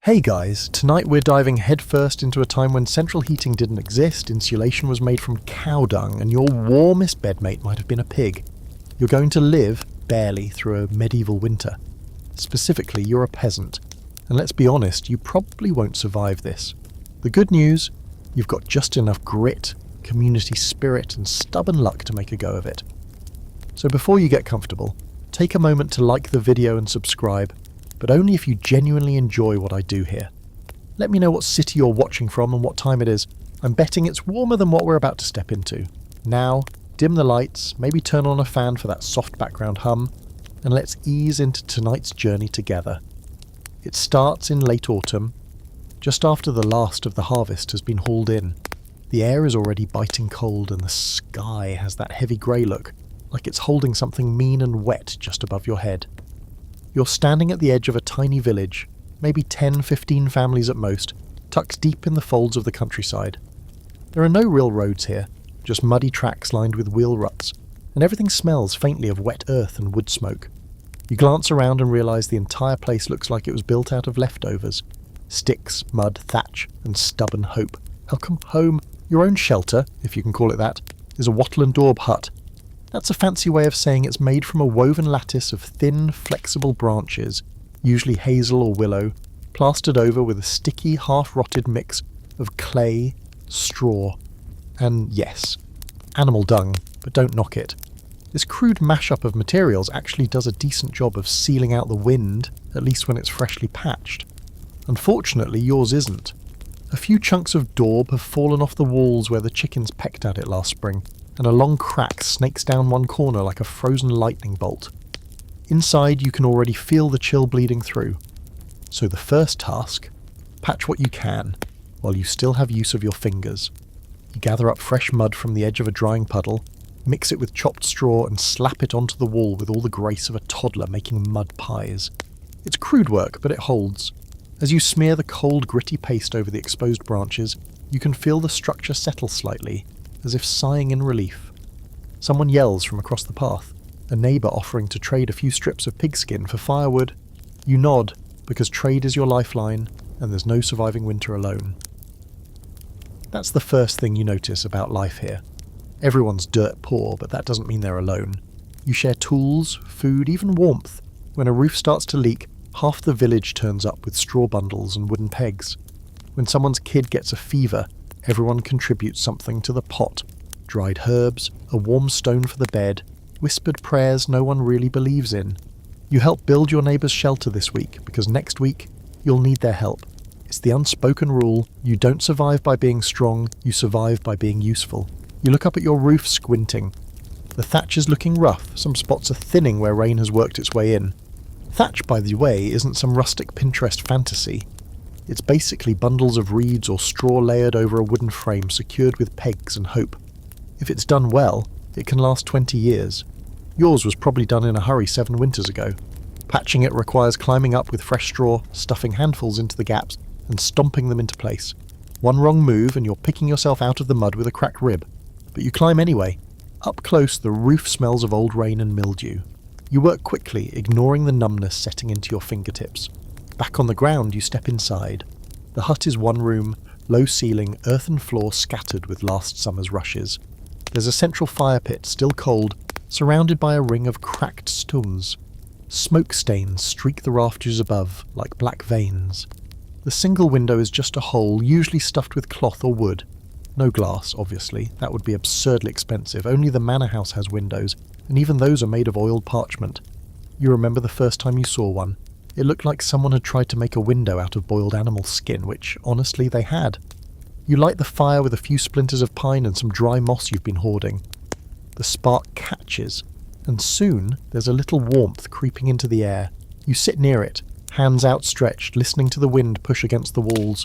Hey guys, tonight we're diving headfirst into a time when central heating didn't exist, insulation was made from cow dung, and your warmest bedmate might have been a pig. You're going to live, barely, through a medieval winter. Specifically, you're a peasant, and let's be honest, you probably won't survive this. The good news, you've got just enough grit, community spirit, and stubborn luck to make a go of it. So before you get comfortable, take a moment to like the video and subscribe, but only if you genuinely enjoy what I do here. Let me know what city you're watching from and what time it is. I'm betting it's warmer than what we're about to step into. Now, dim the lights, maybe turn on a fan for that soft background hum, and let's ease into tonight's journey together. It starts in late autumn, just after the last of the harvest has been hauled in. The air is already biting cold and the sky has that heavy grey look, like it's holding something mean and wet just above your head. You're standing at the edge of a tiny village, maybe 10-15 families at most, tucked deep in the folds of the countryside. There are no real roads here, just muddy tracks lined with wheel ruts, and everything smells faintly of wet earth and wood smoke. You glance around and realise the entire place looks like it was built out of leftovers. Sticks, mud, thatch, and stubborn hope. Welcome home. Your own shelter, if you can call it that, is a wattle and daub hut. That's a fancy way of saying it's made from a woven lattice of thin, flexible branches, usually hazel or willow, plastered over with a sticky, half-rotted mix of clay, straw, and yes, animal dung, but don't knock it. This crude mashup of materials actually does a decent job of sealing out the wind, at least when it's freshly patched. Unfortunately, yours isn't. A few chunks of daub have fallen off the walls where the chickens pecked at it last spring, and a long crack snakes down one corner like a frozen lightning bolt. Inside you can already feel the chill bleeding through. So the first task, patch what you can, while you still have use of your fingers. You gather up fresh mud from the edge of a drying puddle, mix it with chopped straw and slap it onto the wall with all the grace of a toddler making mud pies. It's crude work, but it holds. As you smear the cold, gritty paste over the exposed branches, you can feel the structure settle slightly, as if sighing in relief. Someone yells from across the path, a neighbour offering to trade a few strips of pigskin for firewood. You nod, because trade is your lifeline, and there's no surviving winter alone. That's the first thing you notice about life here. Everyone's dirt poor, but that doesn't mean they're alone. You share tools, food, even warmth. When a roof starts to leak, half the village turns up with straw bundles and wooden pegs. When someone's kid gets a fever, everyone contributes something to the pot. Dried herbs, a warm stone for the bed, whispered prayers no one really believes in. You help build your neighbour's shelter this week, because next week, you'll need their help. It's the unspoken rule, you don't survive by being strong, you survive by being useful. You look up at your roof squinting. The thatch is looking rough, some spots are thinning where rain has worked its way in. Thatch, by the way, isn't some rustic Pinterest fantasy. It's basically bundles of reeds or straw layered over a wooden frame secured with pegs and hope. If it's done well, it can last 20 years. Yours was probably done in a hurry 7 winters ago. Patching it requires climbing up with fresh straw, stuffing handfuls into the gaps, and stomping them into place. One wrong move and you're picking yourself out of the mud with a cracked rib. But you climb anyway. Up close, the roof smells of old rain and mildew. You work quickly, ignoring the numbness setting into your fingertips. Back on the ground, you step inside. The hut is one room, low ceiling, earthen floor scattered with last summer's rushes. There's a central fire pit, still cold, surrounded by a ring of cracked stones. Smoke stains streak the rafters above, like black veins. The single window is just a hole, usually stuffed with cloth or wood. No glass, obviously, that would be absurdly expensive. Only the manor house has windows, and even those are made of oiled parchment. You remember the first time you saw one. It looked like someone had tried to make a window out of boiled animal skin, which, honestly, they had. You light the fire with a few splinters of pine and some dry moss you've been hoarding. The spark catches, and soon there's a little warmth creeping into the air. You sit near it, hands outstretched, listening to the wind push against the walls.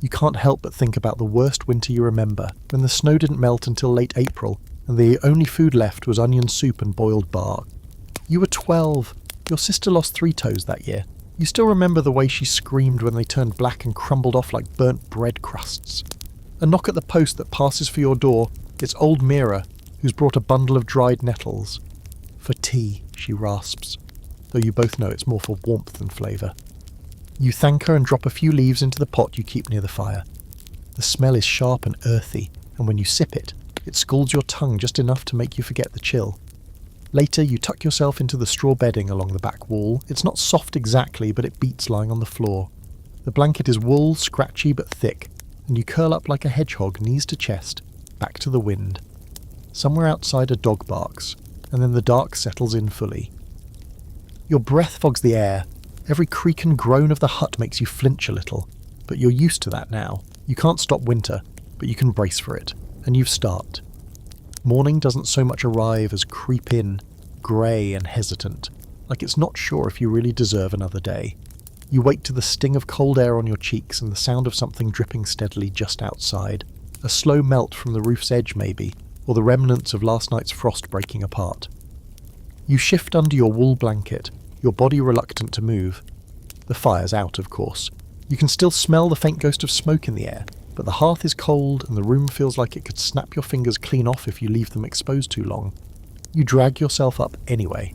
You can't help but think about the worst winter you remember, when the snow didn't melt until late April, and the only food left was onion soup and boiled bark. You were 12. Your sister lost 3 toes that year. You still remember the way she screamed when they turned black and crumbled off like burnt bread crusts. A knock at the post that passes for your door, it's old Mira, who's brought a bundle of dried nettles. For tea, she rasps, though you both know it's more for warmth than flavour. You thank her and drop a few leaves into the pot you keep near the fire. The smell is sharp and earthy, and when you sip it, it scalds your tongue just enough to make you forget the chill. Later, you tuck yourself into the straw bedding along the back wall. It's not soft exactly, but it beats lying on the floor. The blanket is wool, scratchy but thick, and you curl up like a hedgehog, knees to chest, back to the wind. Somewhere outside a dog barks, and then the dark settles in fully. Your breath fogs the air. Every creak and groan of the hut makes you flinch a little, but you're used to that now. You can't stop winter, but you can brace for it, and you've started. Morning doesn't so much arrive as creep in, grey and hesitant, like it's not sure if you really deserve another day. You wake to the sting of cold air on your cheeks and the sound of something dripping steadily just outside. A slow melt from the roof's edge maybe, or the remnants of last night's frost breaking apart. You shift under your wool blanket, your body reluctant to move. The fire's out, of course. You can still smell the faint ghost of smoke in the air, but the hearth is cold and the room feels like it could snap your fingers clean off if you leave them exposed too long. You drag yourself up anyway.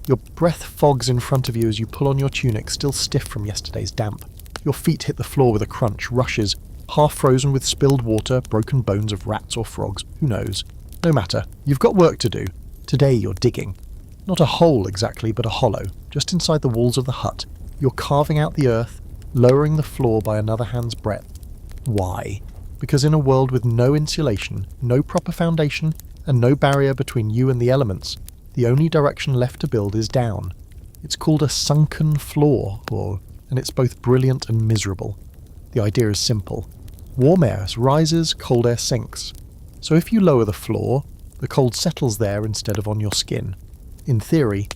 Your breath fogs in front of you as you pull on your tunic, still stiff from yesterday's damp. Your feet hit the floor with a crunch, rushes, half frozen with spilled water, broken bones of rats or frogs, who knows. No matter, you've got work to do. Today you're digging. Not a hole exactly, but a hollow, just inside the walls of the hut. You're carving out the earth, lowering the floor by another hand's breadth. Why? Because in a world with no insulation, no proper foundation, and no barrier between you and the elements, the only direction left to build is down. It's called a sunken floor, and it's both brilliant and miserable. The idea is simple. Warm air rises, cold air sinks. So if you lower the floor, the cold settles there instead of on your skin. In theory,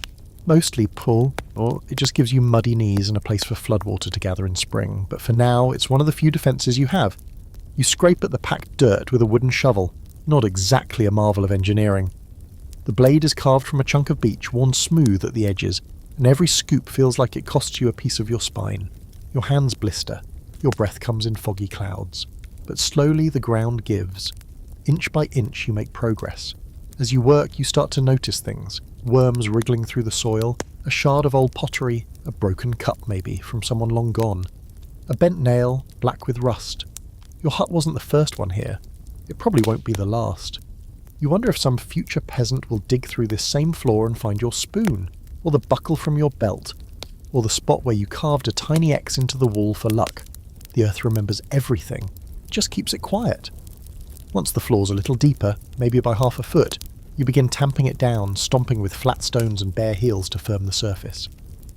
mostly pull, or it just gives you muddy knees and a place for floodwater to gather in spring, but for now it's one of the few defences you have. You scrape at the packed dirt with a wooden shovel, not exactly a marvel of engineering. The blade is carved from a chunk of beech, worn smooth at the edges, and every scoop feels like it costs you a piece of your spine. Your hands blister, your breath comes in foggy clouds, but slowly the ground gives. Inch by inch you make progress. As you work you start to notice things. Worms wriggling through the soil, a shard of old pottery, a broken cup maybe, from someone long gone. A bent nail, black with rust. Your hut wasn't the first one here. It probably won't be the last. You wonder if some future peasant will dig through this same floor and find your spoon, or the buckle from your belt, or the spot where you carved a tiny X into the wall for luck. The earth remembers everything. It just keeps it quiet. Once the floor's a little deeper, maybe by half a foot, you begin tamping it down, stomping with flat stones and bare heels to firm the surface.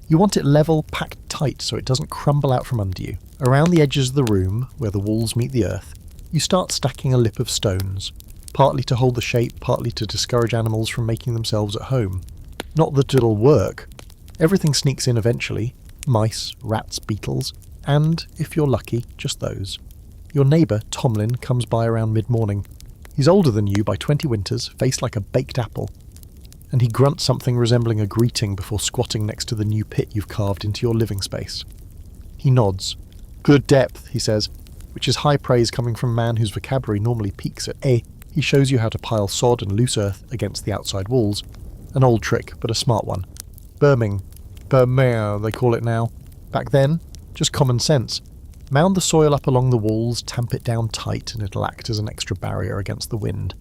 You want it level, packed tight so it doesn't crumble out from under you. Around the edges of the room, where the walls meet the earth, you start stacking a lip of stones, partly to hold the shape, partly to discourage animals from making themselves at home. Not that it'll work. Everything sneaks in eventually. Mice, rats, beetles, and, if you're lucky, just those. Your neighbour, Tomlin, comes by around mid-morning. He's older than you by 20 winters, face like a baked apple, and he grunts something resembling a greeting before squatting next to the new pit you've carved into your living space. He nods. Good depth, he says, which is high praise coming from a man whose vocabulary normally peaks at A. He shows you how to pile sod and loose earth against the outside walls. An old trick, but a smart one. Burming, they call it now. Back then, just common sense. Mound the soil up along the walls, tamp it down tight, and it'll act as an extra barrier against the wind.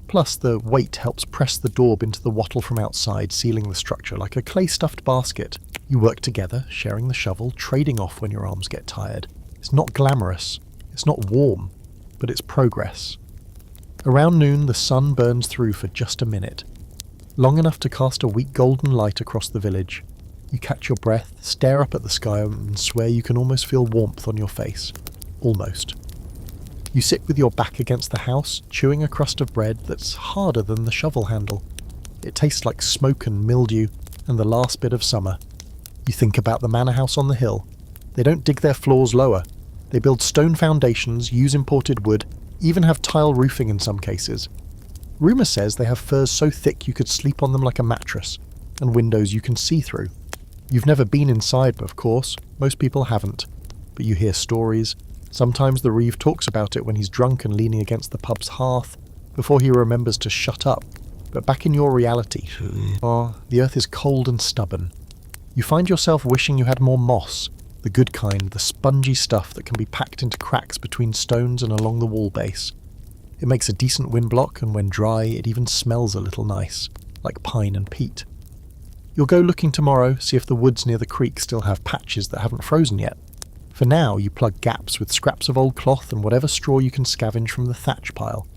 Plus, the weight helps press the daub into the wattle from outside, sealing the structure like a clay-stuffed basket. You work together, sharing the shovel, trading off when your arms get tired. It's not glamorous, it's not warm, but it's progress. Around noon, the sun burns through for just a minute, long enough to cast a weak golden light across the village. You catch your breath, stare up at the sky and swear you can almost feel warmth on your face. Almost. You sit with your back against the house, chewing a crust of bread that's harder than the shovel handle. It tastes like smoke and mildew, and the last bit of summer. You think about the manor house on the hill. They don't dig their floors lower. They build stone foundations, use imported wood, even have tile roofing in some cases. Rumour says they have furs so thick you could sleep on them like a mattress, and windows you can see through. You've never been inside, of course. Most people haven't. But you hear stories. Sometimes the Reeve talks about it when he's drunk and leaning against the pub's hearth, before he remembers to shut up. But back in your reality, the earth is cold and stubborn. You find yourself wishing you had more moss. The good kind, the spongy stuff that can be packed into cracks between stones and along the wall base. It makes a decent windblock, and when dry, it even smells a little nice, like pine and peat. You'll go looking tomorrow, see if the woods near the creek still have patches that haven't frozen yet. For now, you plug gaps with scraps of old cloth and whatever straw you can scavenge from the thatch pile.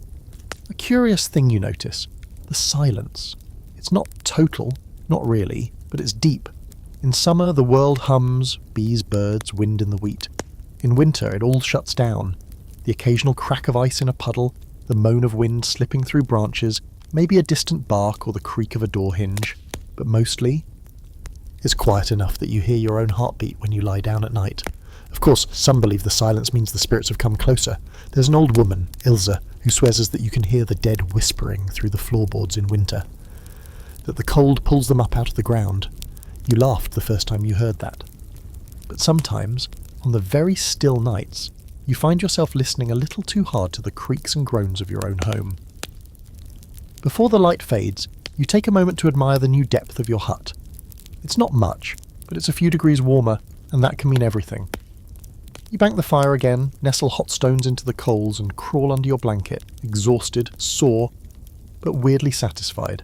A curious thing you notice: the silence. It's not total, not really, but it's deep. In summer, the world hums, bees, birds, wind in the wheat. In winter, it all shuts down. The occasional crack of ice in a puddle, the moan of wind slipping through branches, maybe a distant bark or the creak of a door hinge. But mostly, it's quiet enough that you hear your own heartbeat when you lie down at night. Of course, some believe the silence means the spirits have come closer. There's an old woman, Ilse, who swears that you can hear the dead whispering through the floorboards in winter. That the cold pulls them up out of the ground. You laughed the first time you heard that. But sometimes, on the very still nights, you find yourself listening a little too hard to the creaks and groans of your own home. Before the light fades, you take a moment to admire the new depth of your hut. It's not much, but it's a few degrees warmer, and that can mean everything. You bank the fire again, nestle hot stones into the coals, and crawl under your blanket, exhausted, sore, but weirdly satisfied.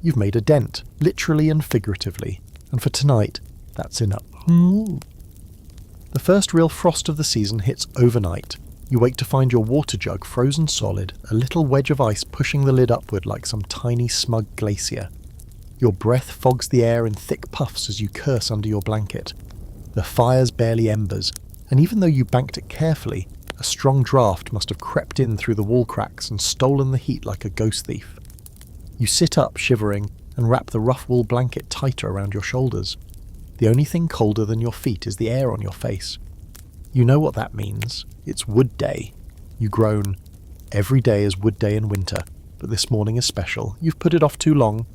You've made a dent, literally and figuratively, and for tonight, that's enough. The first real frost of the season hits overnight. You wake to find your water jug frozen solid, a little wedge of ice pushing the lid upward like some tiny smug glacier. Your breath fogs the air in thick puffs as you curse under your blanket. The fire's barely embers, and even though you banked it carefully, a strong draft must have crept in through the wall cracks and stolen the heat like a ghost thief. You sit up shivering and wrap the rough wool blanket tighter around your shoulders. The only thing colder than your feet is the air on your face. You know what that means. It's Wood Day. You groan. Every day is Wood Day in winter, but this morning is special. You've put it off too long,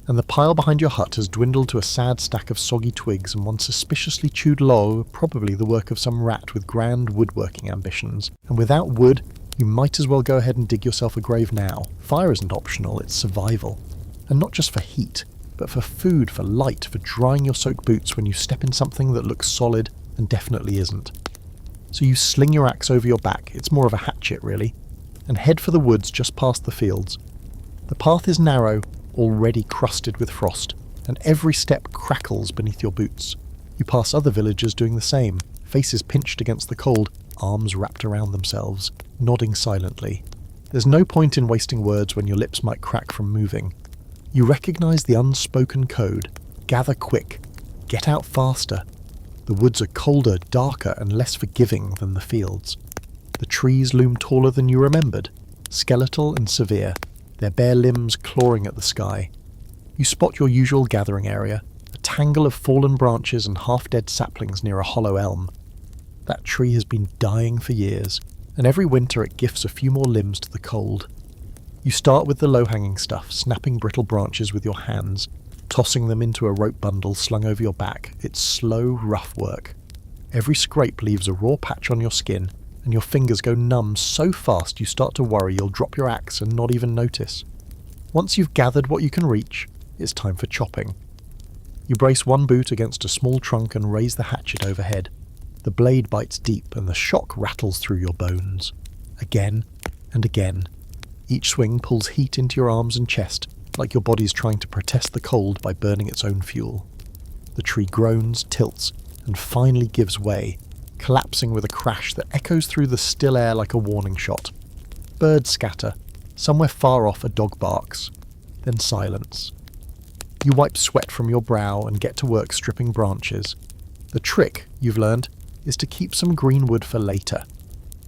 and the pile behind your hut has dwindled to a sad stack of soggy twigs and one suspiciously chewed log, probably the work of some rat with grand woodworking ambitions. And without wood, you might as well go ahead and dig yourself a grave now. Fire isn't optional, it's survival. And not just for heat, but for food, for light, for drying your soaked boots when you step in something that looks solid and definitely isn't. So you sling your axe over your back, it's more of a hatchet really, and head for the woods just past the fields. The path is narrow, already crusted with frost, and every step crackles beneath your boots. You pass other villagers doing the same, faces pinched against the cold, arms wrapped around themselves, nodding silently. There's no point in wasting words when your lips might crack from moving. You recognise the unspoken code. Gather quick. Get out faster. The woods are colder, darker, and less forgiving than the fields. The trees loom taller than you remembered, skeletal and severe, their bare limbs clawing at the sky. You spot your usual gathering area, a tangle of fallen branches and half-dead saplings near a hollow elm. That tree has been dying for years, and every winter it gifts a few more limbs to the cold. You start with the low-hanging stuff, snapping brittle branches with your hands, tossing them into a rope bundle slung over your back. It's slow, rough work. Every scrape leaves a raw patch on your skin, and your fingers go numb so fast you start to worry you'll drop your axe and not even notice. Once you've gathered what you can reach, it's time for chopping. You brace one boot against a small trunk and raise the hatchet overhead. The blade bites deep and the shock rattles through your bones. Again and again. Each swing pulls heat into your arms and chest, like your body's trying to protest the cold by burning its own fuel. The tree groans, tilts, and finally gives way, collapsing with a crash that echoes through the still air like a warning shot. Birds scatter. Somewhere far off a dog barks. Then silence. You wipe sweat from your brow and get to work stripping branches. The trick, you've learned, is to keep some green wood for later.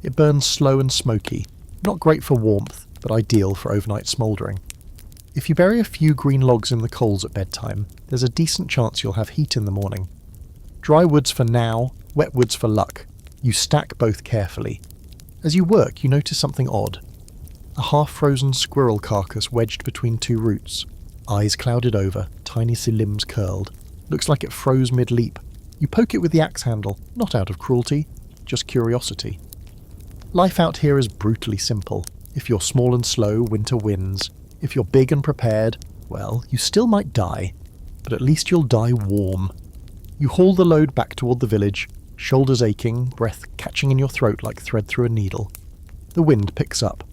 It burns slow and smoky, not great for warmth, but ideal for overnight smouldering. If you bury a few green logs in the coals at bedtime, there's a decent chance you'll have heat in the morning. Dry woods for now, wet woods for luck. You stack both carefully. As you work, you notice something odd. A half-frozen squirrel carcass wedged between two roots. Eyes clouded over, tiny limbs curled. Looks like it froze mid-leap. You poke it with the axe handle, not out of cruelty, just curiosity. Life out here is brutally simple. If you're small and slow, winter wins. If you're big and prepared, well, you still might die, but at least you'll die warm. You haul the load back toward the village, shoulders aching, breath catching in your throat like thread through a needle. The wind picks up.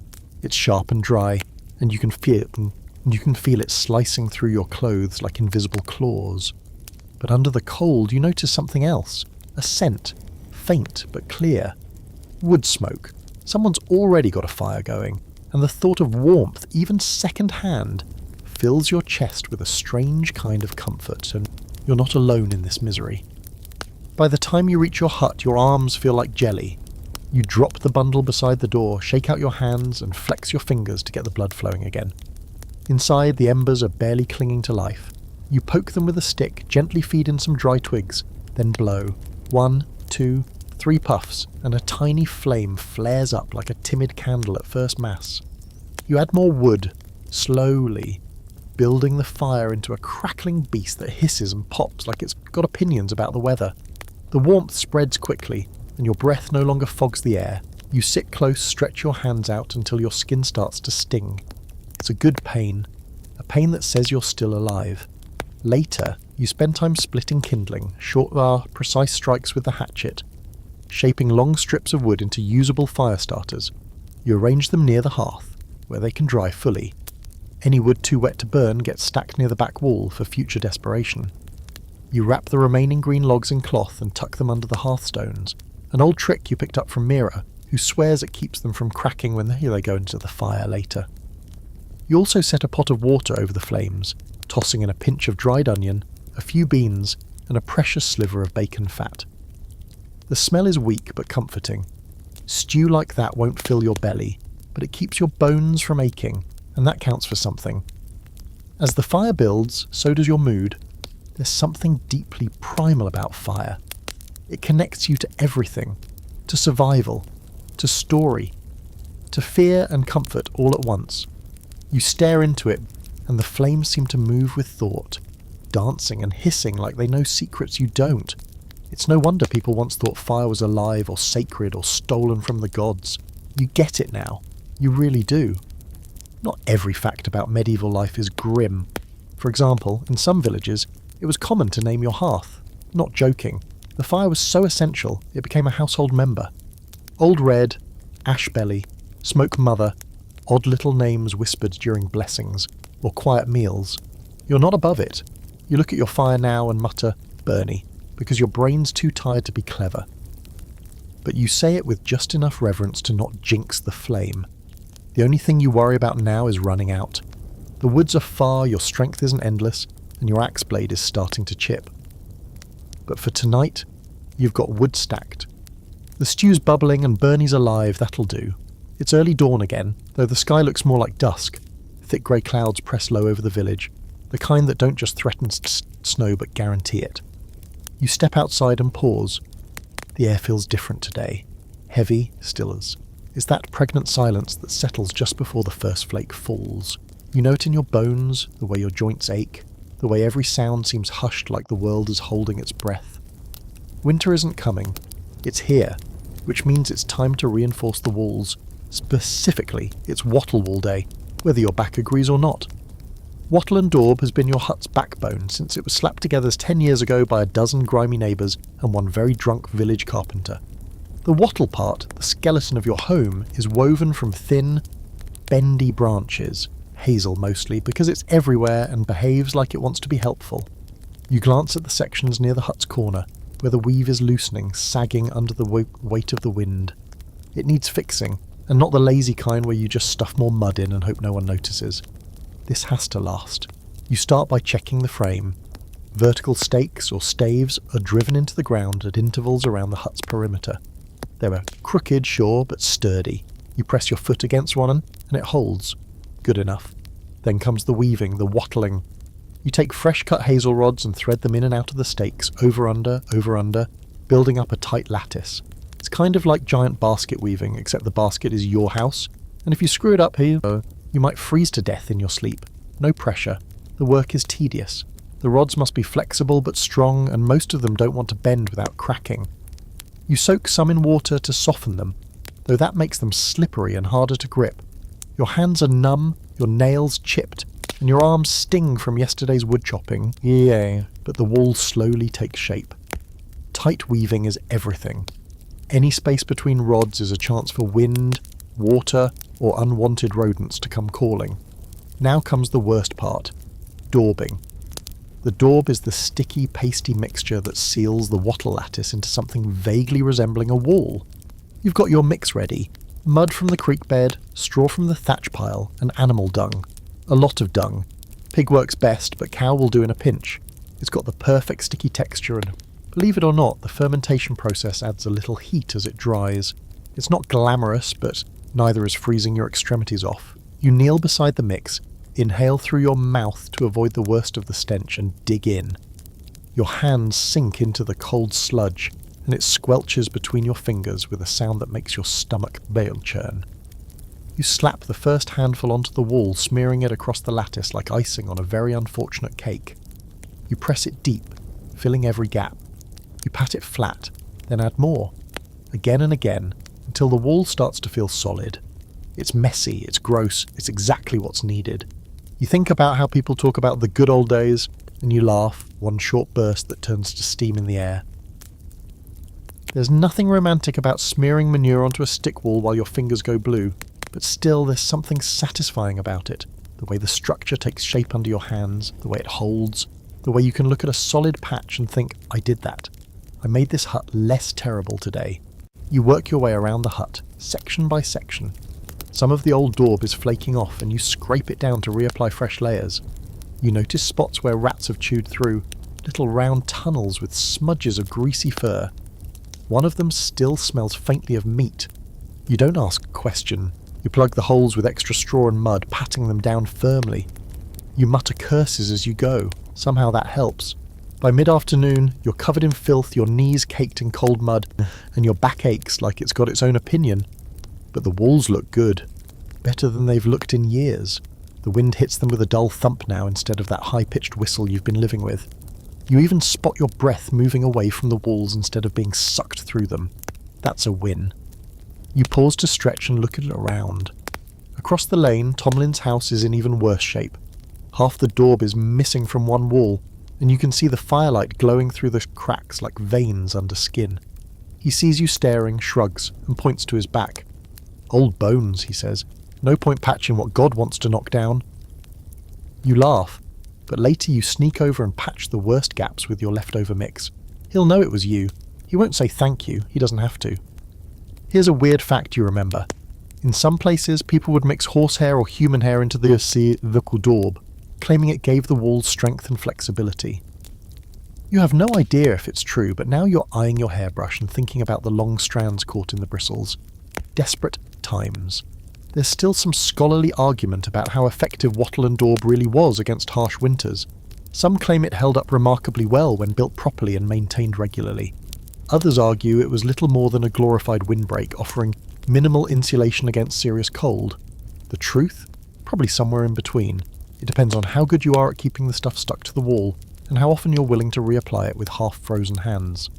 It's sharp and dry, and you can feel it slicing through your clothes like invisible claws. But under the cold, you notice something else. A scent, faint but clear. Wood smoke. Someone's already got a fire going, and the thought of warmth, even second-hand, fills your chest with a strange kind of comfort, and you're not alone in this misery. By the time you reach your hut, your arms feel like jelly. You drop the bundle beside the door, shake out your hands, and flex your fingers to get the blood flowing again. Inside, the embers are barely clinging to life. You poke them with a stick, gently feed in some dry twigs, then blow. 1, 2, 3 puffs, and a tiny flame flares up like a timid candle at first mass. You add more wood, slowly, building the fire into a crackling beast that hisses and pops like it's got opinions about the weather. The warmth spreads quickly, and your breath no longer fogs the air. You sit close, stretch your hands out until your skin starts to sting. It's a good pain, a pain that says you're still alive. Later, you spend time splitting kindling, short, precise strikes with the hatchet, shaping long strips of wood into usable fire starters. You arrange them near the hearth, where they can dry fully. Any wood too wet to burn gets stacked near the back wall for future desperation. You wrap the remaining green logs in cloth and tuck them under the hearthstones, an old trick you picked up from Mira, who swears it keeps them from cracking when they go into the fire later. You also set a pot of water over the flames, tossing in a pinch of dried onion, a few beans, and a precious sliver of bacon fat. The smell is weak but comforting. Stew like that won't fill your belly, but it keeps your bones from aching, and that counts for something. As the fire builds, so does your mood. There's something deeply primal about fire. It connects you to everything, to survival, to story, to fear and comfort all at once. You stare into it, and the flames seem to move with thought, dancing and hissing like they know secrets you don't. It's no wonder people once thought fire was alive or sacred or stolen from the gods. You get it now. You really do. Not every fact about medieval life is grim. For example, in some villages, it was common to name your hearth. Not joking. The fire was so essential, it became a household member. Old Red, Ash Belly, Smoke Mother, odd little names whispered during blessings, or quiet meals. You're not above it. You look at your fire now and mutter, Burny, because your brain's too tired to be clever. But you say it with just enough reverence to not jinx the flame. The only thing you worry about now is running out. The woods are far, your strength isn't endless, and your axe blade is starting to chip. But for tonight, you've got wood stacked. The stew's bubbling and Burny's alive, that'll do. It's early dawn again, though the sky looks more like dusk. Thick grey clouds press low over the village, the kind that don't just threaten snow but guarantee it. You step outside and pause. The air feels different today. Heavy, stillers. It's that pregnant silence that settles just before the first flake falls. You know it in your bones, the way your joints ache, the way every sound seems hushed like the world is holding its breath. Winter isn't coming. It's here, which means it's time to reinforce the walls. Specifically, it's Wattle Wall Day, whether your back agrees or not. Wattle and daub has been your hut's backbone since it was slapped together 10 years ago by a dozen grimy neighbours and one very drunk village carpenter. The wattle part, the skeleton of your home, is woven from thin, bendy branches, hazel mostly, because it's everywhere and behaves like it wants to be helpful. You glance at the sections near the hut's corner, where the weave is loosening, sagging under the weight of the wind. It needs fixing, and not the lazy kind where you just stuff more mud in and hope no one notices. This has to last. You start by checking the frame. Vertical stakes or staves are driven into the ground at intervals around the hut's perimeter. They were crooked, sure, but sturdy. You press your foot against one and it holds. Good enough. Then comes the weaving, the wattling. You take fresh-cut hazel rods and thread them in and out of the stakes, over under, building up a tight lattice. It's kind of like giant basket weaving, except the basket is your house, and if you screw it up here, you might freeze to death in your sleep. No pressure. The work is tedious. The rods must be flexible but strong, and most of them don't want to bend without cracking. You soak some in water to soften them, though that makes them slippery and harder to grip. Your hands are numb, your nails chipped, and your arms sting from yesterday's wood chopping. Yeah, but the wall slowly takes shape. Tight weaving is everything. Any space between rods is a chance for wind, water, or unwanted rodents to come calling. Now comes the worst part, daubing. The daub is the sticky, pasty mixture that seals the wattle lattice into something vaguely resembling a wall. You've got your mix ready. Mud from the creek bed, straw from the thatch pile, and animal dung. A lot of dung. Pig works best, but cow will do in a pinch. It's got the perfect sticky texture, and believe it or not, the fermentation process adds a little heat as it dries. It's not glamorous, but neither is freezing your extremities off. You kneel beside the mix, inhale through your mouth to avoid the worst of the stench, and dig in. Your hands sink into the cold sludge, and it squelches between your fingers with a sound that makes your stomach bail churn. You slap the first handful onto the wall, smearing it across the lattice like icing on a very unfortunate cake. You press it deep, filling every gap. You pat it flat, then add more, again and again, until the wall starts to feel solid. It's messy, it's gross, it's exactly what's needed. You think about how people talk about the good old days, and you laugh, one short burst that turns to steam in the air. There's nothing romantic about smearing manure onto a stick wall while your fingers go blue, but still there's something satisfying about it. The way the structure takes shape under your hands, the way it holds, the way you can look at a solid patch and think, I did that. I made this hut less terrible today. You work your way around the hut, section by section. Some of the old daub is flaking off and you scrape it down to reapply fresh layers. You notice spots where rats have chewed through, little round tunnels with smudges of greasy fur. One of them still smells faintly of meat. You don't ask a question. You plug the holes with extra straw and mud, patting them down firmly. You mutter curses as you go. Somehow that helps. By mid-afternoon, you're covered in filth, your knees caked in cold mud, and your back aches like it's got its own opinion. But the walls look good. Better than they've looked in years. The wind hits them with a dull thump now instead of that high-pitched whistle you've been living with. You even spot your breath moving away from the walls instead of being sucked through them. That's a win. You pause to stretch and look at it around. Across the lane, Tomlin's house is in even worse shape. Half the daub is missing from one wall, and you can see the firelight glowing through the cracks like veins under skin. He sees you staring, shrugs, and points to his back. Old bones, he says. No point patching what God wants to knock down. You laugh, but later you sneak over and patch the worst gaps with your leftover mix. He'll know it was you. He won't say thank you, he doesn't have to. Here's a weird fact you remember. In some places, people would mix horsehair or human hair into the daub, claiming it gave the walls strength and flexibility. You have no idea if it's true, but now you're eyeing your hairbrush and thinking about the long strands caught in the bristles. Desperate times. There's still some scholarly argument about how effective wattle and daub really was against harsh winters. Some claim it held up remarkably well when built properly and maintained regularly. Others argue it was little more than a glorified windbreak, offering minimal insulation against serious cold. The truth? Probably somewhere in between. It depends on how good you are at keeping the stuff stuck to the wall, and how often you're willing to reapply it with half-frozen hands.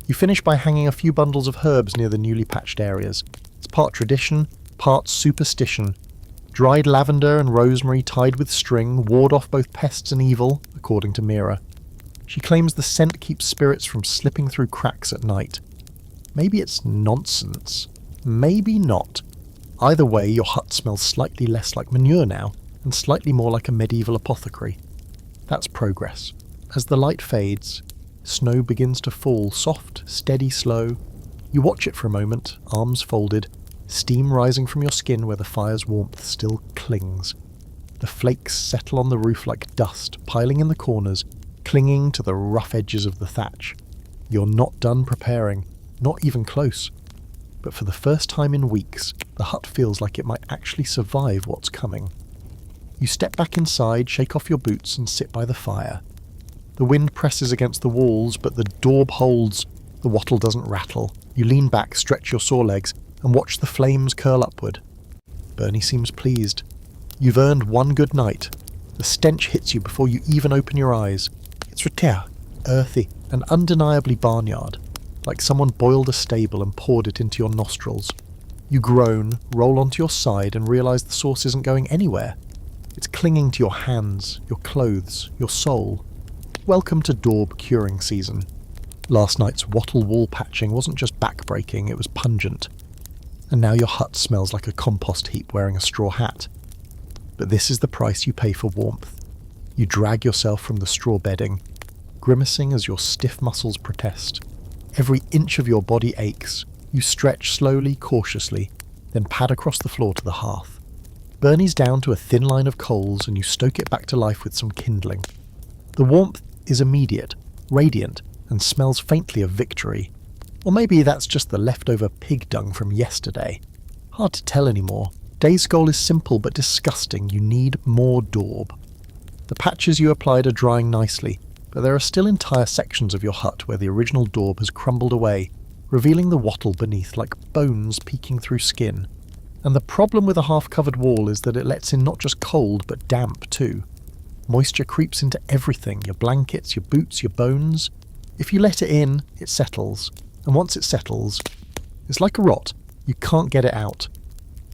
You finish by hanging a few bundles of herbs near the newly patched areas. It's part tradition, part superstition. Dried lavender and rosemary tied with string ward off both pests and evil, according to Mira. She claims the scent keeps spirits from slipping through cracks at night. Maybe it's nonsense. Maybe not. Either way, your hut smells slightly less like manure now, and slightly more like a medieval apothecary. That's progress. As the light fades, snow begins to fall, soft, steady, slow. You watch it for a moment, arms folded, steam rising from your skin where the fire's warmth still clings. The flakes settle on the roof like dust, piling in the corners, clinging to the rough edges of the thatch. You're not done preparing, not even close. But for the first time in weeks, the hut feels like it might actually survive what's coming. You step back inside, shake off your boots, and sit by the fire. The wind presses against the walls, but the daub holds. The wattle doesn't rattle. You lean back, stretch your sore legs, and watch the flames curl upward. Burny seems pleased. You've earned one good night. The stench hits you before you even open your eyes. It's rater, earthy, and undeniably barnyard, like someone boiled a stable and poured it into your nostrils. You groan, roll onto your side, and realise the sauce isn't going anywhere. It's clinging to your hands, your clothes, your soul. Welcome to daub curing season. Last night's wattle wall patching wasn't just back-breaking, it was pungent. And now your hut smells like a compost heap wearing a straw hat. But this is the price you pay for warmth. You drag yourself from the straw bedding, grimacing as your stiff muscles protest. Every inch of your body aches. You stretch slowly, cautiously, then pad across the floor to the hearth. Burny's down to a thin line of coals and you stoke it back to life with some kindling. The warmth is immediate, radiant, and smells faintly of victory. Or maybe that's just the leftover pig dung from yesterday. Hard to tell anymore. Day's goal is simple but disgusting. You need more daub. The patches you applied are drying nicely, but there are still entire sections of your hut where the original daub has crumbled away, revealing the wattle beneath like bones peeking through skin. And the problem with a half-covered wall is that it lets in not just cold, but damp too. Moisture creeps into everything, your blankets, your boots, your bones. If you let it in, it settles. And once it settles, it's like a rot. You can't get it out.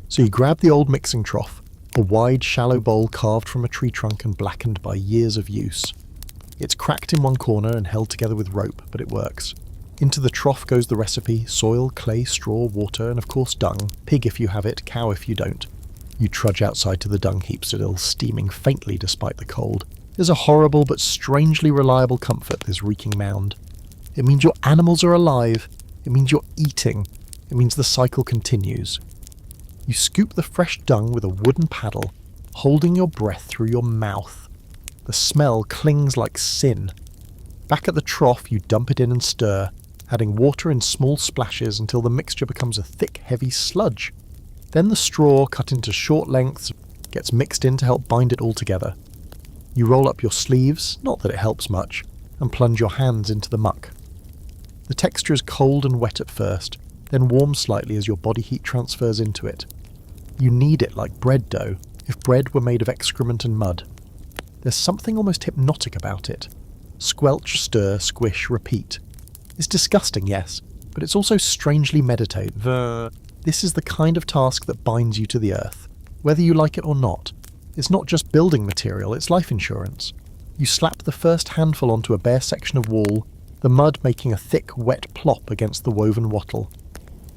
So you grab the old mixing trough, a wide, shallow bowl carved from a tree trunk and blackened by years of use. It's cracked in one corner and held together with rope, but it works. Into the trough goes the recipe: soil, clay, straw, water, and of course dung. Pig if you have it, cow if you don't. You trudge outside to the dung heap, still steaming faintly despite the cold. There's a horrible but strangely reliable comfort, this reeking mound. It means your animals are alive. It means you're eating. It means the cycle continues. You scoop the fresh dung with a wooden paddle, holding your breath through your mouth. The smell clings like sin. Back at the trough, you dump it in and stir, adding water in small splashes until the mixture becomes a thick, heavy sludge. Then the straw, cut into short lengths, gets mixed in to help bind it all together. You roll up your sleeves, not that it helps much, and plunge your hands into the muck. The texture is cold and wet at first, then warms slightly as your body heat transfers into it. You knead it like bread dough, if bread were made of excrement and mud. There's something almost hypnotic about it. Squelch, stir, squish, repeat. It's disgusting, yes, but it's also strangely meditative. This is the kind of task that binds you to the earth, whether you like it or not. It's not just building material, it's life insurance. You slap the first handful onto a bare section of wall, the mud making a thick, wet plop against the woven wattle.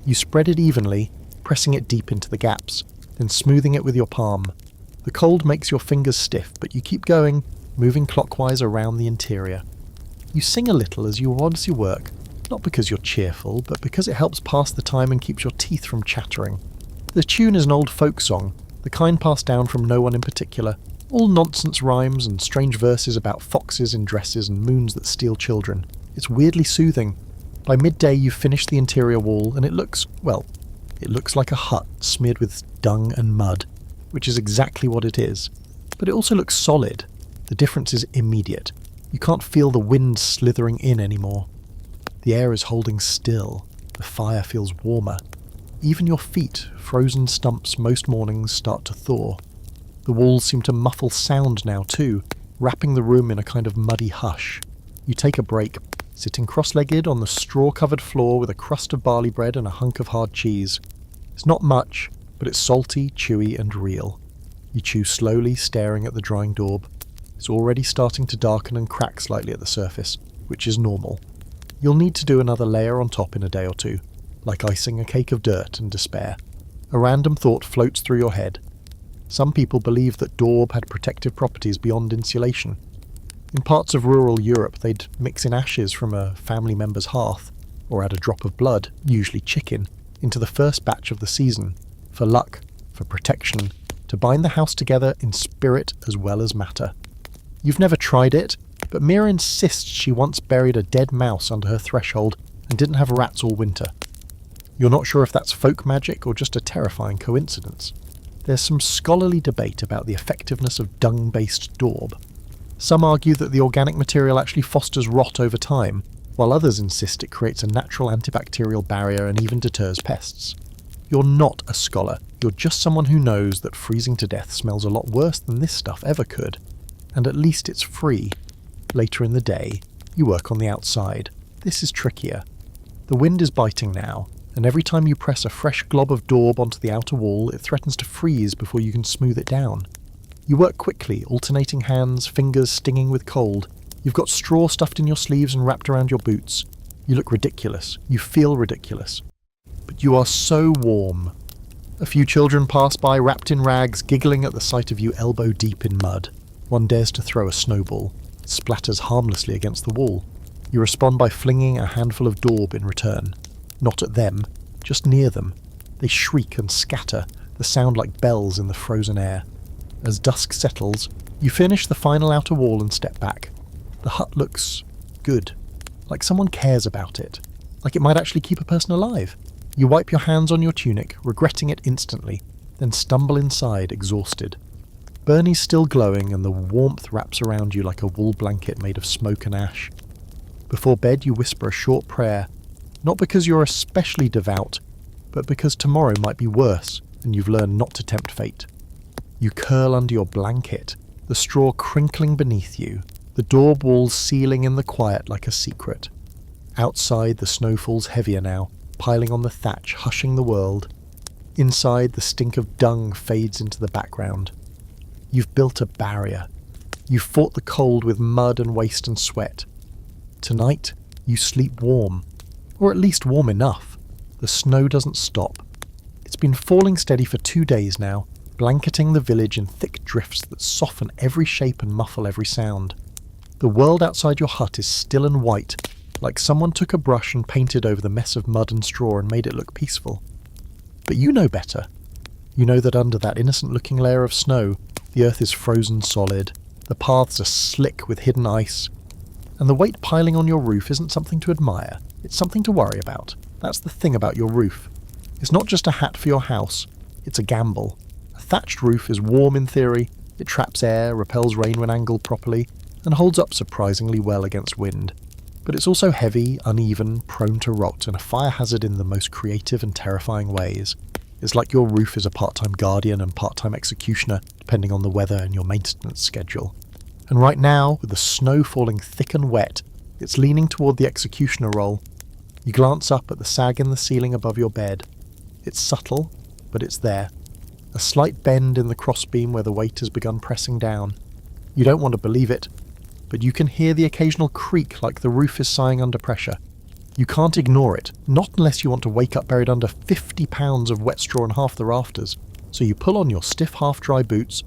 You spread it evenly, pressing it deep into the gaps, then smoothing it with your palm. The cold makes your fingers stiff, but you keep going, moving clockwise around the interior. You sing a little as you odds your work, not because you're cheerful, but because it helps pass the time and keeps your teeth from chattering. The tune is an old folk song, the kind passed down from no one in particular, all nonsense rhymes and strange verses about foxes in dresses and moons that steal children. It's weirdly soothing. By midday you've finished the interior wall and it looks like a hut smeared with dung and mud, which is exactly what it is. But it also looks solid. The difference is immediate. You can't feel the wind slithering in anymore. The air is holding still. The fire feels warmer. Even your feet, frozen stumps most mornings, start to thaw. The walls seem to muffle sound now too, wrapping the room in a kind of muddy hush. You take a break, sitting cross-legged on the straw-covered floor with a crust of barley bread and a hunk of hard cheese. It's not much, but it's salty, chewy, and real. You chew slowly, staring at the drying daub. It's already starting to darken and crack slightly at the surface, which is normal. You'll need to do another layer on top in a day or two, like icing a cake of dirt and despair. A random thought floats through your head. Some people believe that daub had protective properties beyond insulation. In parts of rural Europe, they'd mix in ashes from a family member's hearth, or add a drop of blood, usually chicken, into the first batch of the season, for luck, for protection, to bind the house together in spirit as well as matter. You've never tried it, but Mira insists she once buried a dead mouse under her threshold and didn't have rats all winter. You're not sure if that's folk magic or just a terrifying coincidence. There's some scholarly debate about the effectiveness of dung-based daub. Some argue that the organic material actually fosters rot over time, while others insist it creates a natural antibacterial barrier and even deters pests. You're not a scholar, you're just someone who knows that freezing to death smells a lot worse than this stuff ever could. And at least it's free. Later in the day, you work on the outside. This is trickier. The wind is biting now, and every time you press a fresh glob of daub onto the outer wall, it threatens to freeze before you can smooth it down. You work quickly, alternating hands, fingers stinging with cold. You've got straw stuffed in your sleeves and wrapped around your boots. You look ridiculous. You feel ridiculous. But you are so warm. A few children pass by wrapped in rags, giggling at the sight of you elbow deep in mud. One dares to throw a snowball. It splatters harmlessly against the wall. You respond by flinging a handful of daub in return. Not at them, just near them. They shriek and scatter, the sound like bells in the frozen air. As dusk settles, you finish the final outer wall and step back. The hut looks good, like someone cares about it, like it might actually keep a person alive. You wipe your hands on your tunic, regretting it instantly, then stumble inside, exhausted. Burny's still glowing and the warmth wraps around you like a wool blanket made of smoke and ash. Before bed you whisper a short prayer, not because you're especially devout, but because tomorrow might be worse and you've learned not to tempt fate. You curl under your blanket, the straw crinkling beneath you, the daub walls sealing in the quiet like a secret. Outside the snow falls heavier now, piling on the thatch, hushing the world. Inside the stink of dung fades into the background. You've built a barrier. You've fought the cold with mud and waste and sweat. Tonight, you sleep warm. Or at least warm enough. The snow doesn't stop. It's been falling steady for 2 days now, blanketing the village in thick drifts that soften every shape and muffle every sound. The world outside your hut is still and white, like someone took a brush and painted over the mess of mud and straw and made it look peaceful. But you know better. You know that under that innocent-looking layer of snow, the earth is frozen solid, the paths are slick with hidden ice, and the weight piling on your roof isn't something to admire, it's something to worry about. That's the thing about your roof. It's not just a hat for your house, it's a gamble. A thatched roof is warm in theory, it traps air, repels rain when angled properly, and holds up surprisingly well against wind. But it's also heavy, uneven, prone to rot, and a fire hazard in the most creative and terrifying ways. It's like your roof is a part-time guardian and part-time executioner, depending on the weather and your maintenance schedule. And right now, with the snow falling thick and wet, it's leaning toward the executioner role. You glance up at the sag in the ceiling above your bed. It's subtle, but it's there. A slight bend in the crossbeam where the weight has begun pressing down. You don't want to believe it, but you can hear the occasional creak like the roof is sighing under pressure. You can't ignore it, not unless you want to wake up buried under 50 pounds of wet straw and half the rafters. So you pull on your stiff half-dry boots,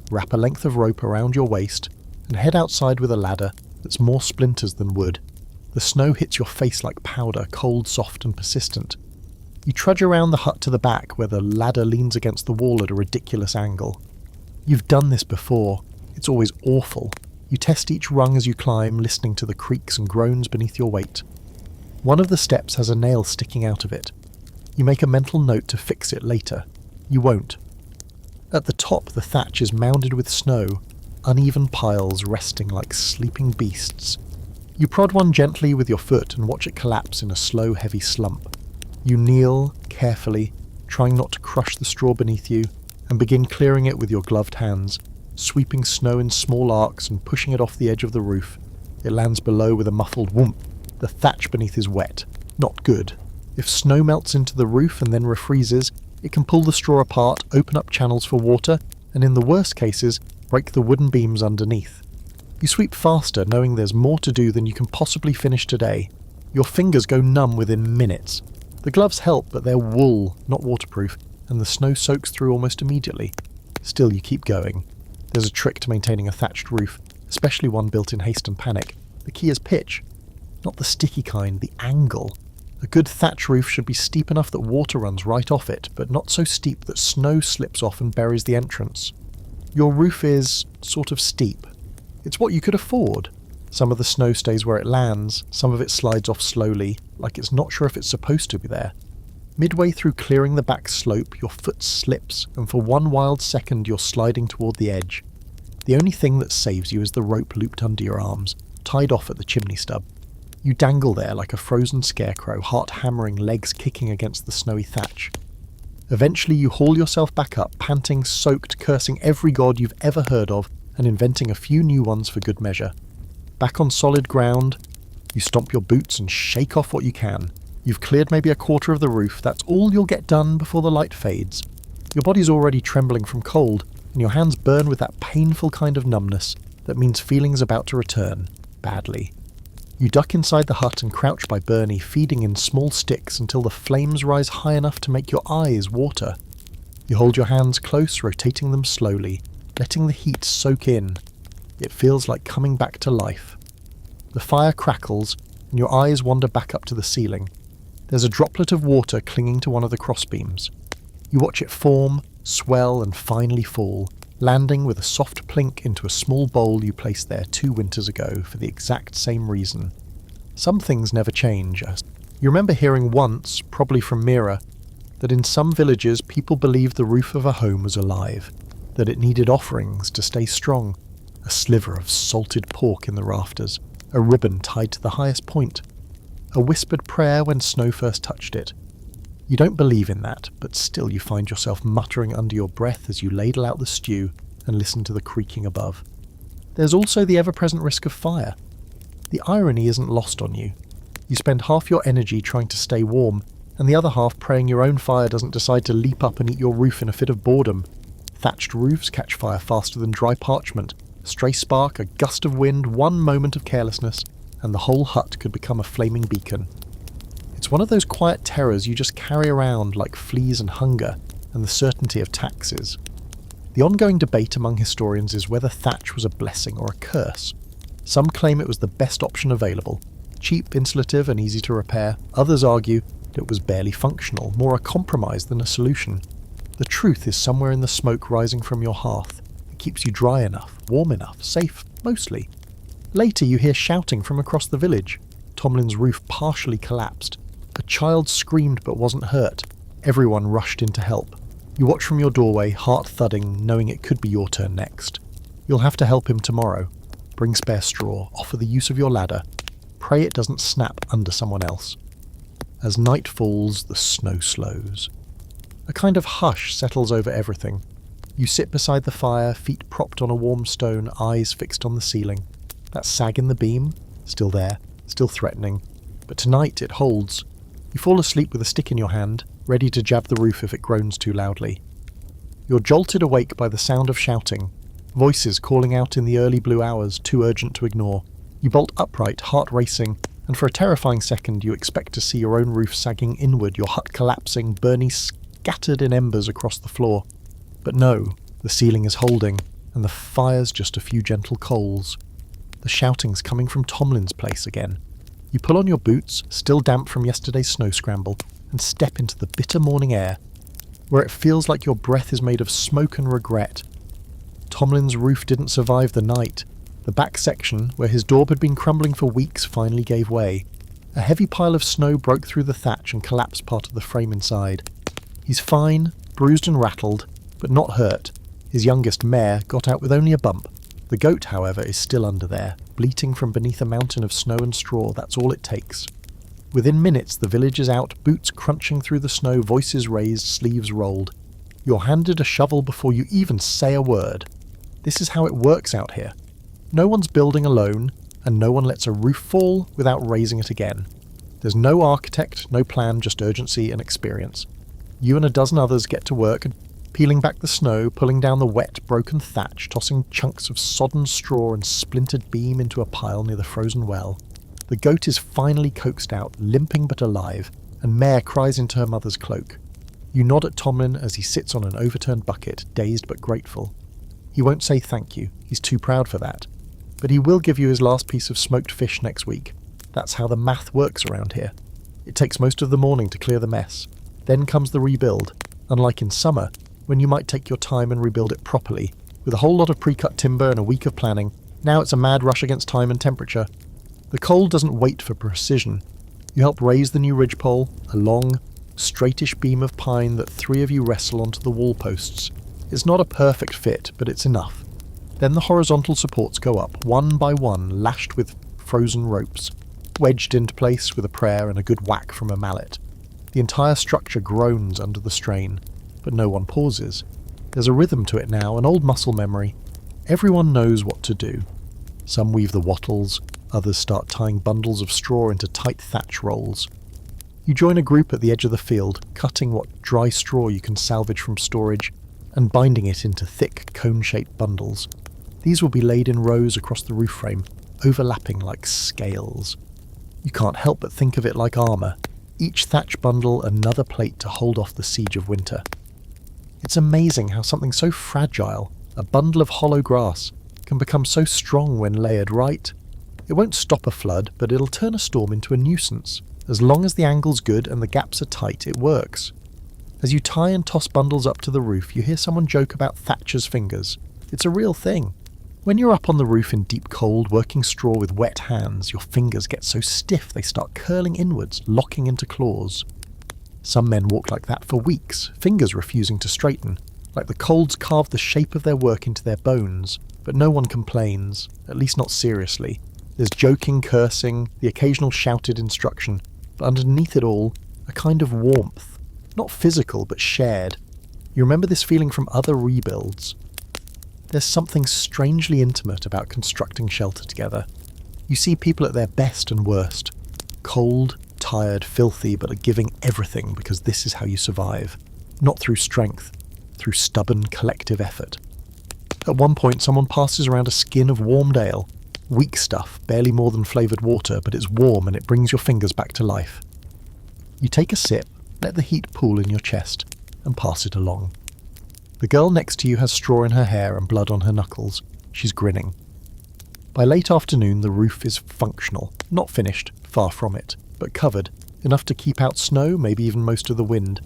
wrap a length of rope around your waist, and head outside with a ladder that's more splinters than wood. The snow hits your face like powder, cold, soft, and persistent. You trudge around the hut to the back where the ladder leans against the wall at a ridiculous angle. You've done this before. It's always awful. You test each rung as you climb, listening to the creaks and groans beneath your weight. One of the steps has a nail sticking out of it. You make a mental note to fix it later. You won't. At the top, the thatch is mounded with snow, uneven piles resting like sleeping beasts. You prod one gently with your foot and watch it collapse in a slow, heavy slump. You kneel, carefully, trying not to crush the straw beneath you, and begin clearing it with your gloved hands, sweeping snow in small arcs and pushing it off the edge of the roof. It lands below with a muffled whoomp. The thatch beneath is wet. Not good. If snow melts into the roof and then refreezes, it can pull the straw apart, open up channels for water, and in the worst cases, break the wooden beams underneath. You sweep faster, knowing there's more to do than you can possibly finish today. Your fingers go numb within minutes. The gloves help, but they're wool, not waterproof, and the snow soaks through almost immediately. Still, you keep going. There's a trick to maintaining a thatched roof, especially one built in haste and panic. The key is pitch. Not the sticky kind, the angle. A good thatch roof should be steep enough that water runs right off it, but not so steep that snow slips off and buries the entrance. Your roof is sort of steep. It's what you could afford. Some of the snow stays where it lands, some of it slides off slowly, like it's not sure if it's supposed to be there. Midway through clearing the back slope, your foot slips, and for one wild second you're sliding toward the edge. The only thing that saves you is the rope looped under your arms, tied off at the chimney stub. You dangle there like a frozen scarecrow, heart hammering, legs kicking against the snowy thatch. Eventually you haul yourself back up, panting, soaked, cursing every god you've ever heard of, and inventing a few new ones for good measure. Back on solid ground, you stomp your boots and shake off what you can. You've cleared maybe a quarter of the roof, that's all you'll get done before the light fades. Your body's already trembling from cold, and your hands burn with that painful kind of numbness that means feeling's about to return, badly. You duck inside the hut and crouch by Burny, feeding in small sticks until the flames rise high enough to make your eyes water. You hold your hands close, rotating them slowly, letting the heat soak in. It feels like coming back to life. The fire crackles, and your eyes wander back up to the ceiling. There's a droplet of water clinging to one of the crossbeams. You watch it form, swell, and finally fall, landing with a soft plink into a small bowl you placed there 2 winters ago for the exact same reason. Some things never change. You remember hearing once, probably from Mira, that in some villages people believed the roof of a home was alive, that it needed offerings to stay strong, a sliver of salted pork in the rafters, a ribbon tied to the highest point, a whispered prayer when snow first touched it. You don't believe in that, but still you find yourself muttering under your breath as you ladle out the stew and listen to the creaking above. There's also the ever-present risk of fire. The irony isn't lost on you. You spend half your energy trying to stay warm, and the other half praying your own fire doesn't decide to leap up and eat your roof in a fit of boredom. Thatched roofs catch fire faster than dry parchment. A stray spark, a gust of wind, one moment of carelessness, and the whole hut could become a flaming beacon. It's one of those quiet terrors you just carry around like fleas and hunger, and the certainty of taxes. The ongoing debate among historians is whether thatch was a blessing or a curse. Some claim it was the best option available, cheap, insulative, and easy to repair. Others argue that it was barely functional, more a compromise than a solution. The truth is somewhere in the smoke rising from your hearth. It keeps you dry enough, warm enough, safe, mostly. Later you hear shouting from across the village. Tomlin's roof partially collapsed. A child screamed but wasn't hurt. Everyone rushed in to help. You watch from your doorway, heart thudding, knowing it could be your turn next. You'll have to help him tomorrow. Bring spare straw, offer the use of your ladder. Pray it doesn't snap under someone else. As night falls, the snow slows. A kind of hush settles over everything. You sit beside the fire, feet propped on a warm stone, eyes fixed on the ceiling. That sag in the beam? Still there, still threatening. But tonight it holds. You fall asleep with a stick in your hand, ready to jab the roof if it groans too loudly. You're jolted awake by the sound of shouting, voices calling out in the early blue hours, too urgent to ignore. You bolt upright, heart racing, and for a terrifying second you expect to see your own roof sagging inward, your hut collapsing, Burny scattered in embers across the floor. But no, the ceiling is holding, and the fire's just a few gentle coals. The shouting's coming from Tomlin's place again. You pull on your boots, still damp from yesterday's snow scramble, and step into the bitter morning air, where it feels like your breath is made of smoke and regret. Tomlin's roof didn't survive the night. The back section, where his daub had been crumbling for weeks, finally gave way. A heavy pile of snow broke through the thatch and collapsed part of the frame inside. He's fine, bruised and rattled, but not hurt. His youngest mare got out with only a bump. The goat, however, is still under there, bleating from beneath a mountain of snow and straw. That's all it takes. Within minutes, the village is out, boots crunching through the snow, voices raised, sleeves rolled. You're handed a shovel before you even say a word. This is how it works out here. No one's building alone, and no one lets a roof fall without raising it again. There's no architect, no plan, just urgency and experience. You and a dozen others get to work, peeling back the snow, pulling down the wet, broken thatch, tossing chunks of sodden straw and splintered beam into a pile near the frozen well. The goat is finally coaxed out, limping but alive, and Mare cries into her mother's cloak. You nod at Tomlin as he sits on an overturned bucket, dazed but grateful. He won't say thank you, he's too proud for that. But he will give you his last piece of smoked fish next week. That's how the math works around here. It takes most of the morning to clear the mess. Then comes the rebuild, unlike in summer, when you might take your time and rebuild it properly. With a whole lot of pre-cut timber and a week of planning, now it's a mad rush against time and temperature. The cold doesn't wait for precision. You help raise the new ridgepole, a long, straightish beam of pine that 3 of you wrestle onto the wall posts. It's not a perfect fit, but it's enough. Then the horizontal supports go up, one by one, lashed with frozen ropes, wedged into place with a prayer and a good whack from a mallet. The entire structure groans under the strain, but no one pauses. There's a rhythm to it now, an old muscle memory. Everyone knows what to do. Some weave the wattles, others start tying bundles of straw into tight thatch rolls. You join a group at the edge of the field, cutting what dry straw you can salvage from storage, and binding it into thick, cone-shaped bundles. These will be laid in rows across the roof frame, overlapping like scales. You can't help but think of it like armour, each thatch bundle another plate to hold off the siege of winter. It's amazing how something so fragile, a bundle of hollow grass, can become so strong when layered right. It won't stop a flood, but it'll turn a storm into a nuisance. As long as the angle's good and the gaps are tight, it works. As you tie and toss bundles up to the roof, you hear someone joke about thatcher's fingers. It's a real thing. When you're up on the roof in deep cold, working straw with wet hands, your fingers get so stiff they start curling inwards, locking into claws. Some men walk like that for weeks, fingers refusing to straighten, like the cold's carved the shape of their work into their bones. But no one complains, at least not seriously. There's joking, cursing, the occasional shouted instruction, but underneath it all, a kind of warmth. Not physical, but shared. You remember this feeling from other rebuilds. There's something strangely intimate about constructing shelter together. You see people at their best and worst. Cold, tired, filthy, but are giving everything because this is how you survive. Not through strength, through stubborn collective effort. At one point, someone passes around a skin of warmed ale. Weak stuff, barely more than flavoured water, but it's warm and it brings your fingers back to life. You take a sip, let the heat pool in your chest, and pass it along. The girl next to you has straw in her hair and blood on her knuckles. She's grinning. By late afternoon, the roof is functional. Not finished, far from it, but covered, enough to keep out snow, maybe even most of the wind.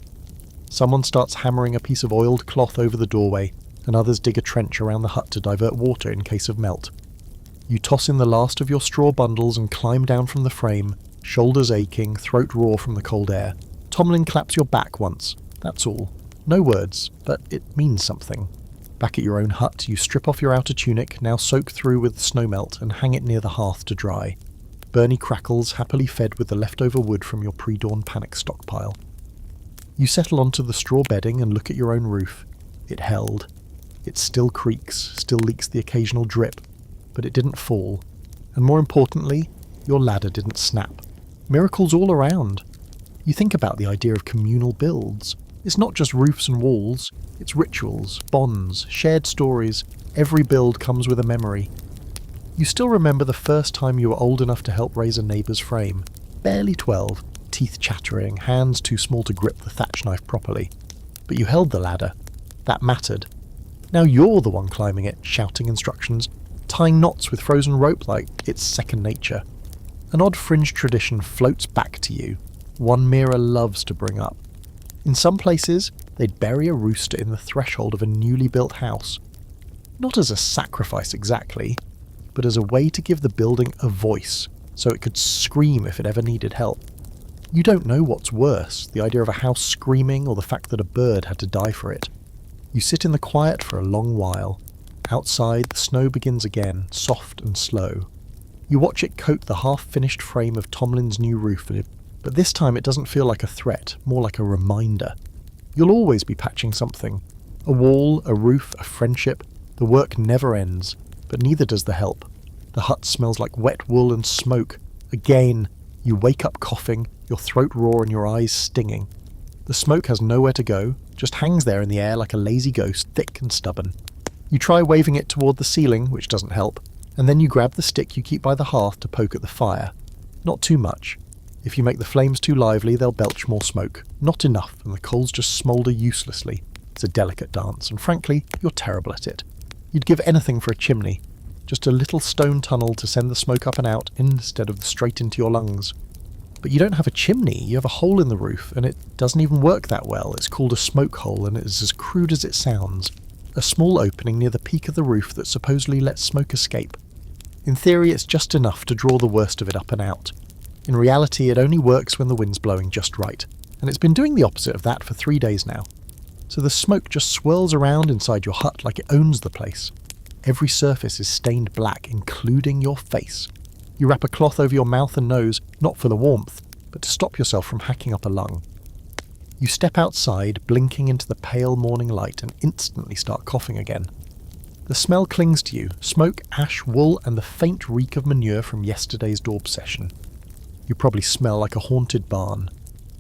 Someone starts hammering a piece of oiled cloth over the doorway, and others dig a trench around the hut to divert water in case of melt. You toss in the last of your straw bundles and climb down from the frame, shoulders aching, throat raw from the cold air. Tomlin claps your back once, that's all. No words, but it means something. Back at your own hut, you strip off your outer tunic, now soaked through with snowmelt, and hang it near the hearth to dry. Burny crackles, happily fed with the leftover wood from your pre-dawn panic stockpile. You settle onto the straw bedding and look at your own roof. It held. It still creaks, still leaks the occasional drip, but it didn't fall. And more importantly, your ladder didn't snap. Miracles all around. You think about the idea of communal builds. It's not just roofs and walls, it's rituals, bonds, shared stories. Every build comes with a memory. You still remember the first time you were old enough to help raise a neighbour's frame. Barely 12, teeth chattering, hands too small to grip the thatch knife properly. But you held the ladder. That mattered. Now you're the one climbing it, shouting instructions, tying knots with frozen rope like it's second nature. An odd fringe tradition floats back to you, one Mira loves to bring up. In some places, they'd bury a rooster in the threshold of a newly built house. Not as a sacrifice exactly, but as a way to give the building a voice, so it could scream if it ever needed help. You don't know what's worse, the idea of a house screaming or the fact that a bird had to die for it. You sit in the quiet for a long while. Outside, the snow begins again, soft and slow. You watch it coat the half-finished frame of Tomlin's new roof, but this time it doesn't feel like a threat, more like a reminder. You'll always be patching something. A wall, a roof, a friendship. The work never ends, but neither does the help. The hut smells like wet wool and smoke. Again, you wake up coughing, your throat raw and your eyes stinging. The smoke has nowhere to go, just hangs there in the air like a lazy ghost, thick and stubborn. You try waving it toward the ceiling, which doesn't help, and then you grab the stick you keep by the hearth to poke at the fire. Not too much. If you make the flames too lively, they'll belch more smoke. Not enough, and the coals just smoulder uselessly. It's a delicate dance, and frankly, you're terrible at it. You'd give anything for a chimney. Just a little stone tunnel to send the smoke up and out, instead of straight into your lungs. But you don't have a chimney, you have a hole in the roof, and it doesn't even work that well. It's called a smoke hole, and it is as crude as it sounds. A small opening near the peak of the roof that supposedly lets smoke escape. In theory, it's just enough to draw the worst of it up and out. In reality, it only works when the wind's blowing just right, and it's been doing the opposite of that for 3 days now. So the smoke just swirls around inside your hut like it owns the place. Every surface is stained black, including your face. You wrap a cloth over your mouth and nose, not for the warmth, but to stop yourself from hacking up a lung. You step outside, blinking into the pale morning light, and instantly start coughing again. The smell clings to you, smoke, ash, wool, and the faint reek of manure from yesterday's daub session. You probably smell like a haunted barn.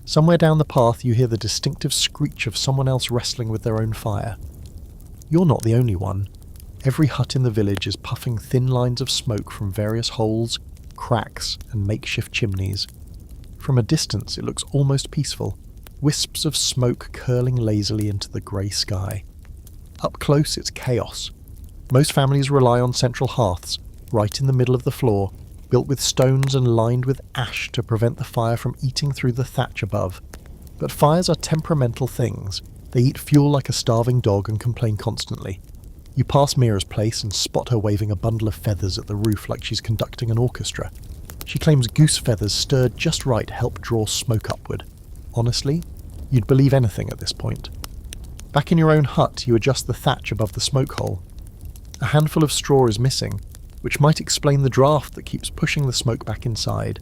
Somewhere down the path you hear the distinctive screech of someone else wrestling with their own fire. You're not the only one. Every hut in the village is puffing thin lines of smoke from various holes, cracks and makeshift chimneys. From a distance it looks almost peaceful, wisps of smoke curling lazily into the grey sky. Up close it's chaos. Most families rely on central hearths, right in the middle of the floor, built with stones and lined with ash to prevent the fire from eating through the thatch above. But fires are temperamental things. They eat fuel like a starving dog and complain constantly. You pass Mira's place and spot her waving a bundle of feathers at the roof like she's conducting an orchestra. She claims goose feathers stirred just right help draw smoke upward. Honestly, you'd believe anything at this point. Back in your own hut, you adjust the thatch above the smoke hole. A handful of straw is missing, which might explain the draft that keeps pushing the smoke back inside.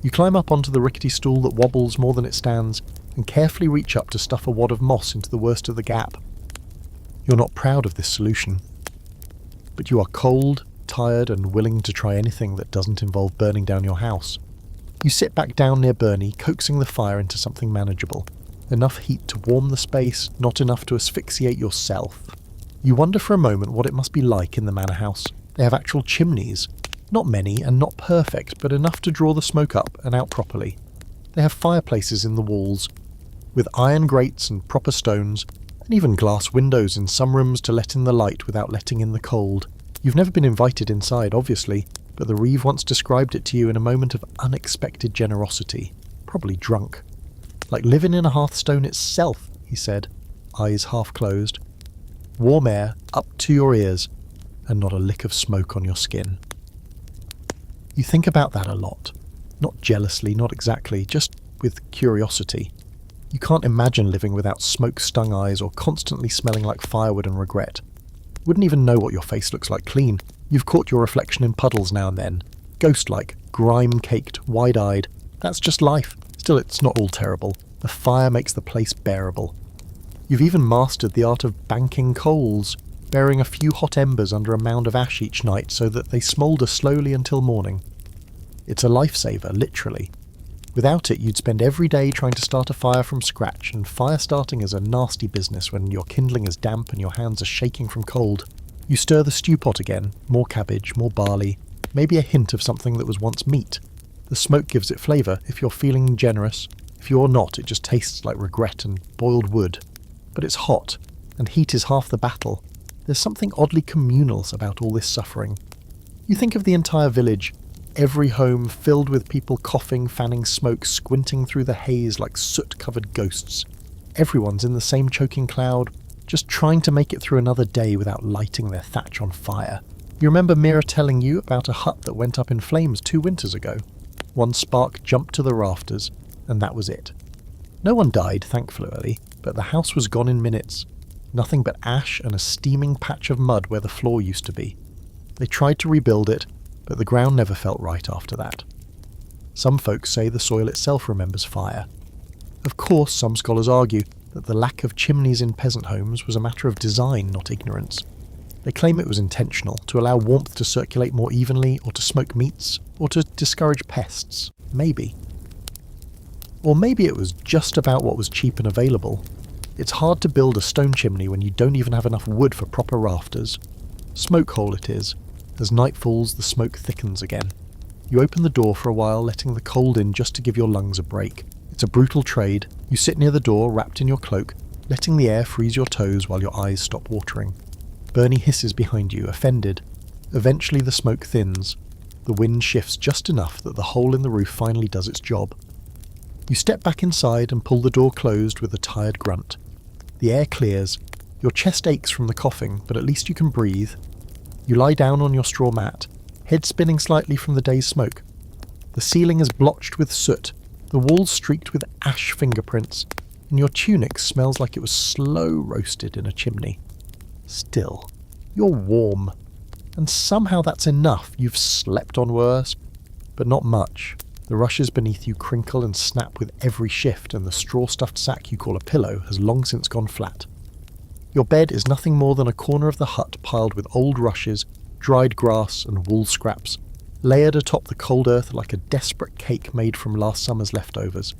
You climb up onto the rickety stool that wobbles more than it stands and carefully reach up to stuff a wad of moss into the worst of the gap. You're not proud of this solution, but you are cold, tired, and willing to try anything that doesn't involve burning down your house. You sit back down near Burny, coaxing the fire into something manageable. Enough heat to warm the space, not enough to asphyxiate yourself. You wonder for a moment what it must be like in the manor house. They have actual chimneys. Not many and not perfect, but enough to draw the smoke up and out properly. They have fireplaces in the walls, with iron grates and proper stones, and even glass windows in some rooms to let in the light without letting in the cold. You've never been invited inside, obviously, but the Reeve once described it to you in a moment of unexpected generosity, probably drunk. Like living in a hearthstone itself, he said, eyes half closed. Warm air up to your ears, and not a lick of smoke on your skin. You think about that a lot. Not jealously, not exactly, just with curiosity. You can't imagine living without smoke-stung eyes or constantly smelling like firewood and regret. Wouldn't even know what your face looks like clean. You've caught your reflection in puddles now and then. Ghost-like, grime-caked, wide-eyed. That's just life. Still, it's not all terrible. The fire makes the place bearable. You've even mastered the art of banking coals, burying a few hot embers under a mound of ash each night so that they smoulder slowly until morning. It's a lifesaver, literally. Without it, you'd spend every day trying to start a fire from scratch, and fire starting is a nasty business when your kindling is damp and your hands are shaking from cold. You stir the stew pot again, more cabbage, more barley, maybe a hint of something that was once meat. The smoke gives it flavour if you're feeling generous. If you're not, it just tastes like regret and boiled wood. But it's hot, and heat is half the battle. There's something oddly communal about all this suffering. You think of the entire village, every home filled with people coughing, fanning smoke, squinting through the haze like soot-covered ghosts. Everyone's in the same choking cloud, just trying to make it through another day without lighting their thatch on fire. You remember Mira telling you about a hut that went up in flames 2 winters ago? One spark jumped to the rafters, and that was it. No one died, thankfully, but the house was gone in minutes. Nothing but ash and a steaming patch of mud where the floor used to be. They tried to rebuild it, but the ground never felt right after that. Some folks say the soil itself remembers fire. Of course, some scholars argue that the lack of chimneys in peasant homes was a matter of design, not ignorance. They claim it was intentional, to allow warmth to circulate more evenly, or to smoke meats, or to discourage pests. Maybe. Or maybe it was just about what was cheap and available. It's hard to build a stone chimney when you don't even have enough wood for proper rafters. Smoke hole it is. As night falls, the smoke thickens again. You open the door for a while, letting the cold in just to give your lungs a break. It's a brutal trade. You sit near the door, wrapped in your cloak, letting the air freeze your toes while your eyes stop watering. Burny hisses behind you, offended. Eventually the smoke thins. The wind shifts just enough that the hole in the roof finally does its job. You step back inside and pull the door closed with a tired grunt. The air clears. Your chest aches from the coughing, but at least you can breathe. You lie down on your straw mat, head spinning slightly from the day's smoke. The ceiling is blotched with soot, the walls streaked with ash fingerprints, and your tunic smells like it was slow roasted in a chimney. Still, you're warm, and somehow that's enough. You've slept on worse, but not much. The rushes beneath you crinkle and snap with every shift, and the straw-stuffed sack you call a pillow has long since gone flat. Your bed is nothing more than a corner of the hut piled with old rushes, dried grass and wool scraps, layered atop the cold earth like a desperate cake made from last summer's leftovers.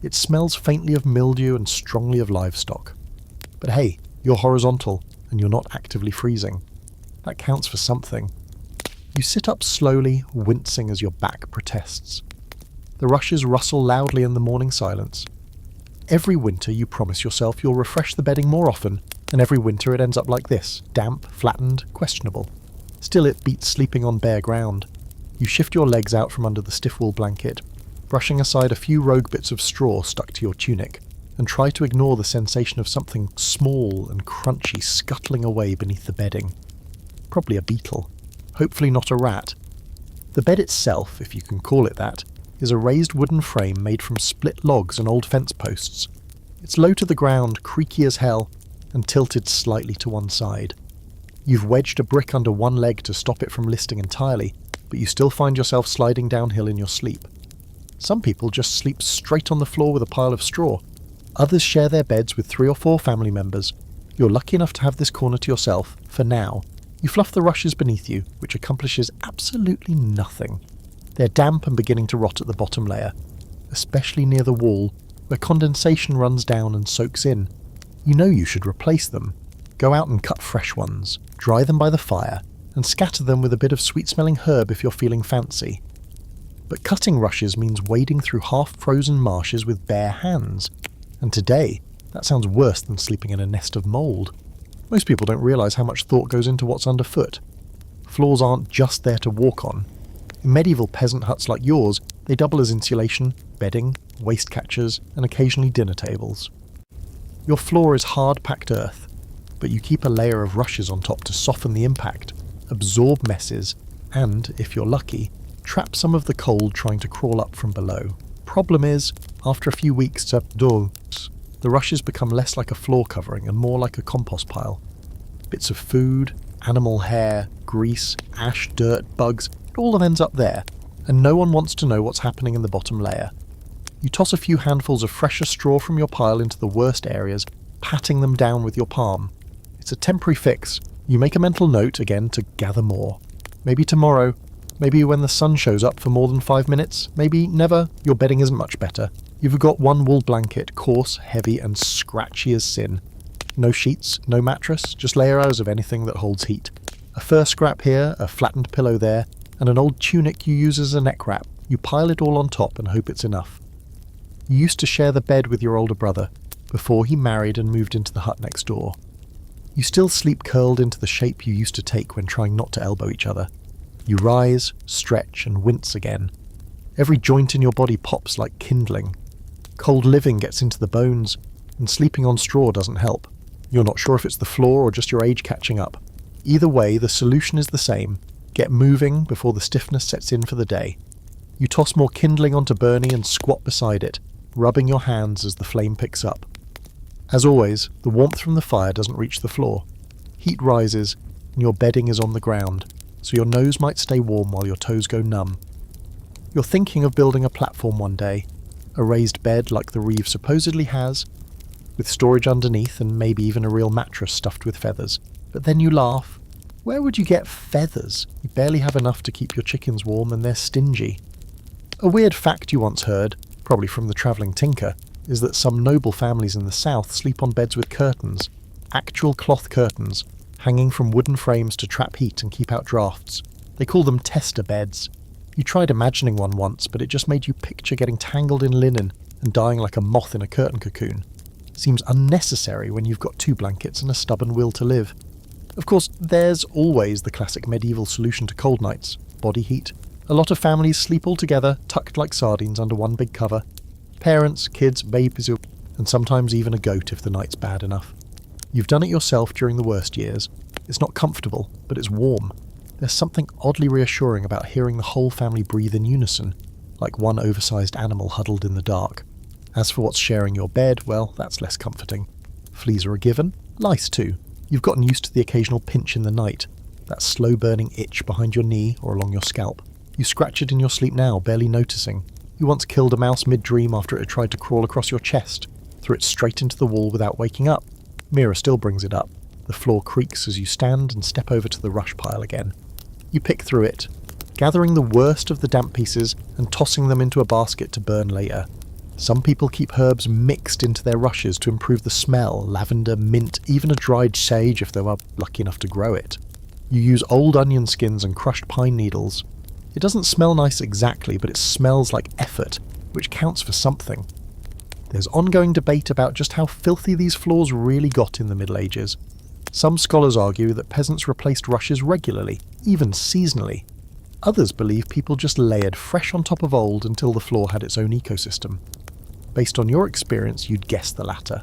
It smells faintly of mildew and strongly of livestock. But hey, you're horizontal, and you're not actively freezing. That counts for something. You sit up slowly, wincing as your back protests. The rushes rustle loudly in the morning silence. Every winter you promise yourself you'll refresh the bedding more often, and every winter it ends up like this, damp, flattened, questionable. Still it beats sleeping on bare ground. You shift your legs out from under the stiff wool blanket, brushing aside a few rogue bits of straw stuck to your tunic, and try to ignore the sensation of something small and crunchy scuttling away beneath the bedding. Probably a beetle. Hopefully not a rat. The bed itself, if you can call it that, is a raised wooden frame made from split logs and old fence posts. It's low to the ground, creaky as hell, and tilted slightly to one side. You've wedged a brick under one leg to stop it from listing entirely, but you still find yourself sliding downhill in your sleep. Some people just sleep straight on the floor with a pile of straw. Others share their beds with 3 or 4 family members. You're lucky enough to have this corner to yourself, for now. You fluff the rushes beneath you, which accomplishes absolutely nothing. They're damp and beginning to rot at the bottom layer, especially near the wall, where condensation runs down and soaks in. You know you should replace them. Go out and cut fresh ones, dry them by the fire, and scatter them with a bit of sweet-smelling herb if you're feeling fancy. But cutting rushes means wading through half-frozen marshes with bare hands, and today, that sounds worse than sleeping in a nest of mould. Most people don't realise how much thought goes into what's underfoot. Floors aren't just there to walk on. In medieval peasant huts like yours, they double as insulation, bedding, waste catchers, and occasionally dinner tables. Your floor is hard-packed earth, but you keep a layer of rushes on top to soften the impact, absorb messes, and, if you're lucky, trap some of the cold trying to crawl up from below. Problem is, after a few weeks the rushes become less like a floor covering and more like a compost pile. Bits of food, animal hair, grease, ash, dirt, bugs, it all ends up there, and no one wants to know what's happening in the bottom layer. You toss a few handfuls of fresher straw from your pile into the worst areas, patting them down with your palm. It's a temporary fix. You make a mental note again to gather more. Maybe tomorrow, maybe when the sun shows up for more than 5 minutes, maybe never. Your bedding isn't much better. You've got one wool blanket, coarse, heavy, and scratchy as sin. No sheets, no mattress, just layers of anything that holds heat. A fur scrap here, a flattened pillow there, and an old tunic you use as a neck wrap. You pile it all on top and hope it's enough. You used to share the bed with your older brother, before he married and moved into the hut next door. You still sleep curled into the shape you used to take when trying not to elbow each other. You rise, stretch, and wince again. Every joint in your body pops like kindling. Cold living gets into the bones, and sleeping on straw doesn't help. You're not sure if it's the floor or just your age catching up. Either way, the solution is the same. Get moving before the stiffness sets in for the day. You toss more kindling onto Burny and squat beside it, rubbing your hands as the flame picks up. As always, the warmth from the fire doesn't reach the floor. Heat rises, and your bedding is on the ground, so your nose might stay warm while your toes go numb. You're thinking of building a platform one day, a raised bed like the Reeve supposedly has, with storage underneath and maybe even a real mattress stuffed with feathers. But then you laugh. Where would you get feathers? You barely have enough to keep your chickens warm and they're stingy. A weird fact you once heard, probably from the travelling tinker, is that some noble families in the south sleep on beds with curtains, actual cloth curtains, hanging from wooden frames to trap heat and keep out drafts. They call them tester beds. You tried imagining one once, but it just made you picture getting tangled in linen and dying like a moth in a curtain cocoon. Seems unnecessary when you've got 2 blankets and a stubborn will to live. Of course, there's always the classic medieval solution to cold nights, body heat. A lot of families sleep all together, tucked like sardines under one big cover. Parents, kids, babies, and sometimes even a goat if the night's bad enough. You've done it yourself during the worst years. It's not comfortable, but it's warm. There's something oddly reassuring about hearing the whole family breathe in unison, like one oversized animal huddled in the dark. As for what's sharing your bed, well, that's less comforting. Fleas are a given, lice too. You've gotten used to the occasional pinch in the night, that slow-burning itch behind your knee or along your scalp. You scratch it in your sleep now, barely noticing. You once killed a mouse mid-dream after it had tried to crawl across your chest, threw it straight into the wall without waking up. Mira still brings it up. The floor creaks as you stand and step over to the rush pile again. You pick through it, gathering the worst of the damp pieces and tossing them into a basket to burn later. Some people keep herbs mixed into their rushes to improve the smell, lavender, mint, even a dried sage if they were lucky enough to grow it. You use old onion skins and crushed pine needles. It doesn't smell nice exactly, but it smells like effort, which counts for something. There's ongoing debate about just how filthy these floors really got in the Middle Ages. Some scholars argue that peasants replaced rushes regularly, even seasonally. Others believe people just layered fresh on top of old until the floor had its own ecosystem. Based on your experience, you'd guess the latter.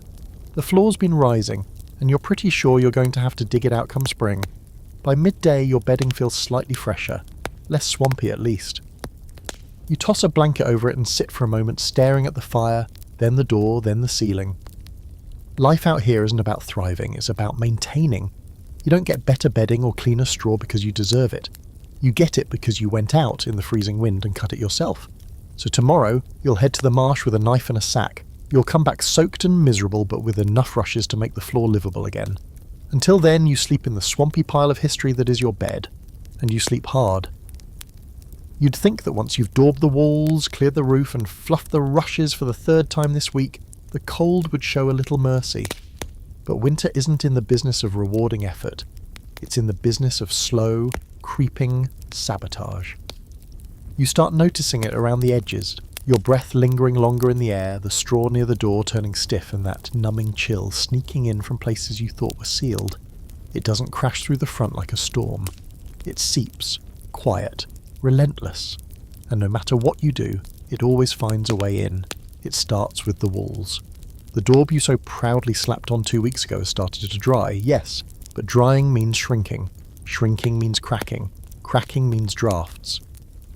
The floor's been rising, and you're pretty sure you're going to have to dig it out come spring. By midday, your bedding feels slightly fresher, less swampy at least. You toss a blanket over it and sit for a moment staring at the fire, then the door, then the ceiling. Life out here isn't about thriving, it's about maintaining. You don't get better bedding or cleaner straw because you deserve it. You get it because you went out in the freezing wind and cut it yourself. So tomorrow, you'll head to the marsh with a knife and a sack. You'll come back soaked and miserable, but with enough rushes to make the floor livable again. Until then, you sleep in the swampy pile of history that is your bed. And you sleep hard. You'd think that once you've daubed the walls, cleared the roof, and fluffed the rushes for the third time this week, the cold would show a little mercy. But winter isn't in the business of rewarding effort. It's in the business of slow, creeping sabotage. You start noticing it around the edges, your breath lingering longer in the air, the straw near the door turning stiff, and that numbing chill sneaking in from places you thought were sealed. It doesn't crash through the front like a storm. It seeps, quiet, relentless, and no matter what you do, it always finds a way in. It starts with the walls. The daub you so proudly slapped on 2 weeks ago has started to dry, yes, but drying means shrinking. Shrinking means cracking. Cracking means drafts.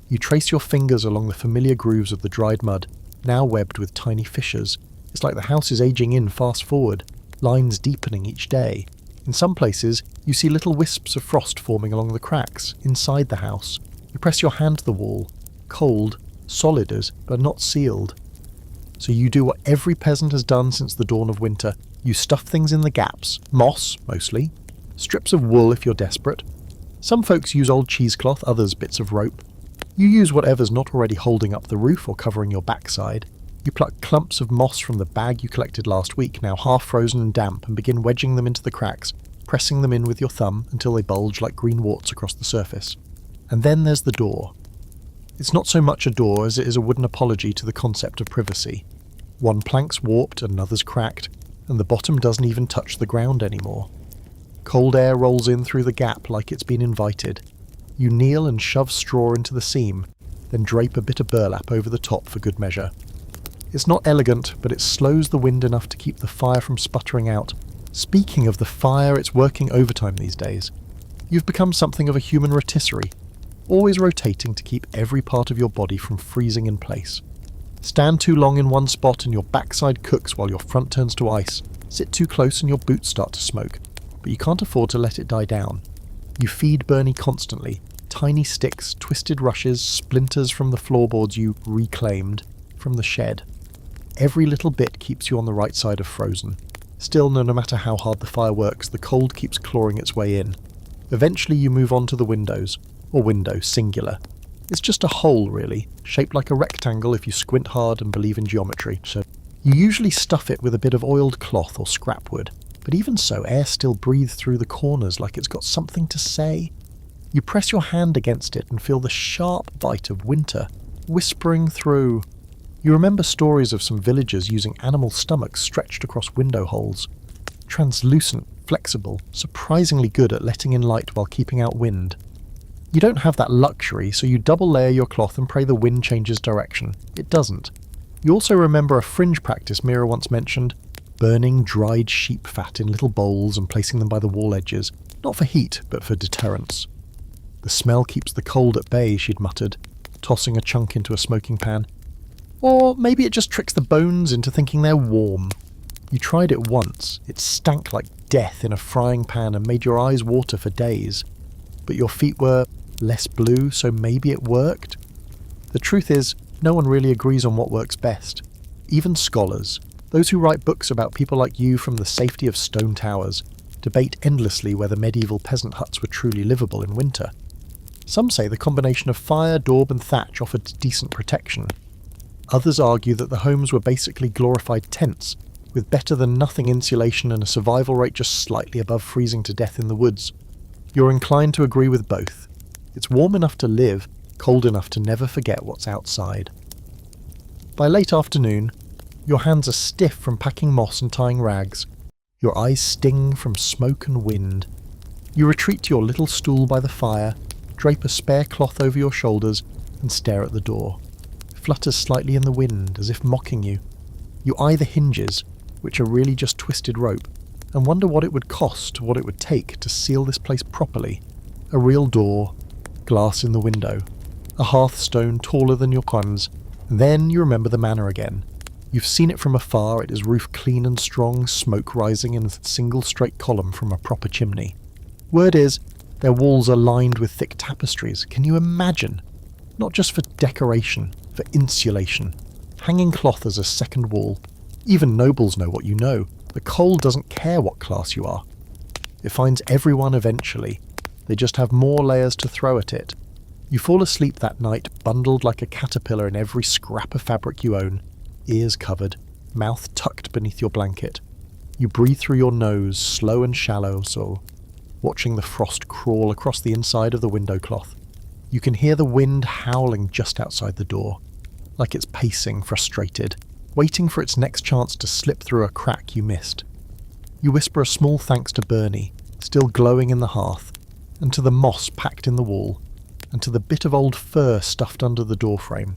You trace your fingers along the familiar grooves of the dried mud, now webbed with tiny fissures. It's like the house is aging in fast forward, lines deepening each day. In some places, you see little wisps of frost forming along the cracks, inside the house. You press your hand to the wall, cold, solid as, but not sealed. So you do what every peasant has done since the dawn of winter. You stuff things in the gaps, moss, mostly, strips of wool if you're desperate. Some folks use old cheesecloth, others bits of rope. You use whatever's not already holding up the roof or covering your backside. You pluck clumps of moss from the bag you collected last week, now half frozen and damp, and begin wedging them into the cracks, pressing them in with your thumb until they bulge like green warts across the surface. And then there's the door. It's not so much a door as it is a wooden apology to the concept of privacy. One plank's warped, another's cracked, and the bottom doesn't even touch the ground anymore. Cold air rolls in through the gap like it's been invited. You kneel and shove straw into the seam, then drape a bit of burlap over the top for good measure. It's not elegant, but it slows the wind enough to keep the fire from sputtering out. Speaking of the fire, it's working overtime these days. You've become something of a human rotisserie, always rotating to keep every part of your body from freezing in place. Stand too long in one spot and your backside cooks while your front turns to ice. Sit too close and your boots start to smoke. But you can't afford to let it die down. You feed Burny constantly. Tiny sticks, twisted rushes, splinters from the floorboards you reclaimed from the shed. Every little bit keeps you on the right side of frozen. Still, no matter how hard the fire works, the cold keeps clawing its way in. Eventually you move on to the windows. Or window, singular. It's just a hole, really, shaped like a rectangle if you squint hard and believe in geometry. So you usually stuff it with a bit of oiled cloth or scrap wood, but even so, air still breathes through the corners like it's got something to say. You press your hand against it and feel the sharp bite of winter, whispering through. You remember stories of some villagers using animal stomachs stretched across window holes. Translucent, flexible, surprisingly good at letting in light while keeping out wind. You don't have that luxury, so you double layer your cloth and pray the wind changes direction. It doesn't. You also remember a fringe practice Mira once mentioned, burning dried sheep fat in little bowls and placing them by the wall edges, not for heat, but for deterrence. The smell keeps the cold at bay, she'd muttered, tossing a chunk into a smoking pan. Or maybe it just tricks the bones into thinking they're warm. You tried it once. It stank like death in a frying pan and made your eyes water for days. But your feet were less blue, so maybe it worked? The truth is, no one really agrees on what works best. Even scholars, those who write books about people like you from the safety of stone towers, debate endlessly whether medieval peasant huts were truly livable in winter. Some say the combination of fire, daub and thatch offered decent protection. Others argue that the homes were basically glorified tents, with better than nothing insulation and a survival rate just slightly above freezing to death in the woods. You're inclined to agree with both. It's warm enough to live, cold enough to never forget what's outside. By late afternoon, your hands are stiff from packing moss and tying rags. Your eyes sting from smoke and wind. You retreat to your little stool by the fire, drape a spare cloth over your shoulders, and stare at the door. It flutters slightly in the wind, as if mocking you. You eye the hinges, which are really just twisted rope, and wonder what it would cost, what it would take to seal this place properly. A real door, glass in the window, a hearthstone taller than your quans. Then you remember the manor again. You've seen it from afar, it is roof clean and strong, smoke rising in a single straight column from a proper chimney. Word is, their walls are lined with thick tapestries. Can you imagine? Not just for decoration, for insulation. Hanging cloth as a second wall. Even nobles know what you know. The cold doesn't care what class you are. It finds everyone eventually. They just have more layers to throw at it. You fall asleep that night, bundled like a caterpillar in every scrap of fabric you own, ears covered, mouth tucked beneath your blanket. You breathe through your nose, slow and shallow, so watching the frost crawl across the inside of the window cloth. You can hear the wind howling just outside the door, like it's pacing, frustrated, waiting for its next chance to slip through a crack you missed. You whisper a small thanks to Burny, still glowing in the hearth, and to the moss packed in the wall, and to the bit of old fur stuffed under the doorframe.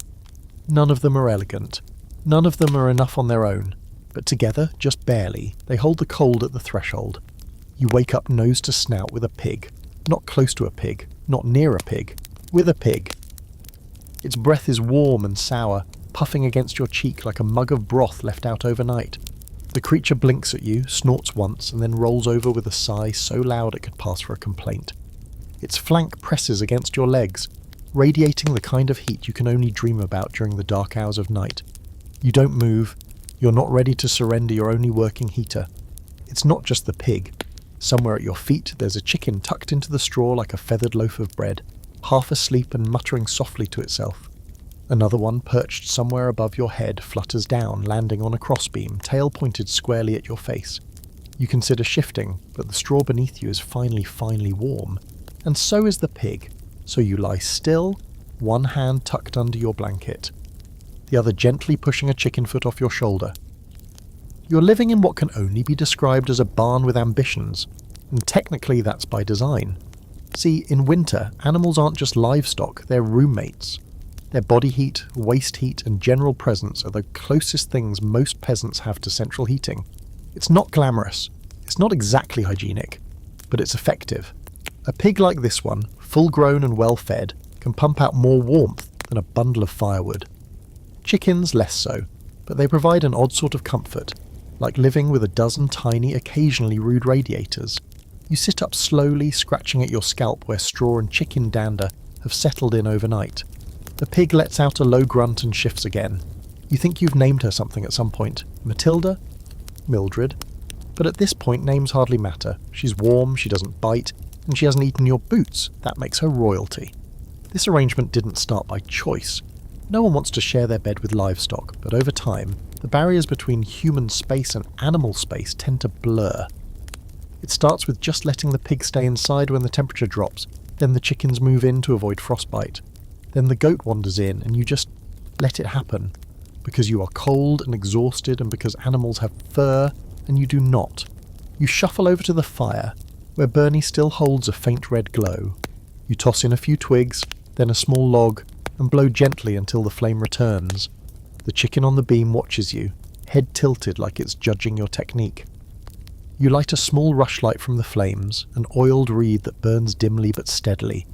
None of them are elegant. None of them are enough on their own, but together, just barely, they hold the cold at the threshold. You wake up nose to snout with a pig. Not close to a pig, not near a pig, with a pig. Its breath is warm and sour, puffing against your cheek like a mug of broth left out overnight. The creature blinks at you, snorts once, and then rolls over with a sigh so loud it could pass for a complaint. Its flank presses against your legs, radiating the kind of heat you can only dream about during the dark hours of night. You don't move. You're not ready to surrender your only working heater. It's not just the pig. Somewhere at your feet, there's a chicken tucked into the straw like a feathered loaf of bread, half asleep and muttering softly to itself. Another one, perched somewhere above your head, flutters down, landing on a crossbeam, tail pointed squarely at your face. You consider shifting, but the straw beneath you is finally warm. And so is the pig. So you lie still, one hand tucked under your blanket, the other gently pushing a chicken foot off your shoulder. You're living in what can only be described as a barn with ambitions, and technically that's by design. See, in winter, animals aren't just livestock, they're roommates. Their body heat, waste heat, and general presence are the closest things most peasants have to central heating. It's not glamorous, it's not exactly hygienic, but it's effective. A pig like this one, full-grown and well-fed, can pump out more warmth than a bundle of firewood. Chickens less so, but they provide an odd sort of comfort, like living with a dozen tiny, occasionally rude radiators. You sit up slowly, scratching at your scalp where straw and chicken dander have settled in overnight. The pig lets out a low grunt and shifts again. You think you've named her something at some point. Matilda? Mildred? But at this point names hardly matter. She's warm, she doesn't bite, and she hasn't eaten your boots. That makes her royalty. This arrangement didn't start by choice. No one wants to share their bed with livestock, but over time, the barriers between human space and animal space tend to blur. It starts with just letting the pig stay inside when the temperature drops, then the chickens move in to avoid frostbite. Then the goat wanders in and you just let it happen, because you are cold and exhausted and because animals have fur and you do not. You shuffle over to the fire, where Burny still holds a faint red glow. You toss in a few twigs, then a small log, and blow gently until the flame returns. The chicken on the beam watches you, head tilted like it's judging your technique. You light a small rushlight from the flames, an oiled reed that burns dimly but steadily,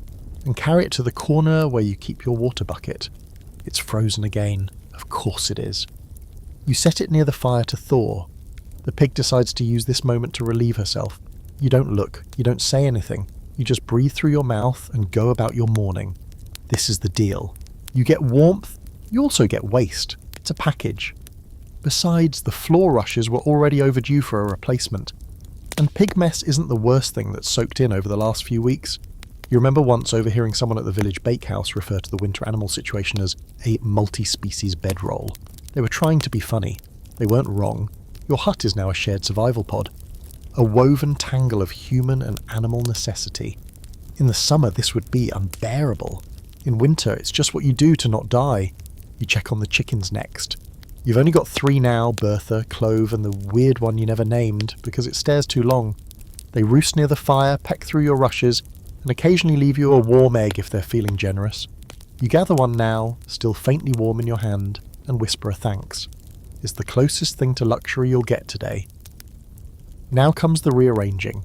and carry it to the corner where you keep your water bucket. It's frozen again. Of course it is. You set it near the fire to thaw. The pig decides to use this moment to relieve herself. You don't look, you don't say anything. You just breathe through your mouth and go about your morning. This is the deal. You get warmth, you also get waste. It's a package. Besides, the floor rushes were already overdue for a replacement. And pig mess isn't the worst thing that's soaked in over the last few weeks. You remember once overhearing someone at the village bakehouse refer to the winter animal situation as a multi-species bedroll. They were trying to be funny. They weren't wrong. Your hut is now a shared survival pod. A woven tangle of human and animal necessity. In the summer, this would be unbearable. In winter, it's just what you do to not die. You check on the chickens next. You've only got 3 now, Bertha, Clove, and the weird one you never named, because it stares too long. They roost near the fire, peck through your rushes, and occasionally leave you a warm egg if they're feeling generous. You gather one now, still faintly warm in your hand, and whisper a thanks. It's the closest thing to luxury you'll get today. Now comes the rearranging.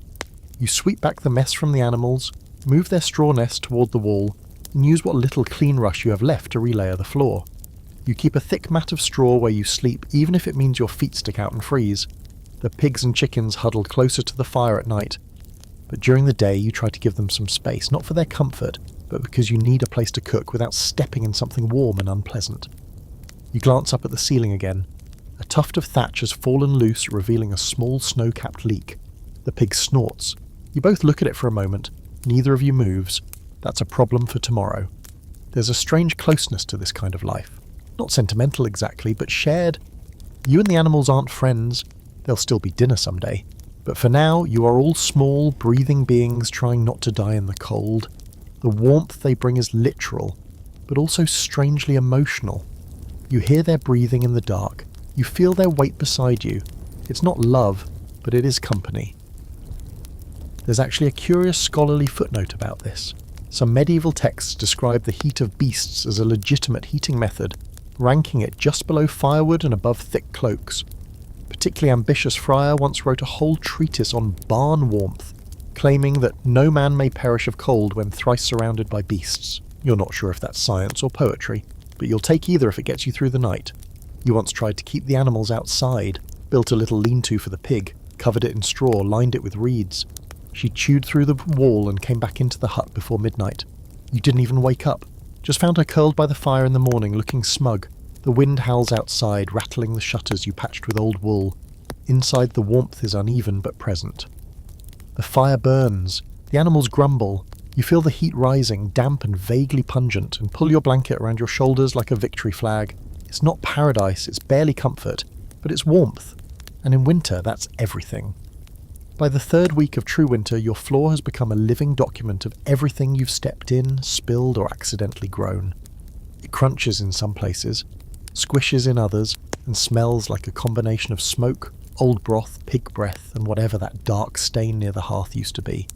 You sweep back the mess from the animals, move their straw nest toward the wall, and use what little clean rush you have left to relayer the floor. You keep a thick mat of straw where you sleep, even if it means your feet stick out and freeze. The pigs and chickens huddle closer to the fire at night. But during the day you try to give them some space, not for their comfort, but because you need a place to cook without stepping in something warm and unpleasant. You glance up at the ceiling again. A tuft of thatch has fallen loose, revealing a small snow-capped leak. The pig snorts. You both look at it for a moment. Neither of you moves. That's a problem for tomorrow. There's a strange closeness to this kind of life. Not sentimental exactly, but shared. You and the animals aren't friends. They'll still be dinner someday. But for now, you are all small, breathing beings trying not to die in the cold. The warmth they bring is literal, but also strangely emotional. You hear their breathing in the dark. You feel their weight beside you. It's not love, but it is company. There's actually a curious scholarly footnote about this. Some medieval texts describe the heat of beasts as a legitimate heating method, ranking it just below firewood and above thick cloaks. Particularly ambitious friar once wrote a whole treatise on barn warmth, claiming that no man may perish of cold when thrice surrounded by beasts. You're not sure if that's science or poetry, but you'll take either if it gets you through the night. You once tried to keep the animals outside, built a little lean-to for the pig, covered it in straw, lined it with reeds. She chewed through the wall and came back into the hut before midnight. You didn't even wake up, just found her curled by the fire in the morning, looking smug. The wind howls outside, rattling the shutters you patched with old wool. Inside, the warmth is uneven but present. The fire burns. The animals grumble. You feel the heat rising, damp and vaguely pungent, and pull your blanket around your shoulders like a victory flag. It's not paradise, it's barely comfort, but it's warmth. And in winter, that's everything. By the 3rd week of true winter, your floor has become a living document of everything you've stepped in, spilled, or accidentally grown. It crunches in some places, squishes in others, and smells like a combination of smoke, old broth, pig breath, and whatever that dark stain near the hearth used to be.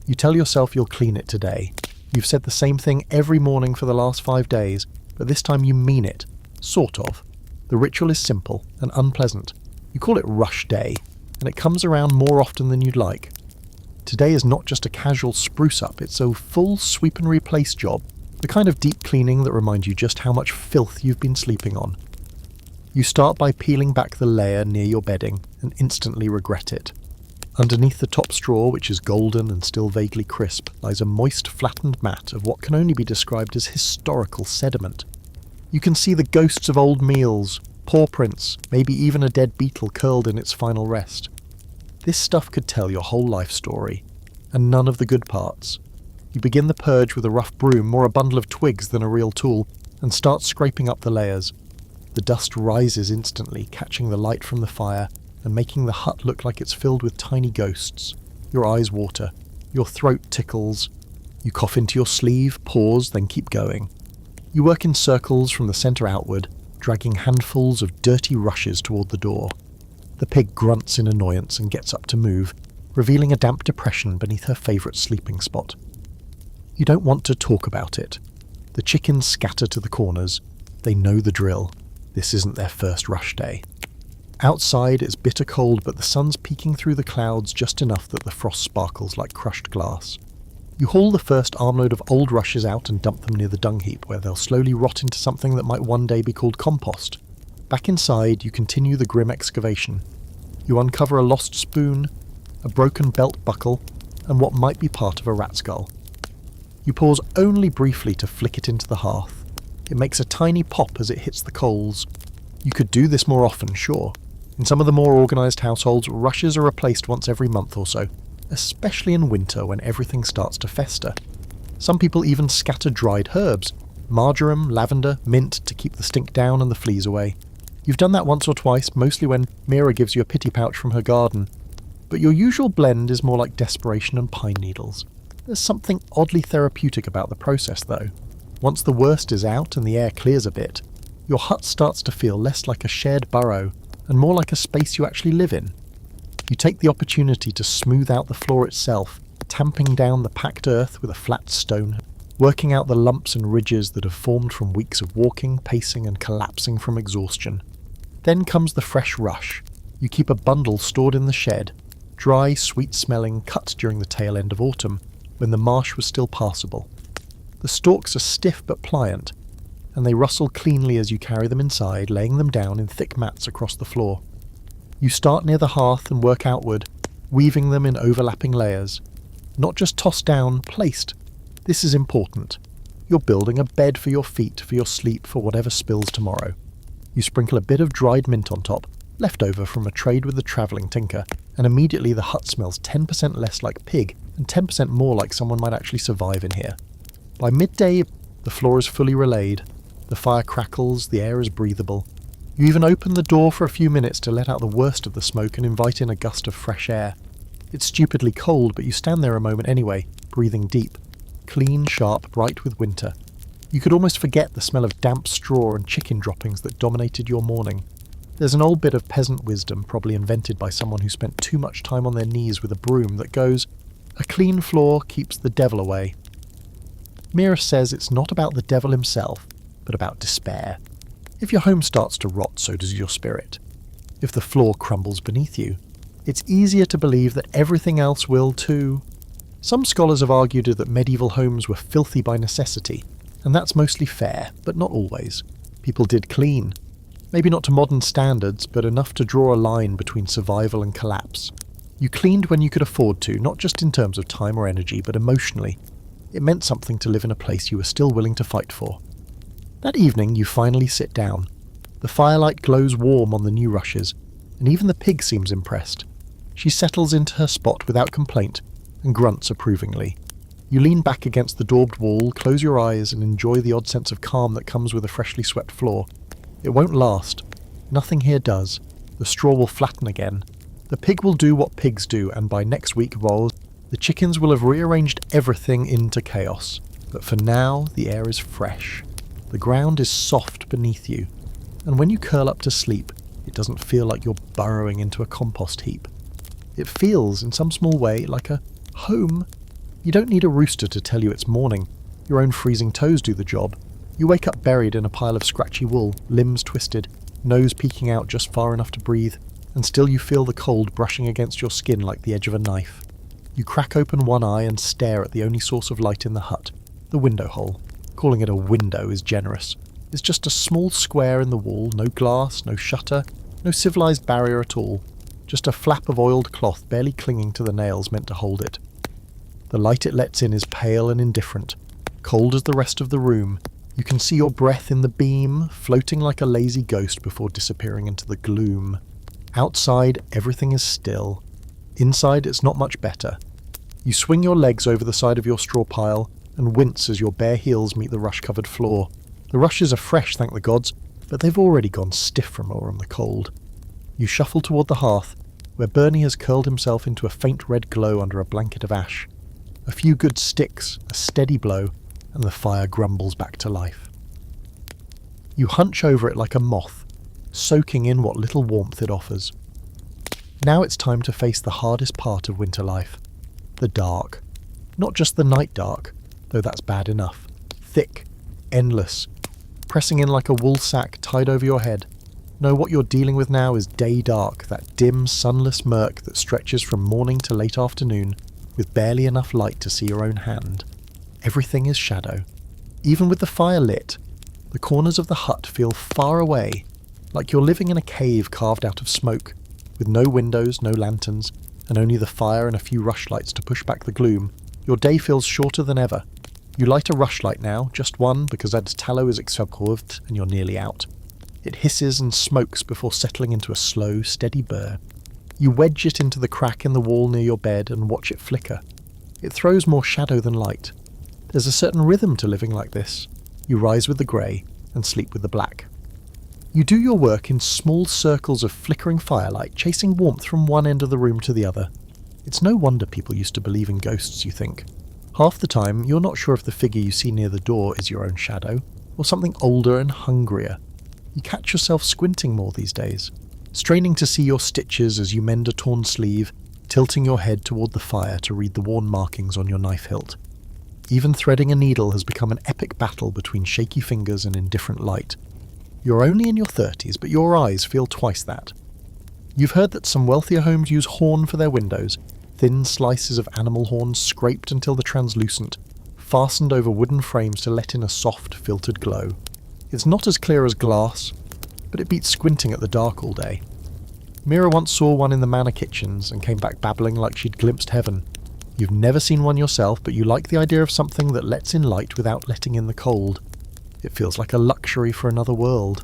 You tell yourself you'll clean it today. You've said the same thing every morning for the last 5 days, but this time you mean it. Sort of. The ritual is simple and unpleasant. You call it rush day, and it comes around more often than you'd like. Today is not just a casual spruce-up, it's a full sweep and replace job, the kind of deep cleaning that reminds you just how much filth you've been sleeping on. You start by peeling back the layer near your bedding, and instantly regret it. Underneath the top straw, which is golden and still vaguely crisp, lies a moist, flattened mat of what can only be described as historical sediment. You can see the ghosts of old meals, paw prints, maybe even a dead beetle curled in its final rest. This stuff could tell your whole life story, and none of the good parts. You begin the purge with a rough broom, more a bundle of twigs than a real tool, and start scraping up the layers. The dust rises instantly, catching the light from the fire, and making the hut look like it's filled with tiny ghosts. Your eyes water. Your throat tickles. You cough into your sleeve, pause, then keep going. You work in circles from the centre outward, dragging handfuls of dirty rushes toward the door. The pig grunts in annoyance and gets up to move, revealing a damp depression beneath her favourite sleeping spot. You don't want to talk about it. The chickens scatter to the corners. They know the drill. This isn't their first rush day. Outside it's bitter cold, but the sun's peeking through the clouds just enough that the frost sparkles like crushed glass. You haul the first armload of old rushes out and dump them near the dung heap, where they'll slowly rot into something that might one day be called compost. Back inside, you continue the grim excavation. You uncover a lost spoon, a broken belt buckle, and what might be part of a rat skull. You pause only briefly to flick it into the hearth. It makes a tiny pop as it hits the coals. You could do this more often, sure. In some of the more organised households, rushes are replaced once every month or so, especially in winter when everything starts to fester. Some people even scatter dried herbs, marjoram, lavender, mint to keep the stink down and the fleas away. You've done that once or twice, mostly when Mira gives you a pity pouch from her garden. But your usual blend is more like desperation and pine needles. There's something oddly therapeutic about the process though. Once the worst is out and the air clears a bit, your hut starts to feel less like a shared burrow and more like a space you actually live in. You take the opportunity to smooth out the floor itself, tamping down the packed earth with a flat stone, working out the lumps and ridges that have formed from weeks of walking, pacing and collapsing from exhaustion. Then comes the fresh rush. You keep a bundle stored in the shed, dry, sweet-smelling, cut during the tail end of autumn, when the marsh was still passable. The stalks are stiff but pliant, and they rustle cleanly as you carry them inside, laying them down in thick mats across the floor. You start near the hearth and work outward, weaving them in overlapping layers. Not just tossed down, placed. This is important. You're building a bed for your feet, for your sleep, for whatever spills tomorrow. You sprinkle a bit of dried mint on top, left over from a trade with the travelling tinker, and immediately the hut smells 10% less like pig and 10% more like someone might actually survive in here. By midday, the floor is fully relayed. The fire crackles, the air is breathable. You even open the door for a few minutes to let out the worst of the smoke and invite in a gust of fresh air. It's stupidly cold, but you stand there a moment anyway, breathing deep. Clean, sharp, bright with winter. You could almost forget the smell of damp straw and chicken droppings that dominated your morning. There's an old bit of peasant wisdom, probably invented by someone who spent too much time on their knees with a broom, that goes, "A clean floor keeps the devil away." Mira says it's not about the devil himself, but about despair. If your home starts to rot, so does your spirit. If the floor crumbles beneath you, it's easier to believe that everything else will too. Some scholars have argued that medieval homes were filthy by necessity, and that's mostly fair, but not always. People did clean. Maybe not to modern standards, but enough to draw a line between survival and collapse. You cleaned when you could afford to, not just in terms of time or energy, but emotionally. It meant something to live in a place you were still willing to fight for. That evening, you finally sit down. The firelight glows warm on the new rushes, and even the pig seems impressed. She settles into her spot without complaint, and grunts approvingly. You lean back against the daubed wall, close your eyes, and enjoy the odd sense of calm that comes with a freshly swept floor. It won't last. Nothing here does. The straw will flatten again. The pig will do what pigs do, and by next week, Vols, the chickens will have rearranged everything into chaos. But for now, the air is fresh. The ground is soft beneath you, and when you curl up to sleep, it doesn't feel like you're burrowing into a compost heap. It feels, in some small way, like a home. You don't need a rooster to tell you it's morning. Your own freezing toes do the job. You wake up buried in a pile of scratchy wool, limbs twisted, nose peeking out just far enough to breathe, and still you feel the cold brushing against your skin like the edge of a knife. You crack open one eye and stare at the only source of light in the hut, the window hole. Calling it a window is generous. It's just a small square in the wall, no glass, no shutter, no civilized barrier at all. Just a flap of oiled cloth barely clinging to the nails meant to hold it. The light it lets in is pale and indifferent. Cold as the rest of the room, you can see your breath in the beam, floating like a lazy ghost before disappearing into the gloom. Outside, everything is still. Inside, it's not much better. You swing your legs over the side of your straw pile, and wince as your bare heels meet the rush-covered floor. The rushes are fresh, thank the gods, but they've already gone stiff from the cold. You shuffle toward the hearth, where Burny has curled himself into a faint red glow under a blanket of ash. A few good sticks, a steady blow, and the fire grumbles back to life. You hunch over it like a moth, soaking in what little warmth it offers. Now it's time to face the hardest part of winter life. The dark. Not just the night dark, though that's bad enough. Thick, endless, pressing in like a wool sack tied over your head. No, what you're dealing with now is day dark, that dim, sunless murk that stretches from morning to late afternoon, with barely enough light to see your own hand. Everything is shadow. Even with the fire lit, the corners of the hut feel far away, like you're living in a cave carved out of smoke, with no windows, no lanterns, and only the fire and a few rushlights to push back the gloom. Your day feels shorter than ever. You light a rushlight now, just one, because as tallow is exfabroved and you're nearly out. It hisses and smokes before settling into a slow, steady burr. You wedge it into the crack in the wall near your bed and watch it flicker. It throws more shadow than light. There's a certain rhythm to living like this. You rise with the grey and sleep with the black. You do your work in small circles of flickering firelight, chasing warmth from one end of the room to the other. It's no wonder people used to believe in ghosts, you think. Half the time, you're not sure if the figure you see near the door is your own shadow, or something older and hungrier. You catch yourself squinting more these days, straining to see your stitches as you mend a torn sleeve, tilting your head toward the fire to read the worn markings on your knife hilt. Even threading a needle has become an epic battle between shaky fingers and indifferent light. You're only in your 30s, but your eyes feel twice that. You've heard that some wealthier homes use horn for their windows, thin slices of animal horn scraped until they're translucent, fastened over wooden frames to let in a soft, filtered glow. It's not as clear as glass, but it beats squinting at the dark all day. Mira once saw one in the manor kitchens and came back babbling like she'd glimpsed heaven. You've never seen one yourself, but you like the idea of something that lets in light without letting in the cold. It feels like a luxury for another world.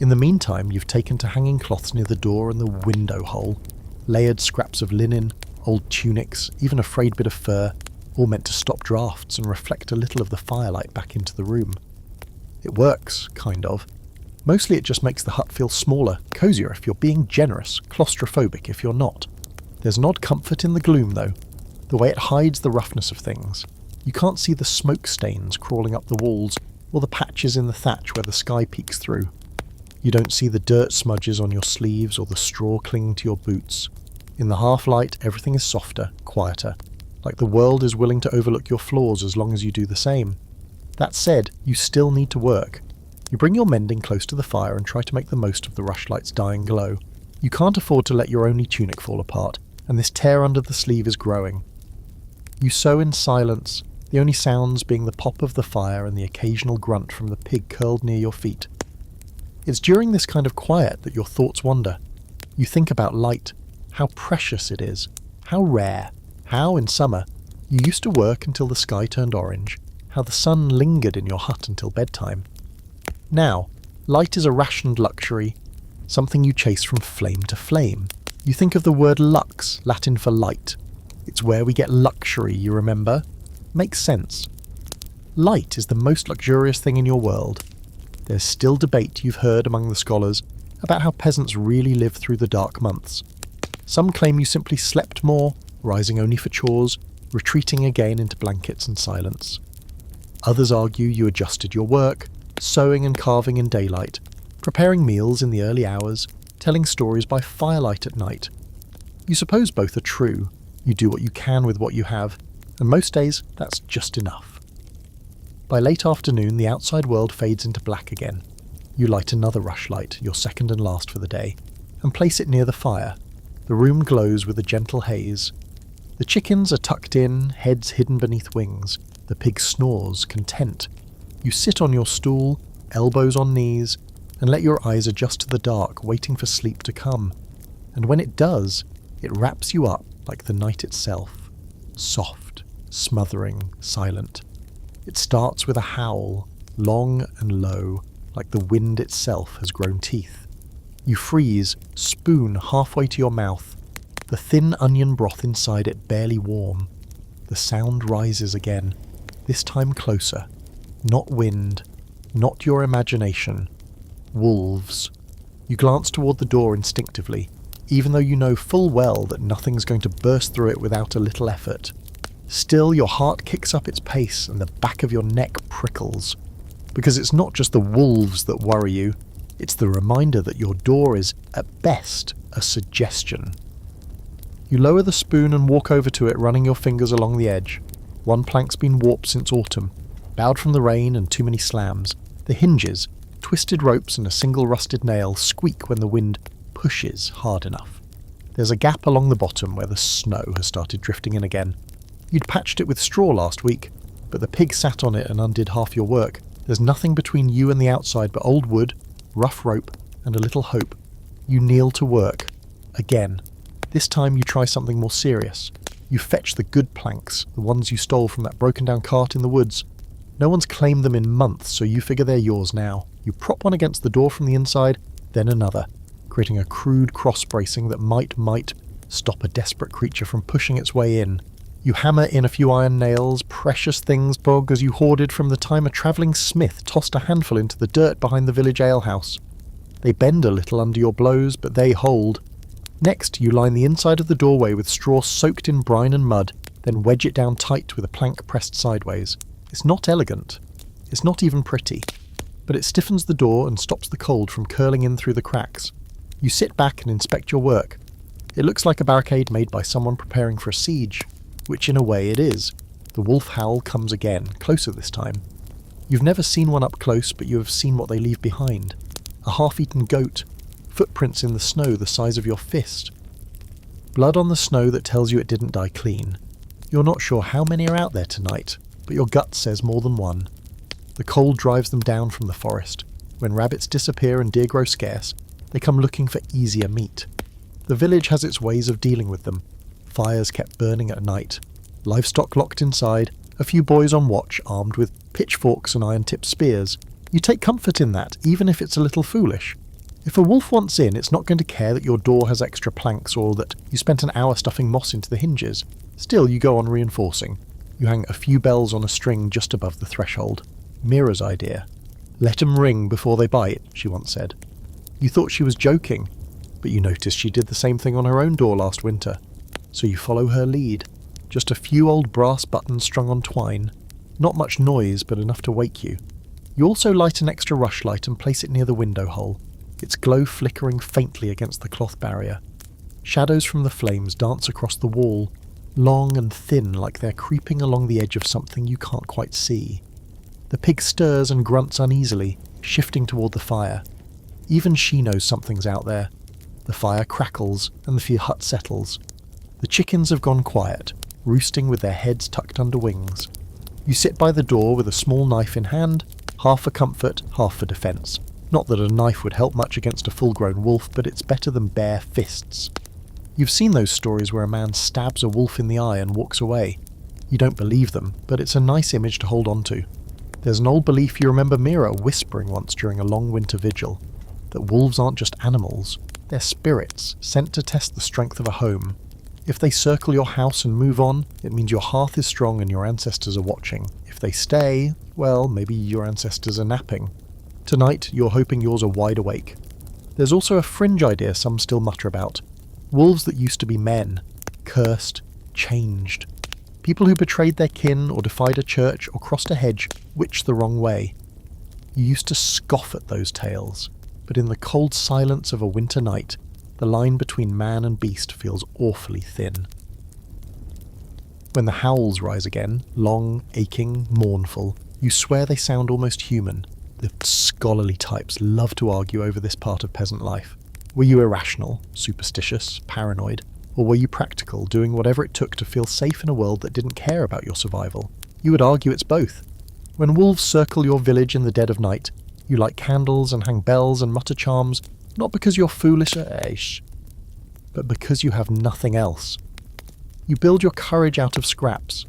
In the meantime, you've taken to hanging cloths near the door and the window hole, layered scraps of linen, old tunics, even a frayed bit of fur, all meant to stop drafts and reflect a little of the firelight back into the room. It works, kind of. Mostly it just makes the hut feel smaller, cozier if you're being generous, claustrophobic if you're not. There's an odd comfort in the gloom, though, the way it hides the roughness of things. You can't see the smoke stains crawling up the walls, or the patches in the thatch where the sky peeks through. You don't see the dirt smudges on your sleeves or the straw clinging to your boots. In the half-light, everything is softer, quieter, like the world is willing to overlook your flaws as long as you do the same. That said, you still need to work. You bring your mending close to the fire and try to make the most of the rushlight's dying glow. You can't afford to let your only tunic fall apart, and this tear under the sleeve is growing. You sew in silence, the only sounds being the pop of the fire and the occasional grunt from the pig curled near your feet. It's during this kind of quiet that your thoughts wander. You think about light, how precious it is, how rare, how, in summer, you used to work until the sky turned orange, how the sun lingered in your hut until bedtime. Now, light is a rationed luxury, something you chase from flame to flame. You think of the word lux, Latin for light. It's where we get luxury, you remember? Makes sense. Light is the most luxurious thing in your world. There's still debate you've heard among the scholars about how peasants really live through the dark months. Some claim you simply slept more, rising only for chores, retreating again into blankets and silence. Others argue you adjusted your work, sewing and carving in daylight, preparing meals in the early hours, telling stories by firelight at night. You suppose both are true. You do what you can with what you have, and most days that's just enough. By late afternoon, the outside world fades into black again. You light another rushlight, your second and last for the day, and place it near the fire. The room glows with a gentle haze. The chickens are tucked in, heads hidden beneath wings. The pig snores, content. You sit on your stool, elbows on knees, and let your eyes adjust to the dark, waiting for sleep to come. And when it does, it wraps you up like the night itself. Soft, smothering, silent. It starts with a howl, long and low, like the wind itself has grown teeth. You freeze, spoon halfway to your mouth, the thin onion broth inside it barely warm. The sound rises again, this time closer. Not wind, not your imagination. Wolves. You glance toward the door instinctively, even though you know full well that nothing's going to burst through it without a little effort. Still, your heart kicks up its pace and the back of your neck prickles. Because it's not just the wolves that worry you, it's the reminder that your door is, at best, a suggestion. You lower the spoon and walk over to it, running your fingers along the edge. One plank's been warped since autumn, bowed from the rain and too many slams. The hinges, twisted ropes and a single rusted nail squeak when the wind pushes hard enough. There's a gap along the bottom where the snow has started drifting in again. You'd patched it with straw last week, but the pig sat on it and undid half your work. There's nothing between you and the outside but old wood, rough rope, and a little hope. You kneel to work. Again. This time you try something more serious. You fetch the good planks, the ones you stole from that broken down cart in the woods. No one's claimed them in months, so you figure they're yours now. You prop one against the door from the inside, then another, creating a crude cross-bracing that might stop a desperate creature from pushing its way in. You hammer in a few iron nails, precious things, Bog, as you hoarded from the time a travelling smith tossed a handful into the dirt behind the village alehouse. They bend a little under your blows, but they hold. Next, you line the inside of the doorway with straw soaked in brine and mud, then wedge it down tight with a plank pressed sideways. It's not elegant. It's not even pretty. But it stiffens the door and stops the cold from curling in through the cracks. You sit back and inspect your work. It looks like a barricade made by someone preparing for a siege, which in a way it is. The wolf howl comes again, closer this time. You've never seen one up close, but you have seen what they leave behind. A half-eaten goat, footprints in the snow the size of your fist. Blood on the snow that tells you it didn't die clean. You're not sure how many are out there tonight, but your gut says more than one. The cold drives them down from the forest. When rabbits disappear and deer grow scarce, they come looking for easier meat. The village has its ways of dealing with them. Fires kept burning at night. Livestock locked inside. A few boys on watch armed with pitchforks and iron-tipped spears. You take comfort in that, even if it's a little foolish. If a wolf wants in, it's not going to care that your door has extra planks or that you spent an hour stuffing moss into the hinges. Still, you go on reinforcing. You hang a few bells on a string just above the threshold. Mira's idea. "Let 'em ring before they bite," she once said. You thought she was joking, but you noticed she did the same thing on her own door last winter. So you follow her lead. Just a few old brass buttons strung on twine. Not much noise, but enough to wake you. You also light an extra rushlight and place it near the window hole, its glow flickering faintly against the cloth barrier. Shadows from the flames dance across the wall, long and thin like they're creeping along the edge of something you can't quite see. The pig stirs and grunts uneasily, shifting toward the fire. Even she knows something's out there. The fire crackles and the hut settles. The chickens have gone quiet, roosting with their heads tucked under wings. You sit by the door with a small knife in hand, half for comfort, half for defence. Not that a knife would help much against a full-grown wolf, but it's better than bare fists. You've seen those stories where a man stabs a wolf in the eye and walks away. You don't believe them, but it's a nice image to hold on to. There's an old belief you remember Mira whispering once during a long winter vigil, that wolves aren't just animals, they're spirits sent to test the strength of a home. If they circle your house and move on, it means your hearth is strong and your ancestors are watching. If they stay, well, maybe your ancestors are napping. Tonight, you're hoping yours are wide awake. There's also a fringe idea some still mutter about. Wolves that used to be men, cursed, changed. People who betrayed their kin or defied a church or crossed a hedge, witched the wrong way. You used to scoff at those tales, but in the cold silence of a winter night, the line between man and beast feels awfully thin. When the howls rise again, long, aching, mournful, you swear they sound almost human. The scholarly types love to argue over this part of peasant life. Were you irrational, superstitious, paranoid, or were you practical, doing whatever it took to feel safe in a world that didn't care about your survival? You would argue it's both. When wolves circle your village in the dead of night, you light candles and hang bells and mutter charms, not because you're foolish, but because you have nothing else. You build your courage out of scraps.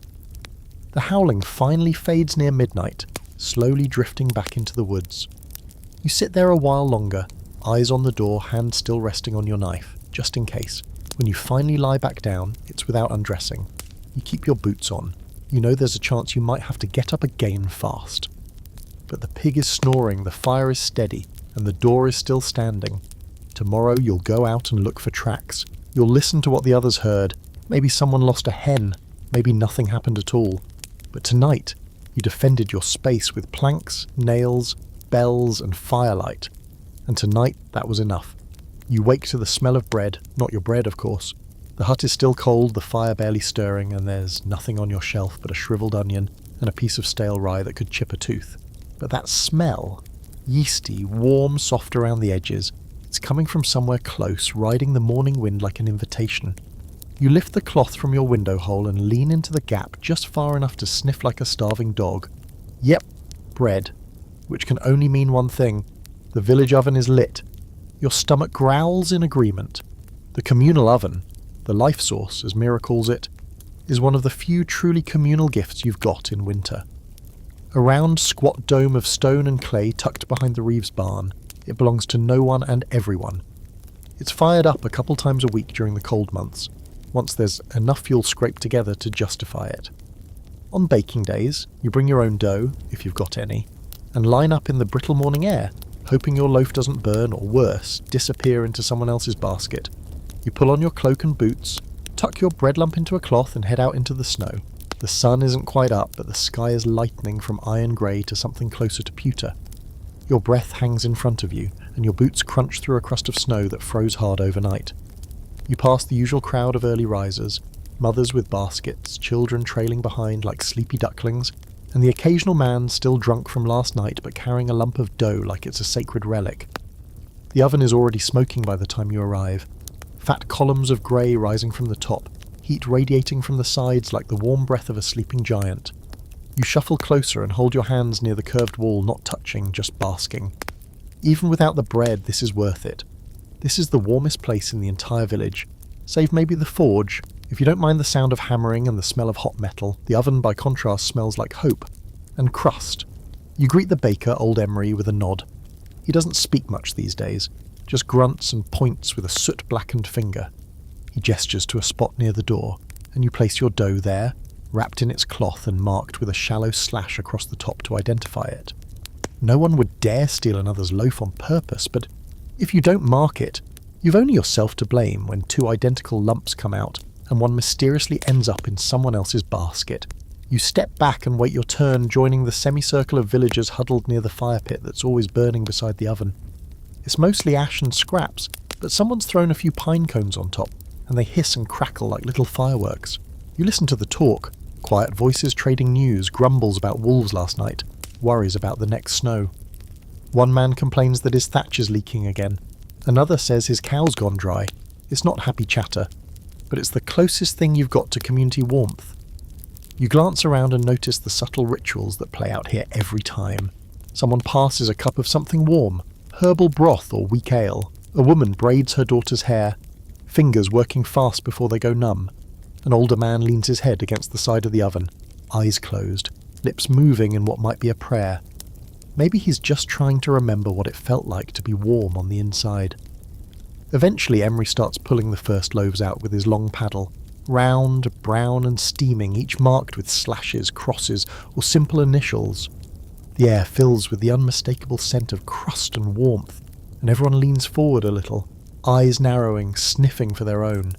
The howling finally fades near midnight, slowly drifting back into the woods. You sit there a while longer, eyes on the door, hand still resting on your knife, just in case. When you finally lie back down, it's without undressing. You keep your boots on. You know there's a chance you might have to get up again fast. But the pig is snoring, the fire is steady, and the door is still standing. Tomorrow you'll go out and look for tracks. You'll listen to what the others heard. Maybe someone lost a hen. Maybe nothing happened at all. But tonight, you defended your space with planks, nails, bells, and firelight. And tonight, that was enough. You wake to the smell of bread, not your bread, of course. The hut is still cold, the fire barely stirring, and there's nothing on your shelf but a shriveled onion and a piece of stale rye that could chip a tooth. But that smell, yeasty, warm, soft around the edges, it's coming from somewhere close, riding the morning wind like an invitation. You lift the cloth from your window hole and lean into the gap just far enough to sniff like a starving dog. Yep, bread. Which can only mean one thing. The village oven is lit. Your stomach growls in agreement. The communal oven, the life source as Mira calls it, is one of the few truly communal gifts you've got in winter. A round, squat dome of stone and clay tucked behind the Reeves barn, it belongs to no one and everyone. It's fired up a couple times a week during the cold months, once there's enough fuel scraped together to justify it. On baking days, you bring your own dough, if you've got any, and line up in the brittle morning air, hoping your loaf doesn't burn or worse, disappear into someone else's basket. You pull on your cloak and boots, tuck your bread lump into a cloth and head out into the snow. The sun isn't quite up, but the sky is lightening from iron grey to something closer to pewter. Your breath hangs in front of you, and your boots crunch through a crust of snow that froze hard overnight. You pass the usual crowd of early risers, mothers with baskets, children trailing behind like sleepy ducklings, and the occasional man still drunk from last night but carrying a lump of dough like it's a sacred relic. The oven is already smoking by the time you arrive. Fat columns of grey rising from the top, heat radiating from the sides like the warm breath of a sleeping giant. You shuffle closer and hold your hands near the curved wall, not touching, just basking. Even without the bread, this is worth it. This is the warmest place in the entire village, save maybe the forge. If you don't mind the sound of hammering and the smell of hot metal, the oven by contrast smells like hope. And crust. You greet the baker, old Emery, with a nod. He doesn't speak much these days, just grunts and points with a soot-blackened finger. He gestures to a spot near the door, and you place your dough there, wrapped in its cloth and marked with a shallow slash across the top to identify it. No one would dare steal another's loaf on purpose, but if you don't mark it, you've only yourself to blame when two identical lumps come out and one mysteriously ends up in someone else's basket. You step back and wait your turn, joining the semicircle of villagers huddled near the fire pit that's always burning beside the oven. It's mostly ash and scraps, but someone's thrown a few pine cones on top, and they hiss and crackle like little fireworks. You listen to the talk, quiet voices trading news, grumbles about wolves last night, worries about the next snow. One man complains that his thatch is leaking again. Another says his cow's gone dry. It's not happy chatter, but it's the closest thing you've got to community warmth. You glance around and notice the subtle rituals that play out here every time. Someone passes a cup of something warm, herbal broth or weak ale. A woman braids her daughter's hair, fingers working fast before they go numb. An older man leans his head against the side of the oven, eyes closed, lips moving in what might be a prayer. Maybe he's just trying to remember what it felt like to be warm on the inside. Eventually Emery starts pulling the first loaves out with his long paddle, round, brown and steaming, each marked with slashes, crosses or simple initials. The air fills with the unmistakable scent of crust and warmth, and everyone leans forward a little, eyes narrowing, sniffing for their own.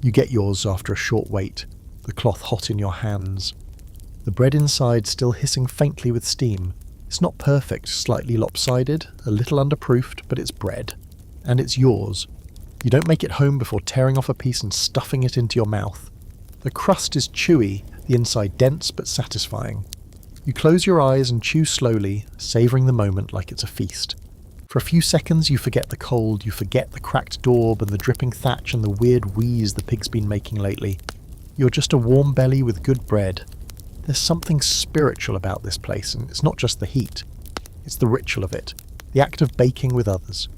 You get yours after a short wait, the cloth hot in your hands. The bread inside still hissing faintly with steam. It's not perfect, slightly lopsided, a little underproofed, but it's bread. And it's yours. You don't make it home before tearing off a piece and stuffing it into your mouth. The crust is chewy, the inside dense but satisfying. You close your eyes and chew slowly, savouring the moment like it's a feast. For a few seconds you forget the cold, you forget the cracked daub and the dripping thatch and the weird wheeze the pig's been making lately. You're just a warm belly with good bread. There's something spiritual about this place, and it's not just the heat. It's the ritual of it, the act of baking with others.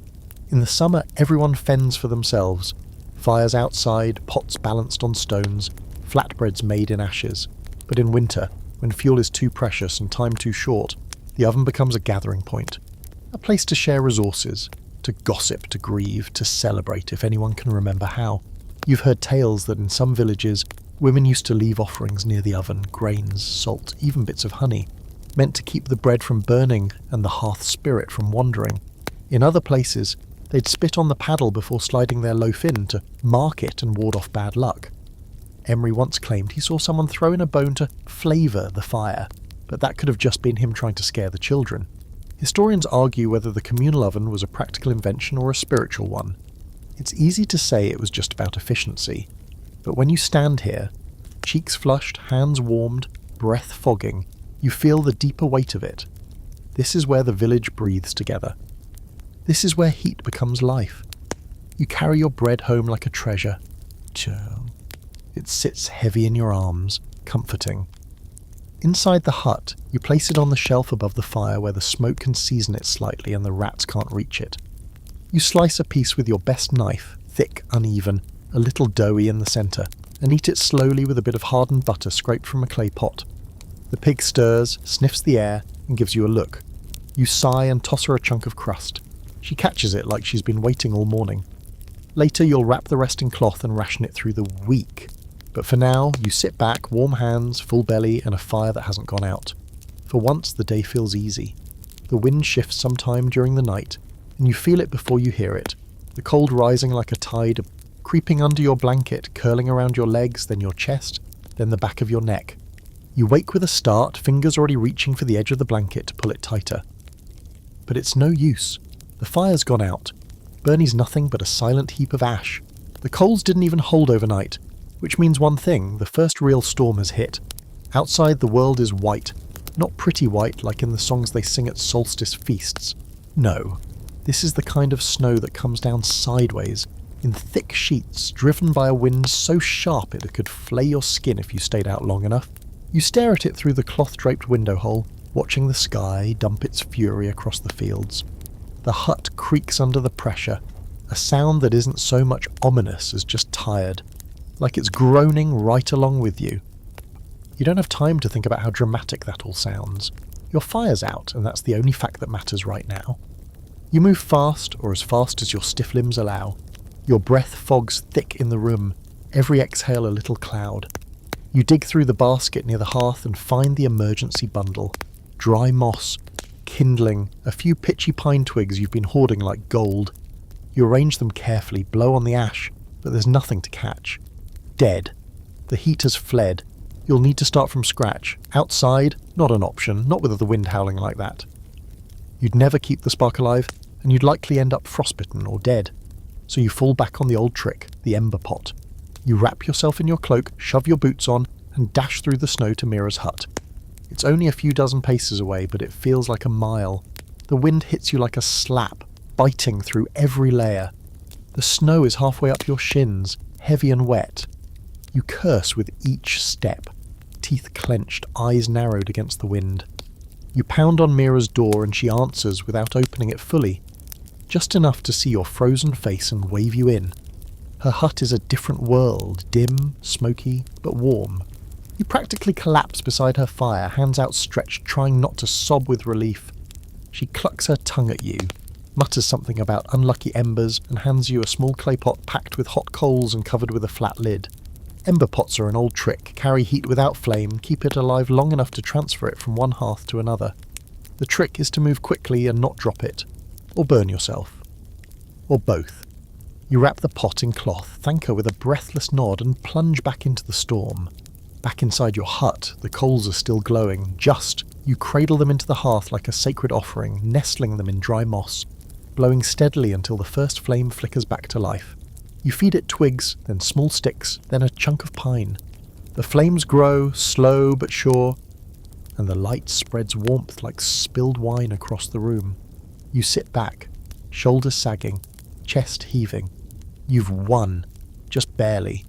In the summer, everyone fends for themselves. Fires outside, pots balanced on stones, flatbreads made in ashes. But in winter, when fuel is too precious and time too short, the oven becomes a gathering point. A place to share resources, to gossip, to grieve, to celebrate if anyone can remember how. You've heard tales that in some villages, women used to leave offerings near the oven, grains, salt, even bits of honey, meant to keep the bread from burning and the hearth spirit from wandering. In other places, they'd spit on the paddle before sliding their loaf in to mark it and ward off bad luck. Emery once claimed he saw someone throw in a bone to flavour the fire, but that could have just been him trying to scare the children. Historians argue whether the communal oven was a practical invention or a spiritual one. It's easy to say it was just about efficiency, but when you stand here, cheeks flushed, hands warmed, breath fogging, you feel the deeper weight of it. This is where the village breathes together. This is where heat becomes life. You carry your bread home like a treasure. It sits heavy in your arms, comforting. Inside the hut, you place it on the shelf above the fire where the smoke can season it slightly and the rats can't reach it. You slice a piece with your best knife, thick, uneven, a little doughy in the centre, and eat it slowly with a bit of hardened butter scraped from a clay pot. The pig stirs, sniffs the air, and gives you a look. You sigh and toss her a chunk of crust. She catches it like she's been waiting all morning. Later you'll wrap the rest in cloth and ration it through the week. But for now, you sit back, warm hands, full belly, and a fire that hasn't gone out. For once, the day feels easy. The wind shifts sometime during the night, and you feel it before you hear it, the cold rising like a tide, creeping under your blanket, curling around your legs, then your chest, then the back of your neck. You wake with a start, fingers already reaching for the edge of the blanket to pull it tighter. But it's no use. The fire's gone out. Burny's nothing but a silent heap of ash. The coals didn't even hold overnight, which means one thing: the first real storm has hit. Outside, the world is white. Not pretty white like in the songs they sing at solstice feasts. No, this is the kind of snow that comes down sideways, in thick sheets, driven by a wind so sharp it could flay your skin if you stayed out long enough. You stare at it through the cloth-draped window hole, watching the sky dump its fury across the fields. The hut creaks under the pressure, a sound that isn't so much ominous as just tired, like it's groaning right along with you. You don't have time to think about how dramatic that all sounds. Your fire's out, and that's the only fact that matters right now. You move fast, or as fast as your stiff limbs allow. Your breath fogs thick in the room, every exhale a little cloud. You dig through the basket near the hearth and find the emergency bundle. Dry moss, kindling, a few pitchy pine twigs you've been hoarding like gold. You arrange them carefully, blow on the ash, but there's nothing to catch. Dead. The heat has fled. You'll need to start from scratch. Outside, not an option, not with the wind howling like that. You'd never keep the spark alive, and you'd likely end up frostbitten or dead. So you fall back on the old trick, the ember pot. You wrap yourself in your cloak, shove your boots on, and dash through the snow to Mira's hut. It's only a few dozen paces away, but it feels like a mile. The wind hits you like a slap, biting through every layer. The snow is halfway up your shins, heavy and wet. You curse with each step, teeth clenched, eyes narrowed against the wind. You pound on Mira's door and she answers without opening it fully, just enough to see your frozen face and wave you in. Her hut is a different world, dim, smoky, but warm. You practically collapse beside her fire, hands outstretched, trying not to sob with relief. She clucks her tongue at you, mutters something about unlucky embers, and hands you a small clay pot packed with hot coals and covered with a flat lid. Ember pots are an old trick, carry heat without flame, keep it alive long enough to transfer it from one hearth to another. The trick is to move quickly and not drop it, or burn yourself. Or both. You wrap the pot in cloth, thank her with a breathless nod, and plunge back into the storm. Back inside your hut, the coals are still glowing. You cradle them into the hearth like a sacred offering, nestling them in dry moss, blowing steadily until the first flame flickers back to life. You feed it twigs, then small sticks, then a chunk of pine. The flames grow, slow but sure, and the light spreads warmth like spilled wine across the room. You sit back, shoulders sagging, chest heaving. You've won, just barely.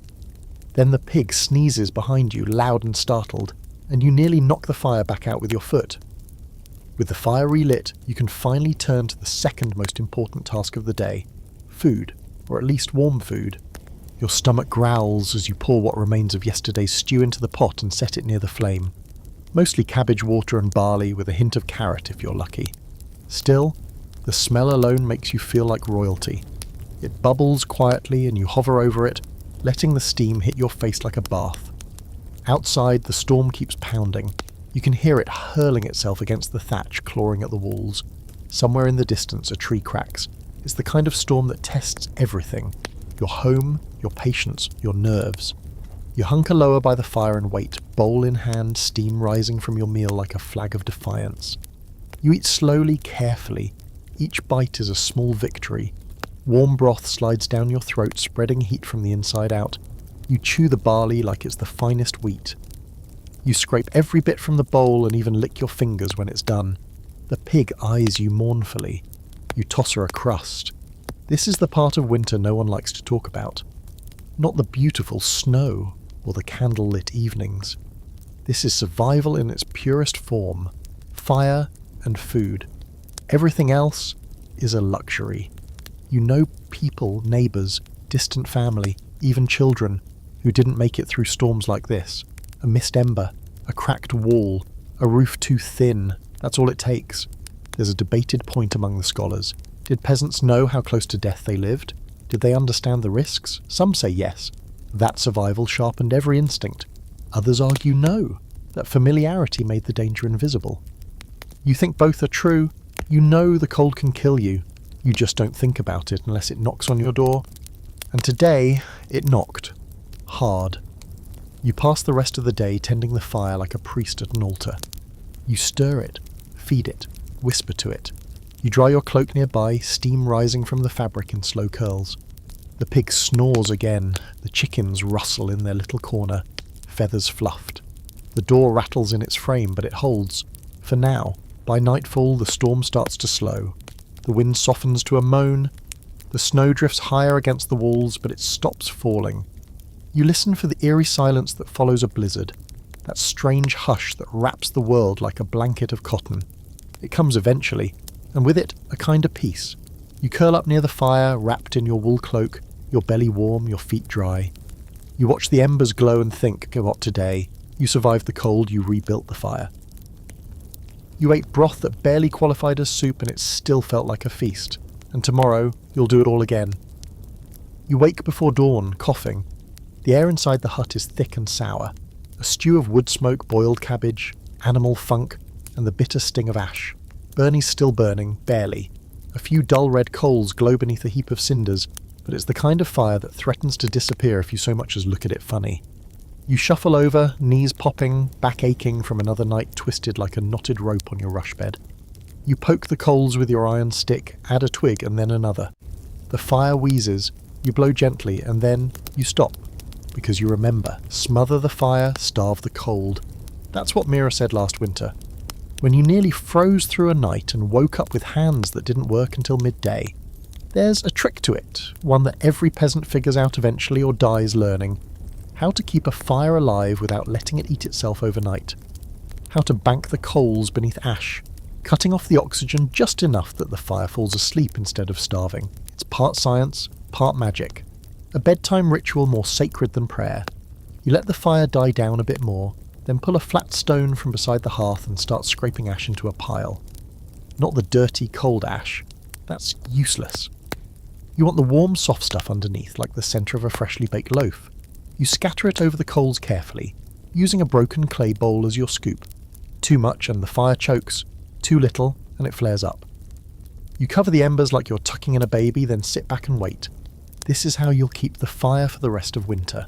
Then the pig sneezes behind you, loud and startled, and you nearly knock the fire back out with your foot. With the fire relit, you can finally turn to the second most important task of the day: food, or at least warm food. Your stomach growls as you pour what remains of yesterday's stew into the pot and set it near the flame. Mostly cabbage water and barley, with a hint of carrot if you're lucky. Still, the smell alone makes you feel like royalty. It bubbles quietly and you hover over it, letting the steam hit your face like a bath. Outside, the storm keeps pounding. You can hear it hurling itself against the thatch, clawing at the walls. Somewhere in the distance, a tree cracks. It's the kind of storm that tests everything: your home, your patience, your nerves. You hunker lower by the fire and wait, bowl in hand, steam rising from your meal like a flag of defiance. You eat slowly, carefully. Each bite is a small victory. Warm broth slides down your throat, spreading heat from the inside out. You chew the barley like it's the finest wheat. You scrape every bit from the bowl and even lick your fingers when it's done. The pig eyes you mournfully. You toss her a crust. This is the part of winter no one likes to talk about. Not the beautiful snow or the candle-lit evenings. This is survival in its purest form. Fire and food. Everything else is a luxury. You know people, neighbours, distant family, even children, who didn't make it through storms like this. A missed ember, a cracked wall, a roof too thin. That's all it takes. There's a debated point among the scholars. Did peasants know how close to death they lived? Did they understand the risks? Some say yes. That survival sharpened every instinct. Others argue no, that familiarity made the danger invisible. You think both are true. You know the cold can kill you. You just don't think about it unless it knocks on your door. And today, it knocked. Hard. You pass the rest of the day tending the fire like a priest at an altar. You stir it, feed it, whisper to it. You dry your cloak nearby, steam rising from the fabric in slow curls. The pig snores again, the chickens rustle in their little corner, feathers fluffed. The door rattles in its frame, but it holds. For now, by nightfall the storm starts to slow. The wind softens to a moan. The snow drifts higher against the walls, but it stops falling. You listen for the eerie silence that follows a blizzard, that strange hush that wraps the world like a blanket of cotton. It comes eventually, and with it, a kind of peace. You curl up near the fire, wrapped in your wool cloak, your belly warm, your feet dry. You watch the embers glow and think, what today? You survived the cold, you rebuilt the fire. You ate broth that barely qualified as soup and it still felt like a feast. And tomorrow, you'll do it all again. You wake before dawn, coughing. The air inside the hut is thick and sour. A stew of wood smoke, boiled cabbage, animal funk, and the bitter sting of ash. Burny's still burning, barely. A few dull red coals glow beneath a heap of cinders, but it's the kind of fire that threatens to disappear if you so much as look at it funny. You shuffle over, knees popping, back aching from another night twisted like a knotted rope on your rush bed. You poke the coals with your iron stick, add a twig and then another. The fire wheezes, you blow gently and then you stop. Because you remember, smother the fire, starve the cold. That's what Mira said last winter. When you nearly froze through a night and woke up with hands that didn't work until midday. There's a trick to it, one that every peasant figures out eventually or dies learning. How to keep a fire alive without letting it eat itself overnight. How to bank the coals beneath ash, cutting off the oxygen just enough that the fire falls asleep instead of starving. It's part science, part magic. A bedtime ritual more sacred than prayer. You let the fire die down a bit more, then pull a flat stone from beside the hearth and start scraping ash into a pile. Not the dirty, cold ash. That's useless. You want the warm, soft stuff underneath, like the centre of a freshly baked loaf. You scatter it over the coals carefully, using a broken clay bowl as your scoop. Too much and the fire chokes, too little and it flares up. You cover the embers like you're tucking in a baby, then sit back and wait. This is how you'll keep the fire for the rest of winter.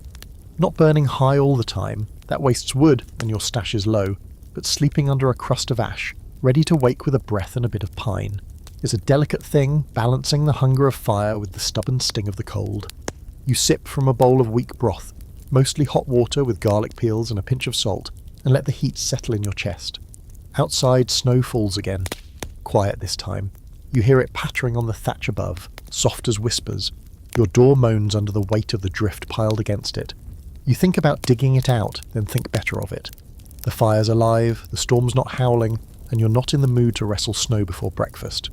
Not burning high all the time, that wastes wood and your stash is low, but sleeping under a crust of ash, ready to wake with a breath and a bit of pine. It's a delicate thing, balancing the hunger of fire with the stubborn sting of the cold. You sip from a bowl of weak broth, mostly hot water with garlic peels and a pinch of salt, and let the heat settle in your chest. Outside, snow falls again. Quiet this time. You hear it pattering on the thatch above, soft as whispers. Your door moans under the weight of the drift piled against it. You think about digging it out, then think better of it. The fire's alive, the storm's not howling, and you're not in the mood to wrestle snow before breakfast.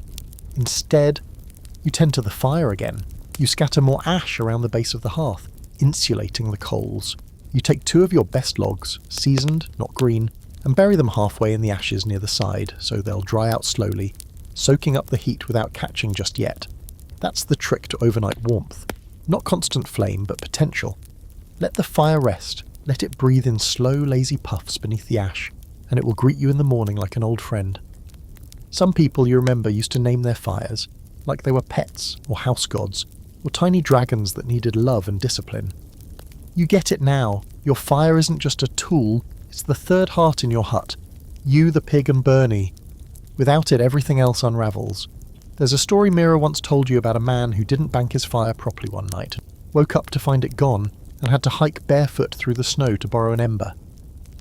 Instead, you tend to the fire again. You scatter more ash around the base of the hearth, insulating the coals. You take 2 of your best logs, seasoned, not green, and bury them halfway in the ashes near the side, so they'll dry out slowly, soaking up the heat without catching just yet. That's the trick to overnight warmth. Not constant flame, but potential. Let the fire rest, let it breathe in slow, lazy puffs beneath the ash, and it will greet you in the morning like an old friend. Some people you remember used to name their fires, like they were pets or house gods, or tiny dragons that needed love and discipline. You get it now. Your fire isn't just a tool, it's the third heart in your hut. You, the pig, and Burny. Without it, everything else unravels. There's a story Mira once told you about a man who didn't bank his fire properly one night, woke up to find it gone, and had to hike barefoot through the snow to borrow an ember.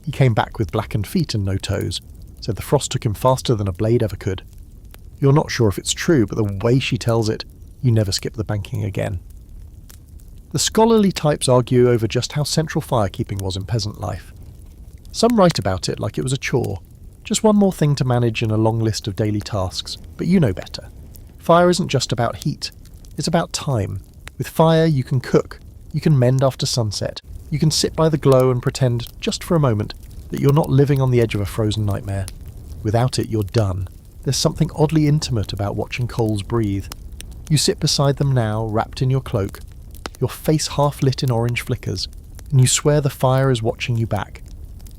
He came back with blackened feet and no toes, said the frost took him faster than a blade ever could. You're not sure if it's true, but the way she tells it, you never skip the banking again. The scholarly types argue over just how central firekeeping was in peasant life. Some write about it like it was a chore, just one more thing to manage in a long list of daily tasks, but you know better. Fire isn't just about heat, it's about time. With fire you can cook, you can mend after sunset, you can sit by the glow and pretend, just for a moment, that you're not living on the edge of a frozen nightmare. Without it, you're done. There's something oddly intimate about watching coals breathe. You sit beside them now, wrapped in your cloak, your face half lit in orange flickers, and you swear the fire is watching you back.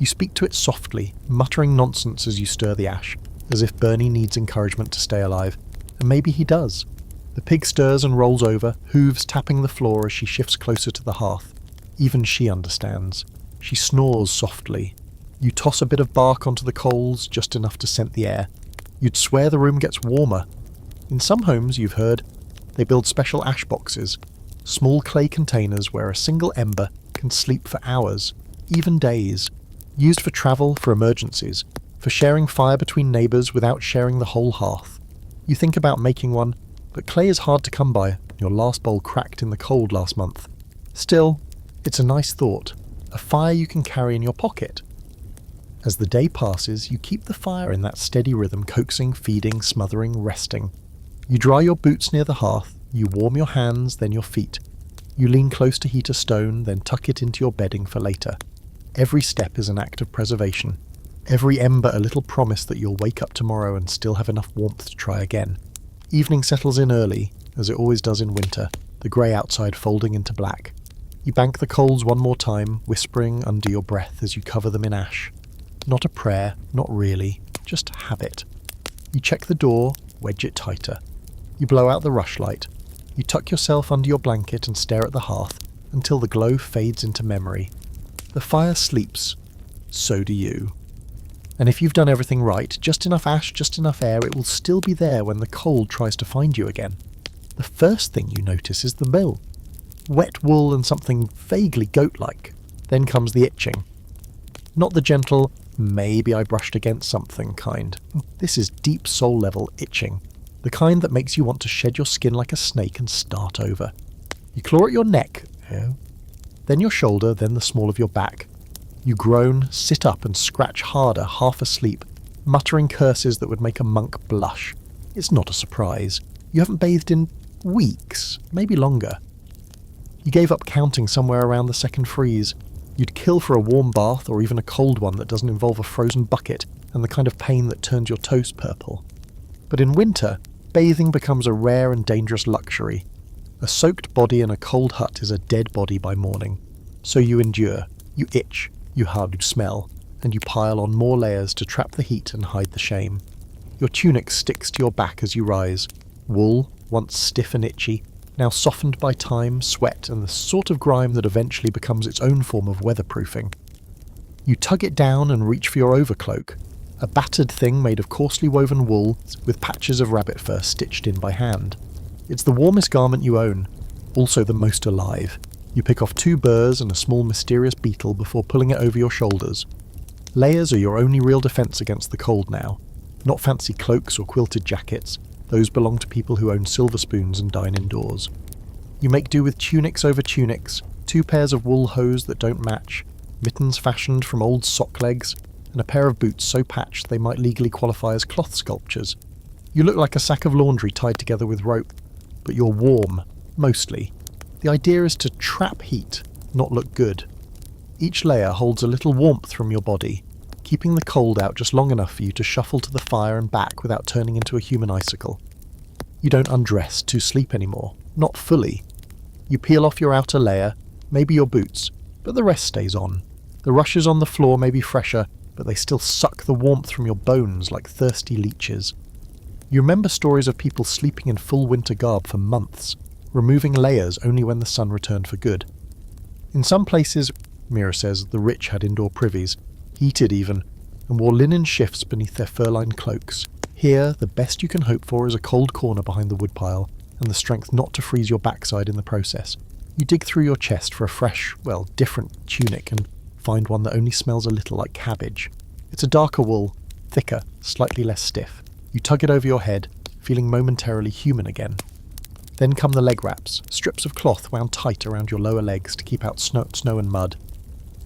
You speak to it softly, muttering nonsense as you stir the ash, as if Burny needs encouragement to stay alive, and maybe he does. The pig stirs and rolls over, hooves tapping the floor as she shifts closer to the hearth. Even she understands. She snores softly. You toss a bit of bark onto the coals, just enough to scent the air. You'd swear the room gets warmer. In some homes, you've heard, they build special ash boxes, small clay containers where a single ember can sleep for hours, even days, used for travel, for emergencies, for sharing fire between neighbours without sharing the whole hearth. You think about making one, but clay is hard to come by. Your last bowl cracked in the cold last month. Still, it's a nice thought, a fire you can carry in your pocket. As the day passes, you keep the fire in that steady rhythm, coaxing, feeding, smothering, resting. You dry your boots near the hearth, you warm your hands, then your feet. You lean close to heat a stone, then tuck it into your bedding for later. Every step is an act of preservation. Every ember a little promise that you'll wake up tomorrow and still have enough warmth to try again. Evening settles in early, as it always does in winter, the grey outside folding into black. You bank the coals one more time, whispering under your breath as you cover them in ash. Not a prayer, not really, just habit. You check the door, wedge it tighter. You blow out the rushlight. You tuck yourself under your blanket and stare at the hearth until the glow fades into memory. The fire sleeps. So do you. And if you've done everything right, just enough ash, just enough air, it will still be there when the cold tries to find you again. The first thing you notice is the bill. Wet wool and something vaguely goat-like. Then comes the itching. Not the gentle, maybe I brushed against something kind. This is deep soul-level itching. The kind that makes you want to shed your skin like a snake and start over. You claw at your neck, then your shoulder, then the small of your back. You groan, sit up and scratch harder, half asleep, muttering curses that would make a monk blush. It's not a surprise. You haven't bathed in weeks, maybe longer. You gave up counting somewhere around the second freeze. You'd kill for a warm bath or even a cold one that doesn't involve a frozen bucket and the kind of pain that turns your toes purple. But in winter, bathing becomes a rare and dangerous luxury. A soaked body in a cold hut is a dead body by morning. So you endure, you itch, you hardly smell, and you pile on more layers to trap the heat and hide the shame. Your tunic sticks to your back as you rise. Wool, once stiff and itchy, now softened by time, sweat, and the sort of grime that eventually becomes its own form of weatherproofing. You tug it down and reach for your overcloak, a battered thing made of coarsely woven wool with patches of rabbit fur stitched in by hand. It's the warmest garment you own, also the most alive. You pick off 2 burrs and a small mysterious beetle before pulling it over your shoulders. Layers are your only real defence against the cold now. Not fancy cloaks or quilted jackets. Those belong to people who own silver spoons and dine indoors. You make do with tunics over tunics, 2 pairs of wool hose that don't match, mittens fashioned from old sock legs, and a pair of boots so patched they might legally qualify as cloth sculptures. You look like a sack of laundry tied together with rope, but you're warm, mostly. The idea is to trap heat, not look good. Each layer holds a little warmth from your body, keeping the cold out just long enough for you to shuffle to the fire and back without turning into a human icicle. You don't undress to sleep anymore, not fully. You peel off your outer layer, maybe your boots, but the rest stays on. The rushes on the floor may be fresher, but they still suck the warmth from your bones like thirsty leeches. You remember stories of people sleeping in full winter garb for months, removing layers only when the sun returned for good. In some places, Mira says, the rich had indoor privies, heated even, and wore linen shifts beneath their fur-lined cloaks. Here, the best you can hope for is a cold corner behind the woodpile, and the strength not to freeze your backside in the process. You dig through your chest for a fresh, different tunic and find one that only smells a little like cabbage. It's a darker wool, thicker, slightly less stiff. You tug it over your head, feeling momentarily human again. Then come the leg wraps, strips of cloth wound tight around your lower legs to keep out snow and mud.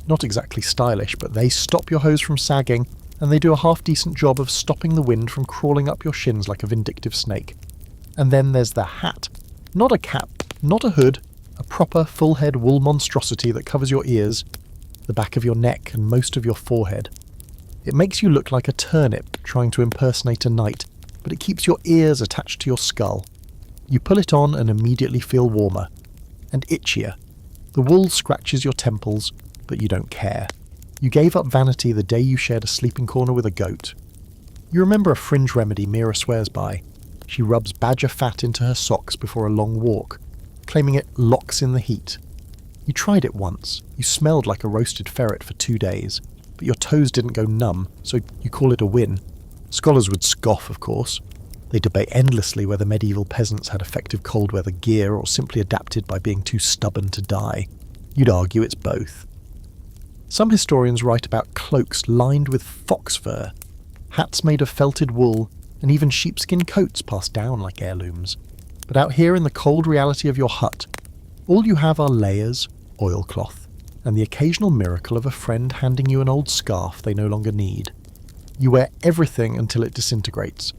Not exactly stylish, but they stop your hose from sagging, and they do a half-decent job of stopping the wind from crawling up your shins like a vindictive snake. And then there's the hat. Not a cap, not a hood, a proper full-head wool monstrosity that covers your ears, the back of your neck and most of your forehead. It makes you look like a turnip trying to impersonate a knight, but it keeps your ears attached to your skull. You pull it on and immediately feel warmer. And itchier. The wool scratches your temples, but you don't care. You gave up vanity the day you shared a sleeping corner with a goat. You remember a fringe remedy Mira swears by. She rubs badger fat into her socks before a long walk, claiming it locks in the heat. You tried it once. You smelled like a roasted ferret for 2 days, but your toes didn't go numb, so you call it a win. Scholars would scoff, of course. They debate endlessly whether medieval peasants had effective cold weather gear or simply adapted by being too stubborn to die. You'd argue it's both. Some historians write about cloaks lined with fox fur, hats made of felted wool, and even sheepskin coats passed down like heirlooms. But out here in the cold reality of your hut, all you have are layers, oilcloth, and the occasional miracle of a friend handing you an old scarf they no longer need. You wear everything until it disintegrates.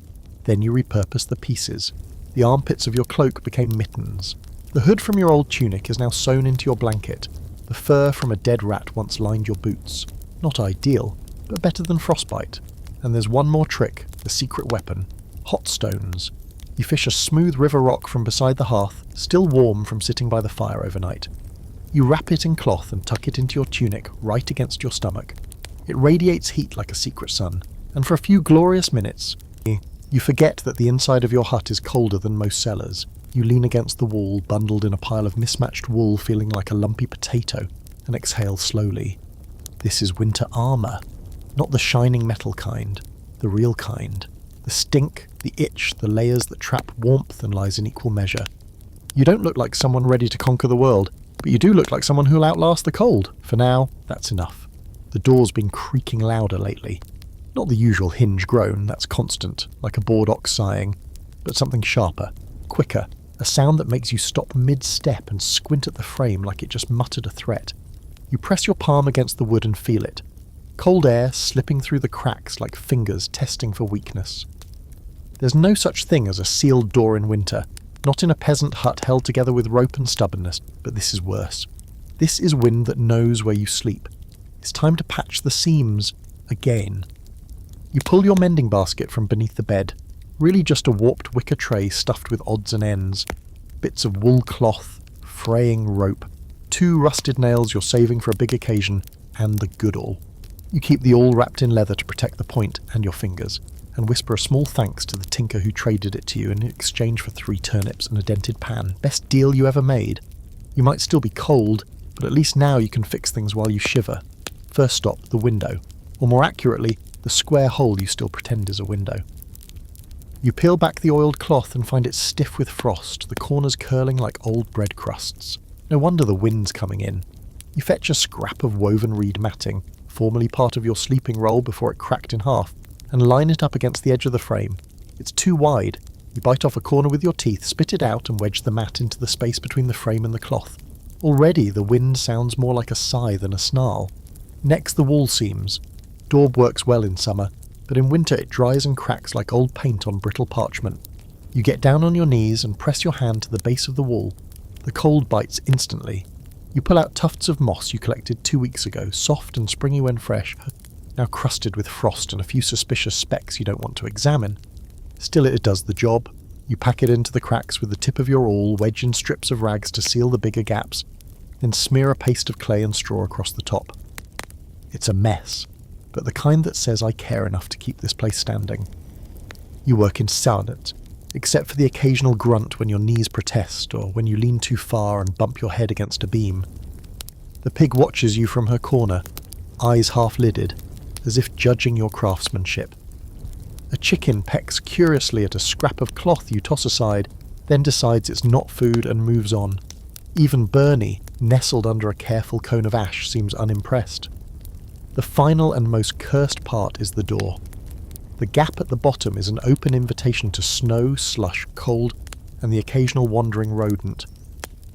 Then you repurpose the pieces. The armpits of your cloak became mittens. The hood from your old tunic is now sewn into your blanket. The fur from a dead rat once lined your boots. Not ideal, but better than frostbite. And there's one more trick, the secret weapon. Hot stones. You fish a smooth river rock from beside the hearth, still warm from sitting by the fire overnight. You wrap it in cloth and tuck it into your tunic right against your stomach. It radiates heat like a secret sun, and for a few glorious minutes, you forget that the inside of your hut is colder than most cellars. You lean against the wall, bundled in a pile of mismatched wool feeling like a lumpy potato, and exhale slowly. This is winter armour. Not the shining metal kind, the real kind. The stink, the itch, the layers that trap warmth and lies in equal measure. You don't look like someone ready to conquer the world, but you do look like someone who'll outlast the cold. For now, that's enough. The door's been creaking louder lately. Not the usual hinge groan, that's constant, like a bored ox sighing, but something sharper, quicker, a sound that makes you stop mid-step and squint at the frame like it just muttered a threat. You press your palm against the wood and feel it. Cold air slipping through the cracks like fingers testing for weakness. There's no such thing as a sealed door in winter, not in a peasant hut held together with rope and stubbornness, but this is worse. This is wind that knows where you sleep. It's time to patch the seams again. You pull your mending basket from beneath the bed, really just a warped wicker tray stuffed with odds and ends, bits of wool cloth, fraying rope, 2 rusted nails you're saving for a big occasion, and the good awl. You keep the awl wrapped in leather to protect the point and your fingers, and whisper a small thanks to the tinker who traded it to you in exchange for 3 turnips and a dented pan. Best deal you ever made. You might still be cold, but at least now you can fix things while you shiver. First stop, the window. Or more accurately, the square hole you still pretend is a window. You peel back the oiled cloth and find it stiff with frost, the corners curling like old bread crusts. No wonder the wind's coming in. You fetch a scrap of woven reed matting, formerly part of your sleeping roll before it cracked in half, and line it up against the edge of the frame. It's too wide. You bite off a corner with your teeth, spit it out, and wedge the mat into the space between the frame and the cloth. Already the wind sounds more like a sigh than a snarl. Next, the wall seams. Daub works well in summer, but in winter it dries and cracks like old paint on brittle parchment. You get down on your knees and press your hand to the base of the wall. The cold bites instantly. You pull out tufts of moss you collected 2 weeks ago, soft and springy when fresh, now crusted with frost and a few suspicious specks you don't want to examine. Still, it does the job. You pack it into the cracks with the tip of your awl, wedge in strips of rags to seal the bigger gaps, then smear a paste of clay and straw across the top. It's a mess, but the kind that says I care enough to keep this place standing. You work in silence, except for the occasional grunt when your knees protest or when you lean too far and bump your head against a beam. The pig watches you from her corner, eyes half-lidded, as if judging your craftsmanship. A chicken pecks curiously at a scrap of cloth you toss aside, then decides it's not food and moves on. Even Burny, nestled under a careful cone of ash, seems unimpressed. The final and most cursed part is the door. The gap at the bottom is an open invitation to snow, slush, cold, and the occasional wandering rodent.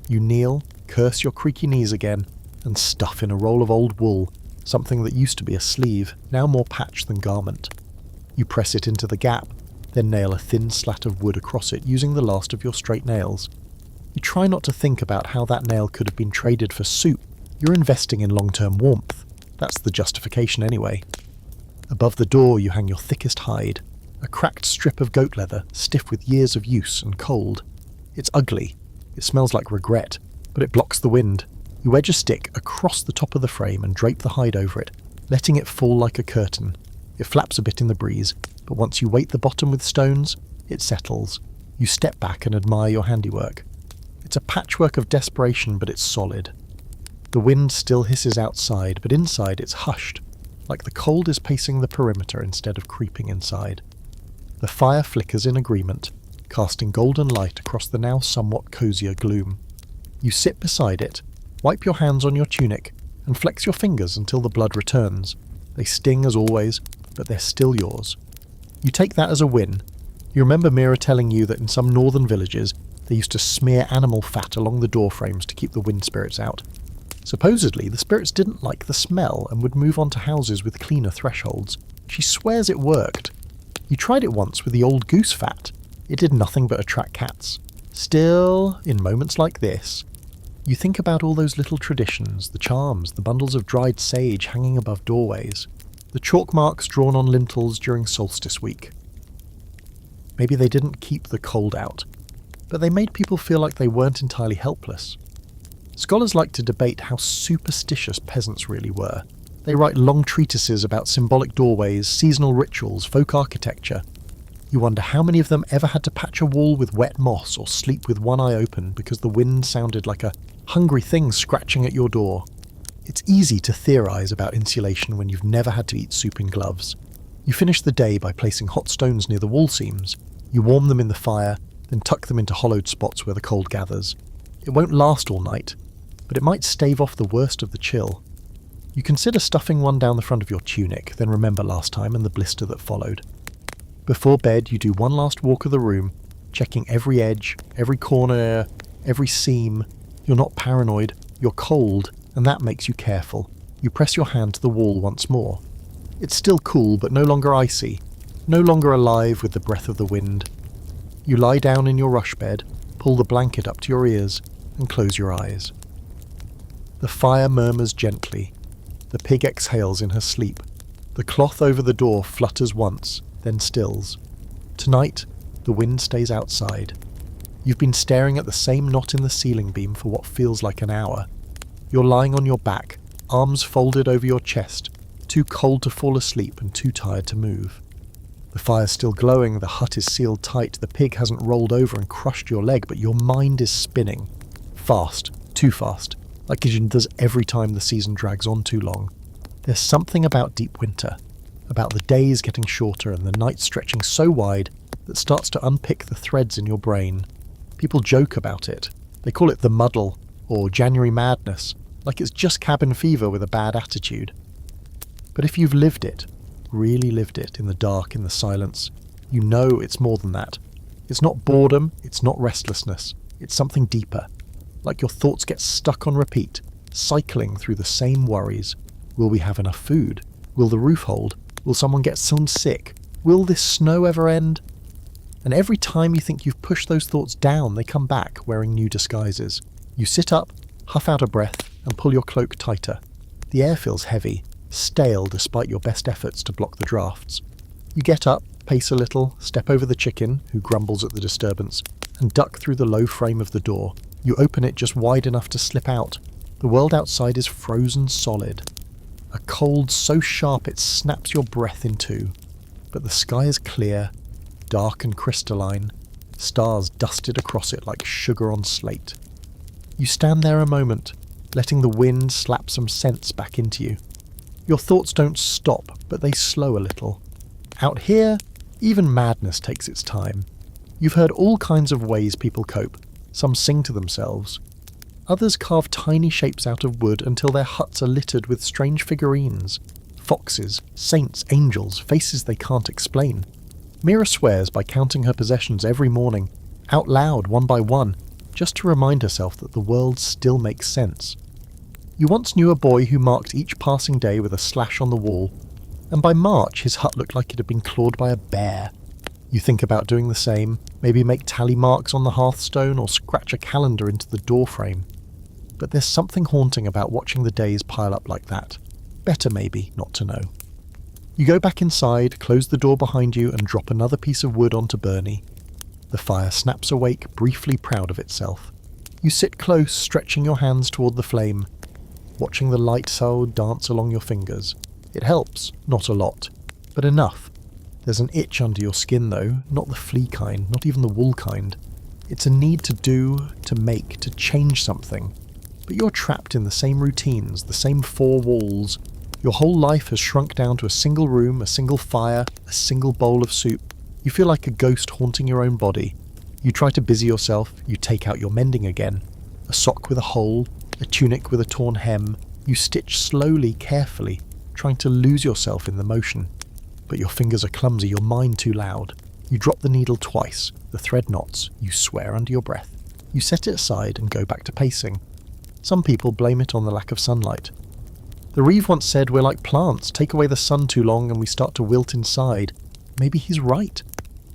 You kneel, curse your creaky knees again, and stuff in a roll of old wool, something that used to be a sleeve, now more patch than garment. You press it into the gap, then nail a thin slat of wood across it using the last of your straight nails. You try not to think about how that nail could have been traded for soup. You're investing in long-term warmth. That's the justification anyway. Above the door you hang your thickest hide, a cracked strip of goat leather, stiff with years of use and cold. It's ugly. It smells like regret, but it blocks the wind. You wedge a stick across the top of the frame and drape the hide over it, letting it fall like a curtain. It flaps a bit in the breeze, but once you weight the bottom with stones, It settles. You step back and admire your handiwork. It's a patchwork of desperation, but it's solid. The wind still hisses outside, but inside it's hushed, like the cold is pacing the perimeter instead of creeping inside. The fire flickers in agreement, casting golden light across the now somewhat cozier gloom. You sit beside it, wipe your hands on your tunic, and flex your fingers until the blood returns. They sting as always, but they're still yours. You take that as a win. You remember Mira telling you that in some northern villages they used to smear animal fat along the doorframes to keep the wind spirits out. Supposedly, the spirits didn't like the smell and would move on to houses with cleaner thresholds. She swears it worked. You tried it once with the old goose fat. It did nothing but attract cats. Still, in moments like this, you think about all those little traditions, the charms, the bundles of dried sage hanging above doorways, the chalk marks drawn on lintels during solstice week. Maybe they didn't keep the cold out, but they made people feel like they weren't entirely helpless. Scholars like to debate how superstitious peasants really were. They write long treatises about symbolic doorways, seasonal rituals, folk architecture. You wonder how many of them ever had to patch a wall with wet moss or sleep with one eye open because the wind sounded like a hungry thing scratching at your door. It's easy to theorise about insulation when you've never had to eat soup in gloves. You finish the day by placing hot stones near the wall seams. You warm them in the fire, then tuck them into hollowed spots where the cold gathers. It won't last all night, but it might stave off the worst of the chill. You consider stuffing one down the front of your tunic, then remember last time and the blister that followed. Before bed, you do one last walk of the room, checking every edge, every corner, every seam. You're not paranoid, you're cold, and that makes you careful. You press your hand to the wall once more. It's still cool, but no longer icy, no longer alive with the breath of the wind. You lie down in your rush bed, pull the blanket up to your ears, and close your eyes. The fire murmurs gently. The pig exhales in her sleep. The cloth over the door flutters once, then stills. Tonight, the wind stays outside. You've been staring at the same knot in the ceiling beam for what feels like an hour. You're lying on your back, arms folded over your chest, too cold to fall asleep and too tired to move. The fire's still glowing, the hut is sealed tight, the pig hasn't rolled over and crushed your leg, but your mind is spinning. Fast, too fast, like it does every time the season drags on too long. There's something about deep winter, about the days getting shorter and the nights stretching so wide that starts to unpick the threads in your brain. People joke about it. They call it the muddle, or January madness, like it's just cabin fever with a bad attitude. But if you've lived it, really lived it, in the dark, in the silence, you know it's more than that. It's not boredom, it's not restlessness, it's something deeper. Like your thoughts get stuck on repeat, cycling through the same worries. Will we have enough food? Will the roof hold? Will someone get someone sick? Will this snow ever end? And every time you think you've pushed those thoughts down, they come back wearing new disguises. You sit up, huff out a breath, and pull your cloak tighter. The air feels heavy, stale despite your best efforts to block the drafts. You get up, pace a little, step over the chicken, who grumbles at the disturbance, and duck through the low frame of the door. You open it just wide enough to slip out. The world outside is frozen solid. A cold so sharp it snaps your breath in two. But the sky is clear, dark and crystalline, stars dusted across it like sugar on slate. You stand there a moment, letting the wind slap some sense back into you. Your thoughts don't stop, but they slow a little. Out here, even madness takes its time. You've heard all kinds of ways people cope. Some sing to themselves. Others carve tiny shapes out of wood until their huts are littered with strange figurines. Foxes, saints, angels, faces they can't explain. Mira swears by counting her possessions every morning, out loud, one by one, just to remind herself that the world still makes sense. You once knew a boy who marked each passing day with a slash on the wall, and by March his hut looked like it had been clawed by a bear. You think about doing the same, maybe make tally marks on the hearthstone or scratch a calendar into the doorframe. But there's something haunting about watching the days pile up like that. Better maybe not to know. You go back inside, close the door behind you and drop another piece of wood onto Burny. The fire snaps awake, briefly proud of itself. You sit close, stretching your hands toward the flame, watching the light soul dance along your fingers. It helps, not a lot, but enough. There's an itch under your skin though, not the flea kind, not even the wool kind. It's a need to do, to make, to change something. But you're trapped in the same routines, the same four walls. Your whole life has shrunk down to a single room, a single fire, a single bowl of soup. You feel like a ghost haunting your own body. You try to busy yourself, you take out your mending again. A sock with a hole, a tunic with a torn hem. You stitch slowly, carefully, trying to lose yourself in the motion. But your fingers are clumsy, your mind too loud. You drop the needle twice, the thread knots, you swear under your breath. You set it aside and go back to pacing. Some people blame it on the lack of sunlight. The Reeve once said we're like plants, take away the sun too long and we start to wilt inside. Maybe he's right.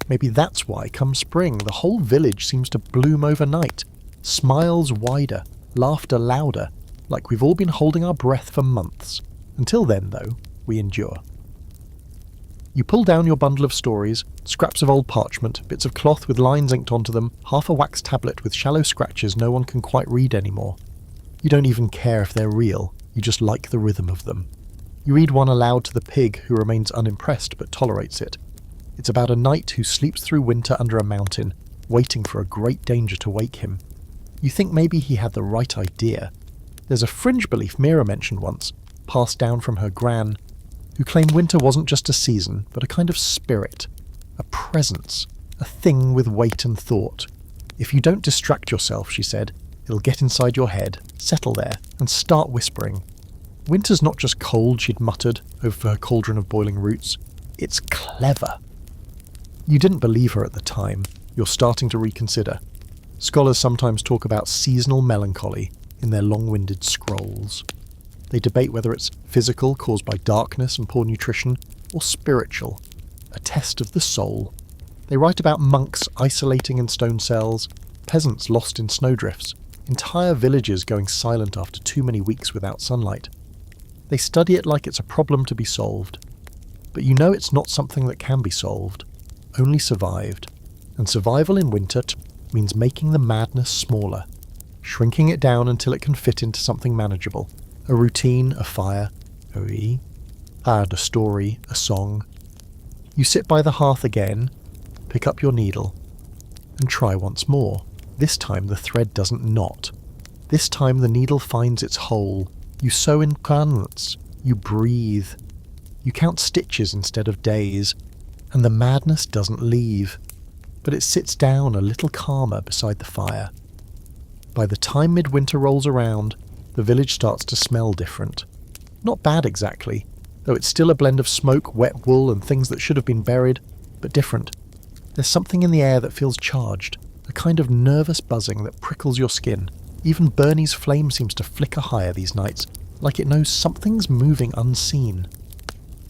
Maybe that's why, come spring, the whole village seems to bloom overnight. Smiles wider, laughter louder, like we've all been holding our breath for months. Until then, though, we endure. You pull down your bundle of stories, scraps of old parchment, bits of cloth with lines inked onto them, half a wax tablet with shallow scratches no one can quite read anymore. You don't even care if they're real, you just like the rhythm of them. You read one aloud to the pig, who remains unimpressed but tolerates it. It's about a knight who sleeps through winter under a mountain, waiting for a great danger to wake him. You think maybe he had the right idea. There's a fringe belief Mira mentioned once, passed down from her gran, who claimed winter wasn't just a season, but a kind of spirit, a presence, a thing with weight and thought. If you don't distract yourself, she said, it'll get inside your head, settle there, and start whispering. Winter's not just cold, she'd muttered over her cauldron of boiling roots. It's clever. You didn't believe her at the time. You're starting to reconsider. Scholars sometimes talk about seasonal melancholy in their long-winded scrolls. They debate whether it's physical, caused by darkness and poor nutrition, or spiritual, a test of the soul. They write about monks isolating in stone cells, peasants lost in snowdrifts, entire villages going silent after too many weeks without sunlight. They study it like it's a problem to be solved. But you know it's not something that can be solved, only survived. And survival in winter means making the madness smaller, shrinking it down until it can fit into something manageable. A routine, a fire, add a story, a song. You sit by the hearth again, pick up your needle, and try once more. This time the thread doesn't knot. This time the needle finds its hole. You sew in garments, you breathe. You count stitches instead of days, and the madness doesn't leave, but it sits down a little calmer beside the fire. By the time midwinter rolls around, the village starts to smell different. Not bad exactly, though it's still a blend of smoke, wet wool and things that should have been buried, but different. There's something in the air that feels charged, a kind of nervous buzzing that prickles your skin. Even Burny's flame seems to flicker higher these nights, like it knows something's moving unseen.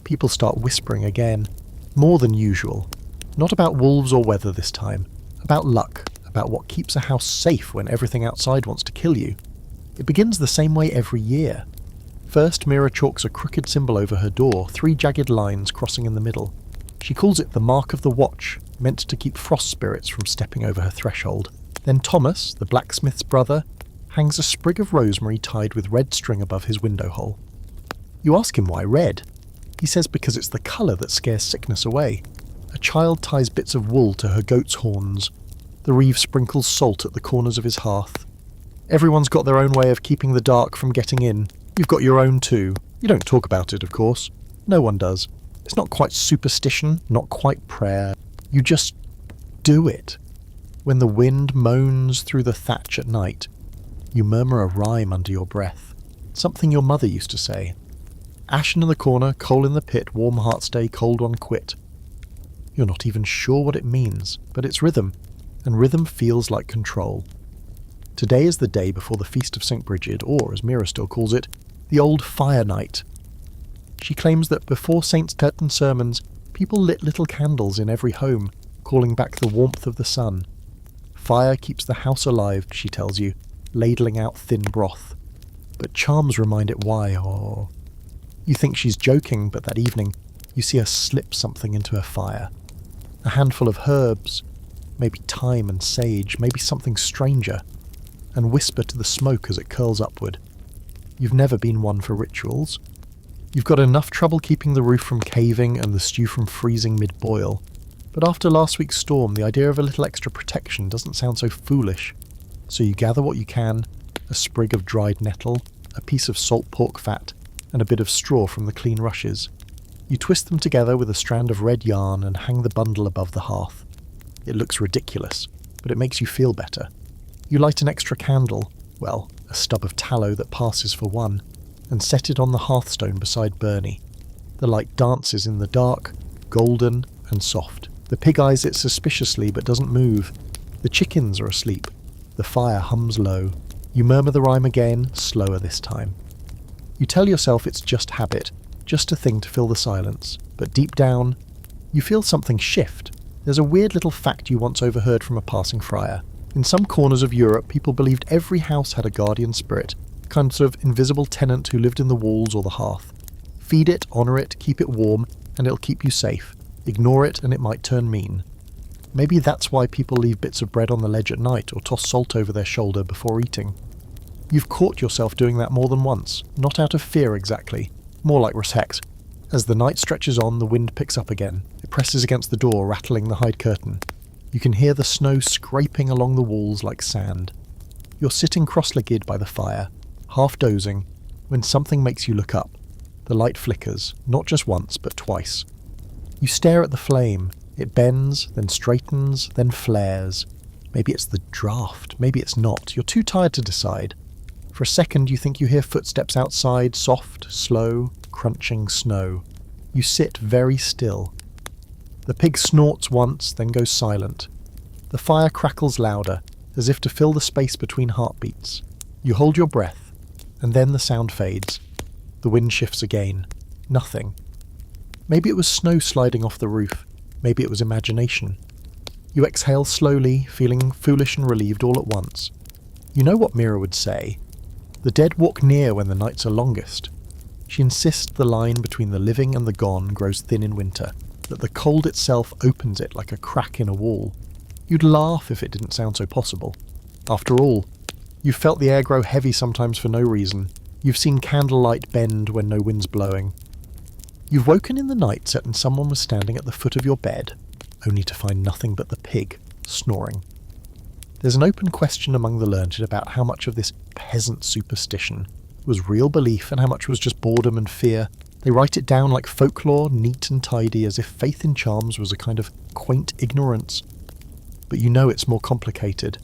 People start whispering again, more than usual. Not about wolves or weather this time, about luck, about what keeps a house safe when everything outside wants to kill you. It begins the same way every year. First, Mira chalks a crooked symbol over her door, 3 jagged lines crossing in the middle. She calls it the Mark of the Watch, meant to keep frost spirits from stepping over her threshold. Then Thomas, the blacksmith's brother, hangs a sprig of rosemary tied with red string above his window hole. You ask him why red. He says because it's the colour that scares sickness away. A child ties bits of wool to her goat's horns. The Reeve sprinkles salt at the corners of his hearth. Everyone's got their own way of keeping the dark from getting in. You've got your own too. You don't talk about it, of course. No one does. It's not quite superstition, not quite prayer. You just do it. When the wind moans through the thatch at night, you murmur a rhyme under your breath. Something your mother used to say. Ashen in the corner, coal in the pit, warm heart stay, cold one quit. You're not even sure what it means, but it's rhythm, and rhythm feels like control. Today is the day before the Feast of St. Bridget, or, as Mira still calls it, the old fire night. She claims that before saints' curtain sermons, people lit little candles in every home, calling back the warmth of the sun. Fire keeps the house alive, she tells you, ladling out thin broth. But charms remind it why, or... You think she's joking, but that evening, you see her slip something into her fire. A handful of herbs, maybe thyme and sage, maybe something stranger, and whisper to the smoke as it curls upward. You've never been one for rituals. You've got enough trouble keeping the roof from caving and the stew from freezing mid-boil, but after last week's storm, the idea of a little extra protection doesn't sound so foolish. So you gather what you can, a sprig of dried nettle, a piece of salt pork fat, and a bit of straw from the clean rushes. You twist them together with a strand of red yarn and hang the bundle above the hearth. It looks ridiculous, but it makes you feel better. You light an extra candle, well, a stub of tallow that passes for one, and set it on the hearthstone beside Burny. The light dances in the dark, golden and soft. The pig eyes it suspiciously but doesn't move. The chickens are asleep. The fire hums low. You murmur the rhyme again, slower this time. You tell yourself it's just habit, just a thing to fill the silence, but deep down, you feel something shift. There's a weird little fact you once overheard from a passing friar. In some corners of Europe, people believed every house had a guardian spirit, a kind of invisible tenant who lived in the walls or the hearth. Feed it, honour it, keep it warm, and it'll keep you safe. Ignore it and it might turn mean. Maybe that's why people leave bits of bread on the ledge at night or toss salt over their shoulder before eating. You've caught yourself doing that more than once, not out of fear exactly, more like respect. As the night stretches on, the wind picks up again. It presses against the door, rattling the hide curtain. You can hear the snow scraping along the walls like sand. You're sitting cross-legged by the fire, half dozing, when something makes you look up. The light flickers, not just once, but twice. You stare at the flame. It bends, then straightens, then flares. Maybe it's the draft, maybe it's not. You're too tired to decide. For a second you think you hear footsteps outside, soft, slow, crunching snow. You sit very still. The pig snorts once, then goes silent. The fire crackles louder, as if to fill the space between heartbeats. You hold your breath, and then the sound fades. The wind shifts again. Nothing. Maybe it was snow sliding off the roof. Maybe it was imagination. You exhale slowly, feeling foolish and relieved all at once. You know what Mira would say. The dead walk near when the nights are longest. She insists the line between the living and the gone grows thin in winter, that the cold itself opens it like a crack in a wall. You'd laugh if it didn't sound so possible. After all, you've felt the air grow heavy sometimes for no reason. You've seen candlelight bend when no wind's blowing. You've woken in the night certain someone was standing at the foot of your bed, only to find nothing but the pig, snoring. There's an open question among the learned about how much of this peasant superstition was real belief and how much was just boredom and fear. They write it down like folklore, neat and tidy, as if faith in charms was a kind of quaint ignorance. But you know it's more complicated.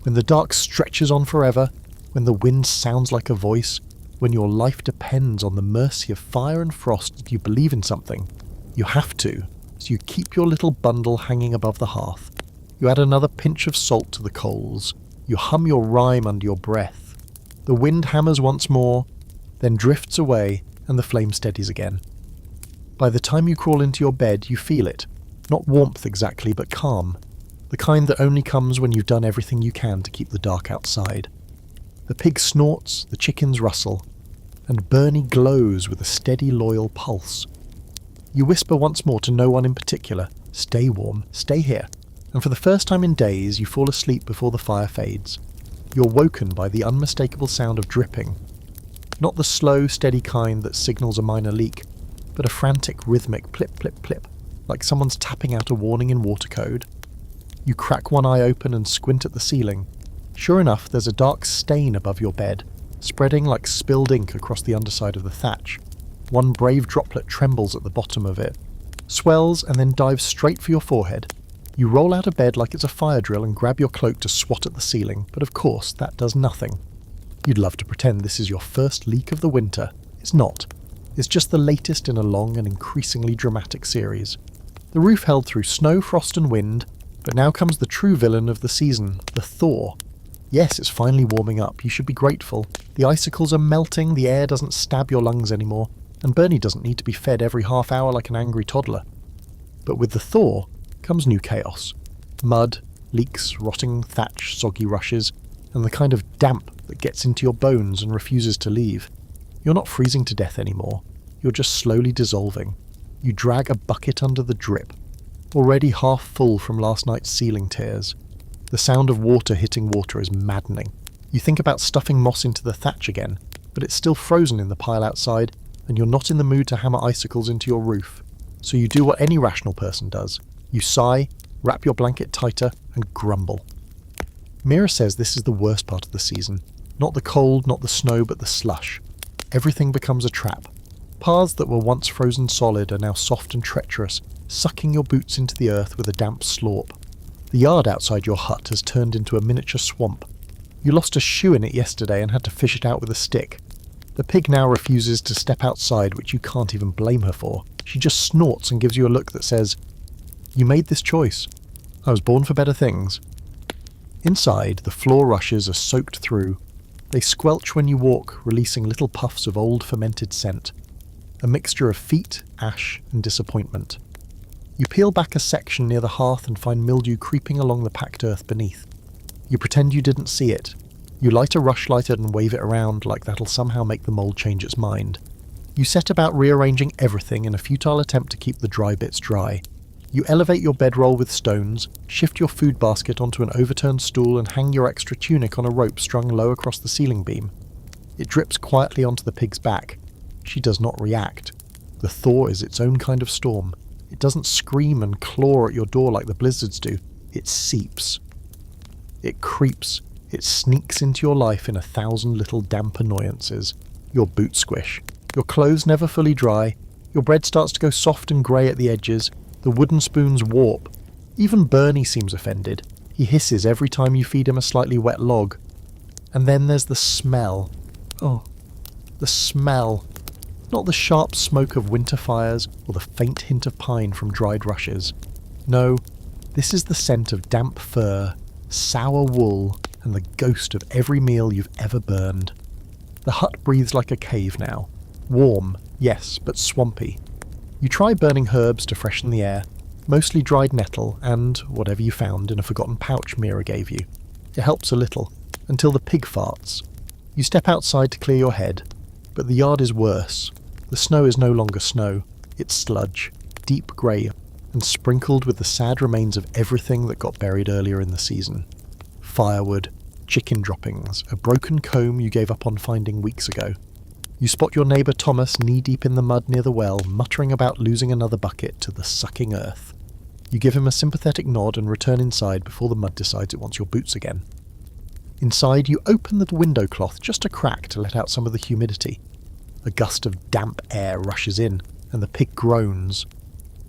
When the dark stretches on forever, when the wind sounds like a voice, when your life depends on the mercy of fire and frost, you believe in something. You have to, so you keep your little bundle hanging above the hearth. You add another pinch of salt to the coals. You hum your rhyme under your breath. The wind hammers once more, then drifts away, and the flame steadies again. By the time you crawl into your bed, you feel it. Not warmth exactly, but calm. The kind that only comes when you've done everything you can to keep the dark outside. The pig snorts, the chickens rustle, and Burny glows with a steady, loyal pulse. You whisper once more to no one in particular, "Stay warm, stay here." And for the first time in days, you fall asleep before the fire fades. You're woken by the unmistakable sound of dripping. Not the slow, steady kind that signals a minor leak, but a frantic, rhythmic plip, plip, plip, like someone's tapping out a warning in water code. You crack one eye open and squint at the ceiling. Sure enough, there's a dark stain above your bed, spreading like spilled ink across the underside of the thatch. One brave droplet trembles at the bottom of it, swells and then dives straight for your forehead. You roll out of bed like it's a fire drill and grab your cloak to swat at the ceiling, but of course that does nothing. You'd love to pretend this is your first leak of the winter. It's not. It's just the latest in a long and increasingly dramatic series. The roof held through snow, frost and wind, but now comes the true villain of the season, the thaw. Yes, it's finally warming up. You should be grateful. The icicles are melting, the air doesn't stab your lungs anymore, and Burny doesn't need to be fed every half hour like an angry toddler. But with the thaw comes new chaos. Mud, leaks, rotting thatch, soggy rushes, and the kind of damp that gets into your bones and refuses to leave. You're not freezing to death anymore. You're just slowly dissolving. You drag a bucket under the drip, already half full from last night's ceiling tears. The sound of water hitting water is maddening. You think about stuffing moss into the thatch again, but it's still frozen in the pile outside, and you're not in the mood to hammer icicles into your roof, so you do what any rational person does. You sigh, wrap your blanket tighter, and grumble. Mira says this is the worst part of the season. Not the cold, not the snow, but the slush. Everything becomes a trap. Paths that were once frozen solid are now soft and treacherous, sucking your boots into the earth with a damp slorp. The yard outside your hut has turned into a miniature swamp. You lost a shoe in it yesterday and had to fish it out with a stick. The pig now refuses to step outside, which you can't even blame her for. She just snorts and gives you a look that says, "You made this choice. I was born for better things." Inside, the floor rushes are soaked through. They squelch when you walk, releasing little puffs of old fermented scent. A mixture of feet, ash, and disappointment. You peel back a section near the hearth and find mildew creeping along the packed earth beneath. You pretend you didn't see it. You light a rushlight and wave it around like that'll somehow make the mould change its mind. You set about rearranging everything in a futile attempt to keep the dry bits dry. You elevate your bedroll with stones, shift your food basket onto an overturned stool and hang your extra tunic on a rope strung low across the ceiling beam. It drips quietly onto the pig's back. She does not react. The thaw is its own kind of storm. It doesn't scream and claw at your door like the blizzards do. It seeps. It creeps. It sneaks into your life in 1,000 little damp annoyances. Your boots squish. Your clothes never fully dry. Your bread starts to go soft and grey at the edges. The wooden spoons warp. Even Burny seems offended. He hisses every time you feed him a slightly wet log. And then there's the smell. Oh, the smell. Not the sharp smoke of winter fires or the faint hint of pine from dried rushes. No, this is the scent of damp fur, sour wool, and the ghost of every meal you've ever burned. The hut breathes like a cave now. Warm, yes, but swampy. You try burning herbs to freshen the air, mostly dried nettle and whatever you found in a forgotten pouch Mira gave you. It helps a little, until the pig farts. You step outside to clear your head, but the yard is worse. The snow is no longer snow, it's sludge, deep grey, and sprinkled with the sad remains of everything that got buried earlier in the season. Firewood, chicken droppings, a broken comb you gave up on finding weeks ago. You spot your neighbour Thomas knee-deep in the mud near the well, muttering about losing another bucket to the sucking earth. You give him a sympathetic nod and return inside before the mud decides it wants your boots again. Inside, you open the window cloth just a crack to let out some of the humidity. A gust of damp air rushes in, and the pig groans.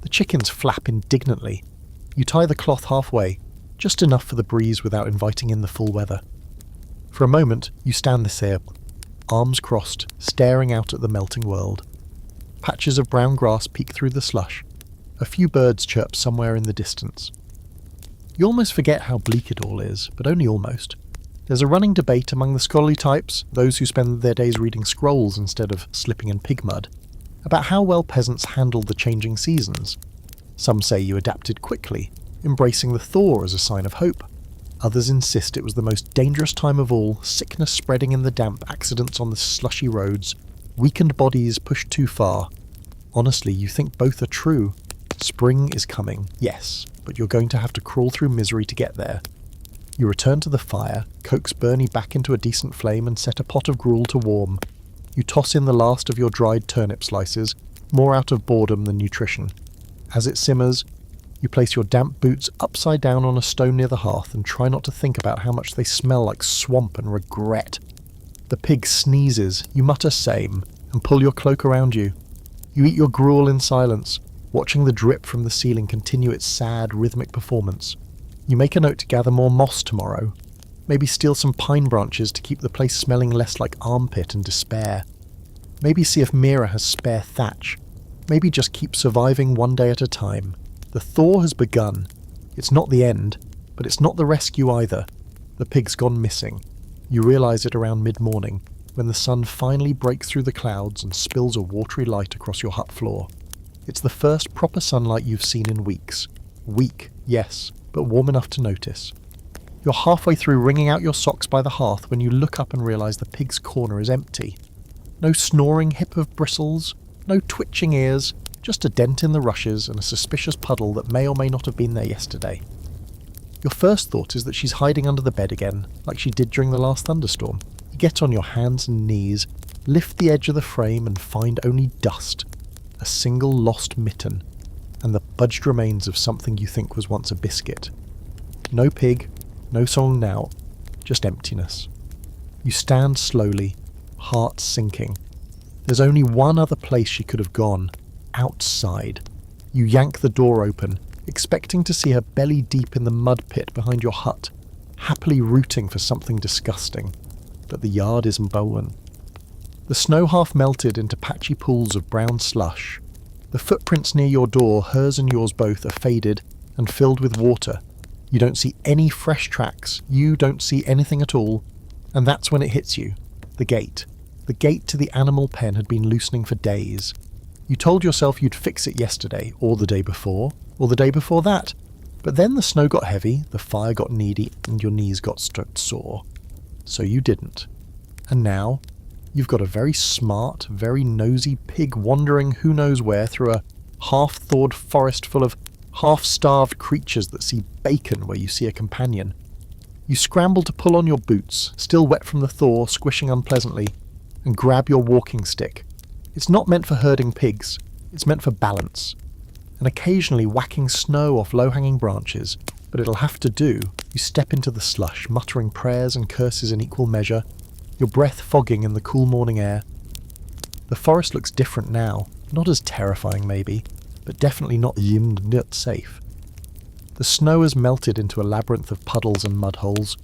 The chickens flap indignantly. You tie the cloth halfway, just enough for the breeze without inviting in the full weather. For a moment, you stand there, arms crossed, staring out at the melting world. Patches of brown grass peek through the slush. A few birds chirp somewhere in the distance. You almost forget how bleak it all is, but only almost. There's a running debate among the scholarly types, those who spend their days reading scrolls instead of slipping in pig mud, about how well peasants handled the changing seasons. Some say you adapted quickly, embracing the thaw as a sign of hope. Others insist it was the most dangerous time of all, sickness spreading in the damp, accidents on the slushy roads, weakened bodies pushed too far. Honestly, you think both are true. Spring is coming, yes, but you're going to have to crawl through misery to get there. You return to the fire, coax Burny back into a decent flame and set a pot of gruel to warm. You toss in the last of your dried turnip slices, more out of boredom than nutrition. As it simmers, you place your damp boots upside down on a stone near the hearth and try not to think about how much they smell like swamp and regret. The pig sneezes, you mutter same, and pull your cloak around you. You eat your gruel in silence, watching the drip from the ceiling continue its sad, rhythmic performance. You make a note to gather more moss tomorrow. Maybe steal some pine branches to keep the place smelling less like armpit and despair. Maybe see if Mira has spare thatch. Maybe just keep surviving one day at a time. The thaw has begun. It's not the end, but it's not the rescue either. The pig's gone missing. You realise it around mid-morning, when the sun finally breaks through the clouds and spills a watery light across your hut floor. It's the first proper sunlight you've seen in weeks. Weak, yes, but warm enough to notice. You're halfway through wringing out your socks by the hearth when you look up and realise the pig's corner is empty. No snoring hip of bristles, no twitching ears, just a dent in the rushes and a suspicious puddle that may or may not have been there yesterday. Your first thought is that she's hiding under the bed again, like she did during the last thunderstorm. You get on your hands and knees, Lift the edge of the frame and find only dust, a single lost mitten, and the budged remains of something you think was once a biscuit. No pig, no song now, just emptiness. You stand slowly, heart sinking. There's only one other place she could have gone, outside. You yank the door open, expecting to see her belly deep in the mud pit behind your hut, happily rooting for something disgusting. But the yard isn't bowling. The snow half melted into patchy pools of brown slush. The footprints near your door, hers and yours both, are faded and filled with water. You don't see any fresh tracks, you don't see anything at all, and that's when it hits you. The gate. The gate to the animal pen had been loosening for days. You told yourself you'd fix it yesterday, or the day before, or the day before that. But then the snow got heavy, the fire got needy, and your knees got sore. So you didn't. And now, you've got a very smart, very nosy pig wandering who knows where through a half-thawed forest full of half-starved creatures that see bacon where you see a companion. You scramble to pull on your boots, still wet from the thaw, squishing unpleasantly, and grab your walking stick. It's not meant for herding pigs, it's meant for balance, and occasionally whacking snow off low-hanging branches, but it'll have to do. You step into the slush, muttering prayers and curses in equal measure, your breath fogging in the cool morning air. The forest looks different now, not as terrifying maybe, but definitely not safe. The snow has melted into a labyrinth of puddles and mud holes.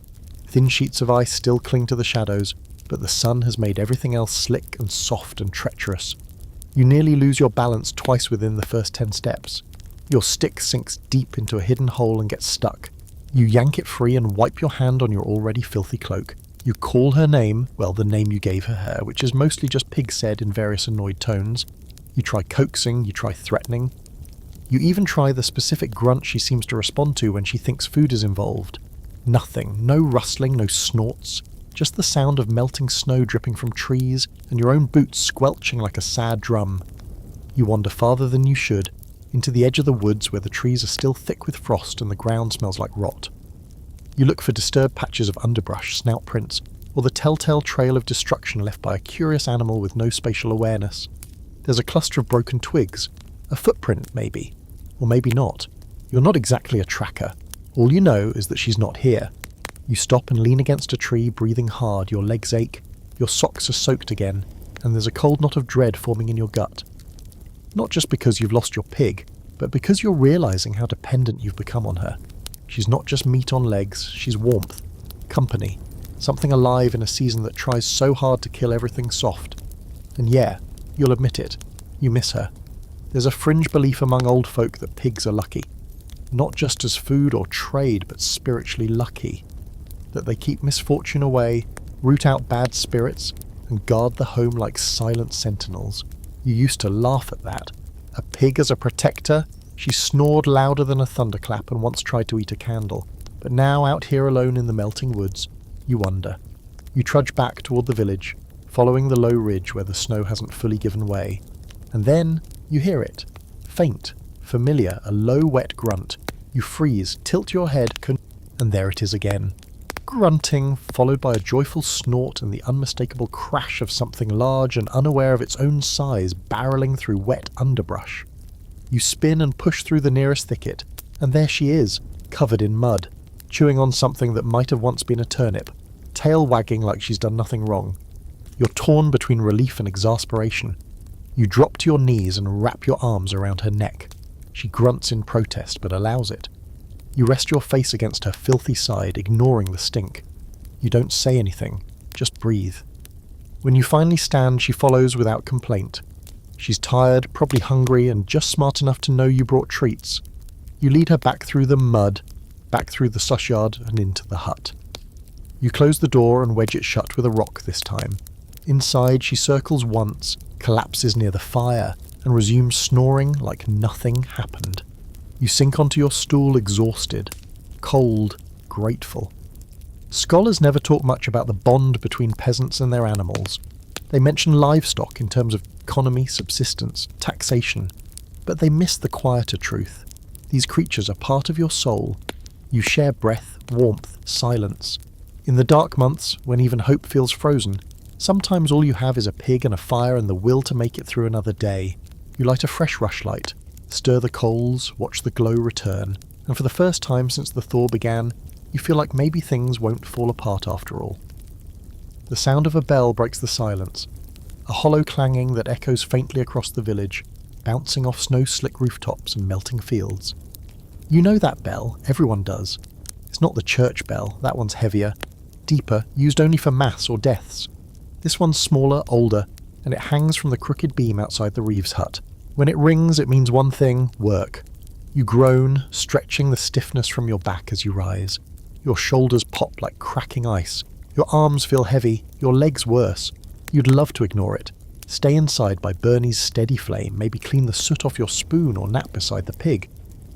Thin sheets of ice still cling to the shadows, but the sun has made everything else slick and soft and treacherous. You nearly lose your balance twice within the first 10 steps. Your stick sinks deep into a hidden hole and gets stuck. You yank it free and wipe your hand on your already filthy cloak. You call her name, well, the name you gave her hair, which is mostly just pig said in various annoyed tones. You try coaxing, you try threatening. You even try the specific grunt she seems to respond to when she thinks food is involved. Nothing, no rustling, no snorts, just the sound of melting snow dripping from trees and your own boots squelching like a sad drum. You wander farther than you should, into the edge of the woods where the trees are still thick with frost and the ground smells like rot. You look for disturbed patches of underbrush, snout prints, or the telltale trail of destruction left by a curious animal with no spatial awareness. There's a cluster of broken twigs, a footprint maybe, or maybe not. You're not exactly a tracker. All you know is that she's not here. You stop and lean against a tree, breathing hard, your legs ache, your socks are soaked again, and there's a cold knot of dread forming in your gut. Not just because you've lost your pig, but because you're realizing how dependent you've become on her. She's not just meat on legs, she's warmth, company, something alive in a season that tries so hard to kill everything soft. And yeah, you'll admit it, you miss her. There's a fringe belief among old folk that pigs are lucky. Not just as food or trade, but spiritually lucky. That they keep misfortune away, root out bad spirits, and guard the home like silent sentinels. You used to laugh at that. A pig as a protector? She snored louder than a thunderclap and once tried to eat a candle. But now, out here alone in the melting woods, you wonder. You trudge back toward the village, following the low ridge where the snow hasn't fully given way. And then, you hear it. Faint, familiar, a low wet grunt. You freeze, tilt your head, and there it is again. Grunting, followed by a joyful snort and the unmistakable crash of something large and unaware of its own size barreling through wet underbrush. You spin and push through the nearest thicket, and there she is, covered in mud, chewing on something that might have once been a turnip, tail wagging like she's done nothing wrong. You're torn between relief and exasperation. You drop to your knees and wrap your arms around her neck. She grunts in protest, but allows it. You rest your face against her filthy side, ignoring the stink. You don't say anything, just breathe. When you finally stand, she follows without complaint. She's tired, probably hungry, and just smart enough to know you brought treats. You lead her back through the mud, back through the slush yard, and into the hut. You close the door and wedge it shut with a rock this time. Inside, she circles once, collapses near the fire, and resumes snoring like nothing happened. You sink onto your stool exhausted, cold, grateful. Scholars never talk much about the bond between peasants and their animals. They mention livestock in terms of economy, subsistence, taxation, but they miss the quieter truth. These creatures are part of your soul. You share breath, warmth, silence. In the dark months, when even hope feels frozen, Sometimes all you have is a pig and a fire and the will to make it through another day. You light a fresh rushlight, stir the coals, watch the glow return, and for the first time since the thaw began, you feel like maybe things won't fall apart after all. The sound of a bell breaks the silence, a hollow clanging that echoes faintly across the village, bouncing off snow-slick rooftops and melting fields. You know that bell, everyone does. It's not the church bell, that one's heavier, deeper, used only for mass or deaths. This one's smaller, older, and it hangs from the crooked beam outside the Reeves hut. When it rings, it means one thing: work. You groan, stretching the stiffness from your back as you rise. Your shoulders pop like cracking ice. Your arms feel heavy, your legs worse. You'd love to ignore it. Stay inside by Burny's steady flame, maybe clean the soot off your spoon or nap beside the pig.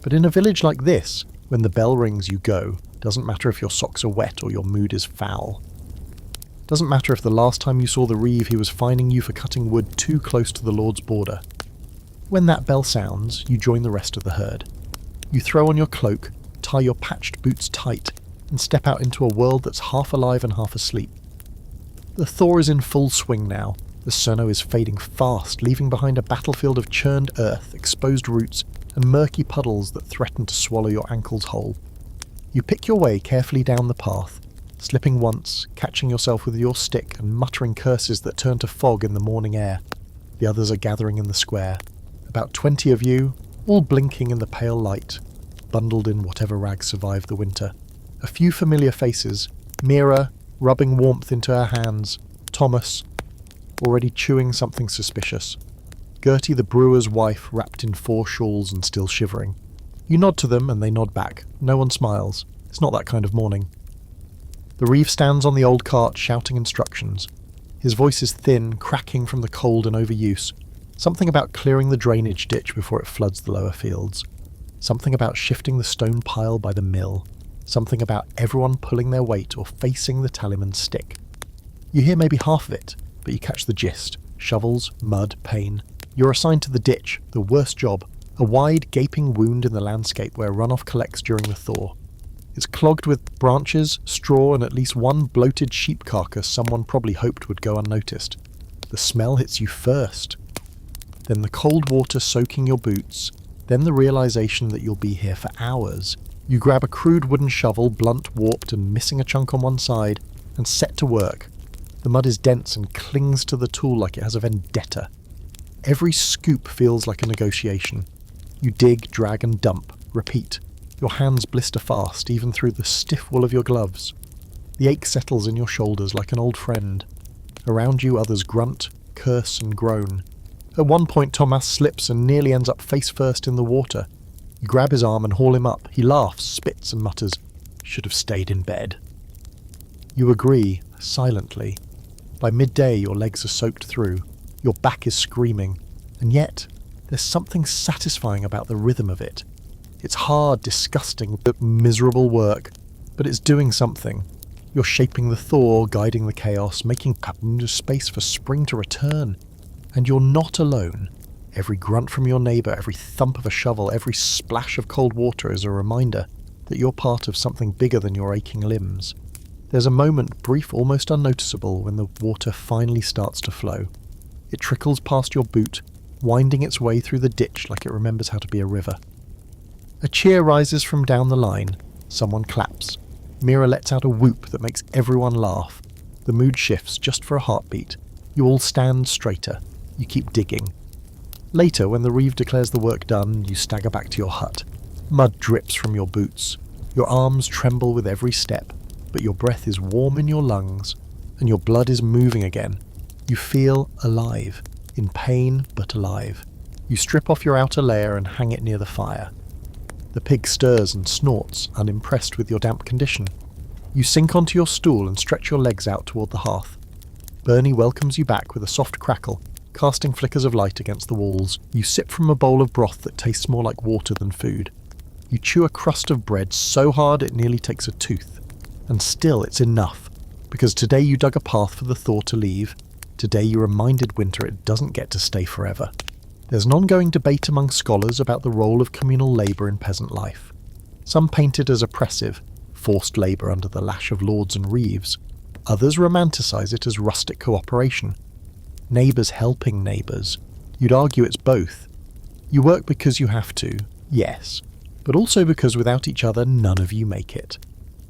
But in a village like this, when the bell rings you go. Doesn't matter if your socks are wet or your mood is foul. Doesn't matter if the last time you saw the Reeve he was fining you for cutting wood too close to the Lord's border. When that bell sounds, you join the rest of the herd. You throw on your cloak, tie your patched boots tight, and step out into a world that's half alive and half asleep. The thaw is in full swing now. The snow is fading fast, leaving behind a battlefield of churned earth, exposed roots, and murky puddles that threaten to swallow your ankles whole. You pick your way carefully down the path, slipping once, catching yourself with your stick and muttering curses that turn to fog in the morning air. The others are gathering in the square. About 20 of you, all blinking in the pale light, bundled in whatever rags survived the winter. A few familiar faces, Mira, rubbing warmth into her hands, Thomas, already chewing something suspicious, Gertie the brewer's wife wrapped in 4 shawls and still shivering. You nod to them and they nod back. No one smiles. It's not that kind of morning. The Reeve stands on the old cart shouting instructions. His voice is thin, cracking from the cold and overuse. Something about clearing the drainage ditch before it floods the lower fields. Something about shifting the stone pile by the mill. Something about everyone pulling their weight or facing the tallyman's stick. You hear maybe half of it, but you catch the gist. Shovels, mud, pain. You're assigned to the ditch, the worst job. A wide, gaping wound in the landscape where runoff collects during the thaw. It's clogged with branches, straw, and at least one bloated sheep carcass someone probably hoped would go unnoticed. The smell hits you first. Then the cold water soaking your boots. Then the realization that you'll be here for hours. You grab a crude wooden shovel, blunt, warped, and missing a chunk on one side, and set to work. The mud is dense and clings to the tool like it has a vendetta. Every scoop feels like a negotiation. You dig, drag, and dump. Repeat. Your hands blister fast, even through the stiff wool of your gloves. The ache settles in your shoulders like an old friend. Around you others grunt, curse, and groan. At one point Thomas slips and nearly ends up face first in the water. You grab his arm and haul him up. He laughs, spits, and mutters, "Should have stayed in bed." You agree, silently. By midday your legs are soaked through. Your back is screaming. And yet, there's something satisfying about the rhythm of it. It's hard, disgusting, but miserable work, but it's doing something. You're shaping the thaw, guiding the chaos, making space for spring to return. And you're not alone. Every grunt from your neighbour, every thump of a shovel, every splash of cold water is a reminder that you're part of something bigger than your aching limbs. There's a moment, brief, almost unnoticeable, when the water finally starts to flow. It trickles past your boot, winding its way through the ditch like it remembers how to be a river. A cheer rises from down the line. Someone claps. Mira lets out a whoop that makes everyone laugh. The mood shifts just for a heartbeat. You all stand straighter. You keep digging. Later, when the Reeve declares the work done, you stagger back to your hut. Mud drips from your boots. Your arms tremble with every step, but your breath is warm in your lungs, and your blood is moving again. You feel alive, in pain but alive. You strip off your outer layer and hang it near the fire. The pig stirs and snorts, unimpressed with your damp condition. You sink onto your stool and stretch your legs out toward the hearth. Burny welcomes you back with a soft crackle, casting flickers of light against the walls. You sip from a bowl of broth that tastes more like water than food. You chew a crust of bread so hard it nearly takes a tooth. And still it's enough, because today you dug a path for the thaw to leave. Today you reminded winter it doesn't get to stay forever. There's an ongoing debate among scholars about the role of communal labour in peasant life. Some paint it as oppressive, forced labour under the lash of lords and reeves. Others romanticize it as rustic cooperation. Neighbours helping neighbours. You'd argue it's both. You work because you have to, yes, but also because without each other none of you make it.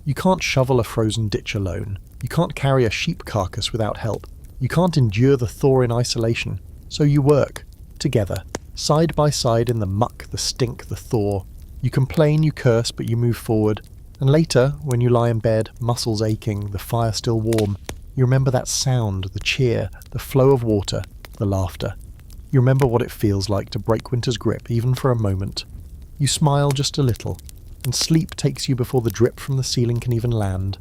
You can't shovel a frozen ditch alone. You can't carry a sheep carcass without help. You can't endure the thaw in isolation. So you work, together, side by side in the muck, the stink, the thaw. You complain, you curse, but you move forward. And later, when you lie in bed, muscles aching, the fire still warm, you remember that sound, the cheer, the flow of water, the laughter. You remember what it feels like to break winter's grip, even for a moment. You smile just a little, and sleep takes you before the drip from the ceiling can even land.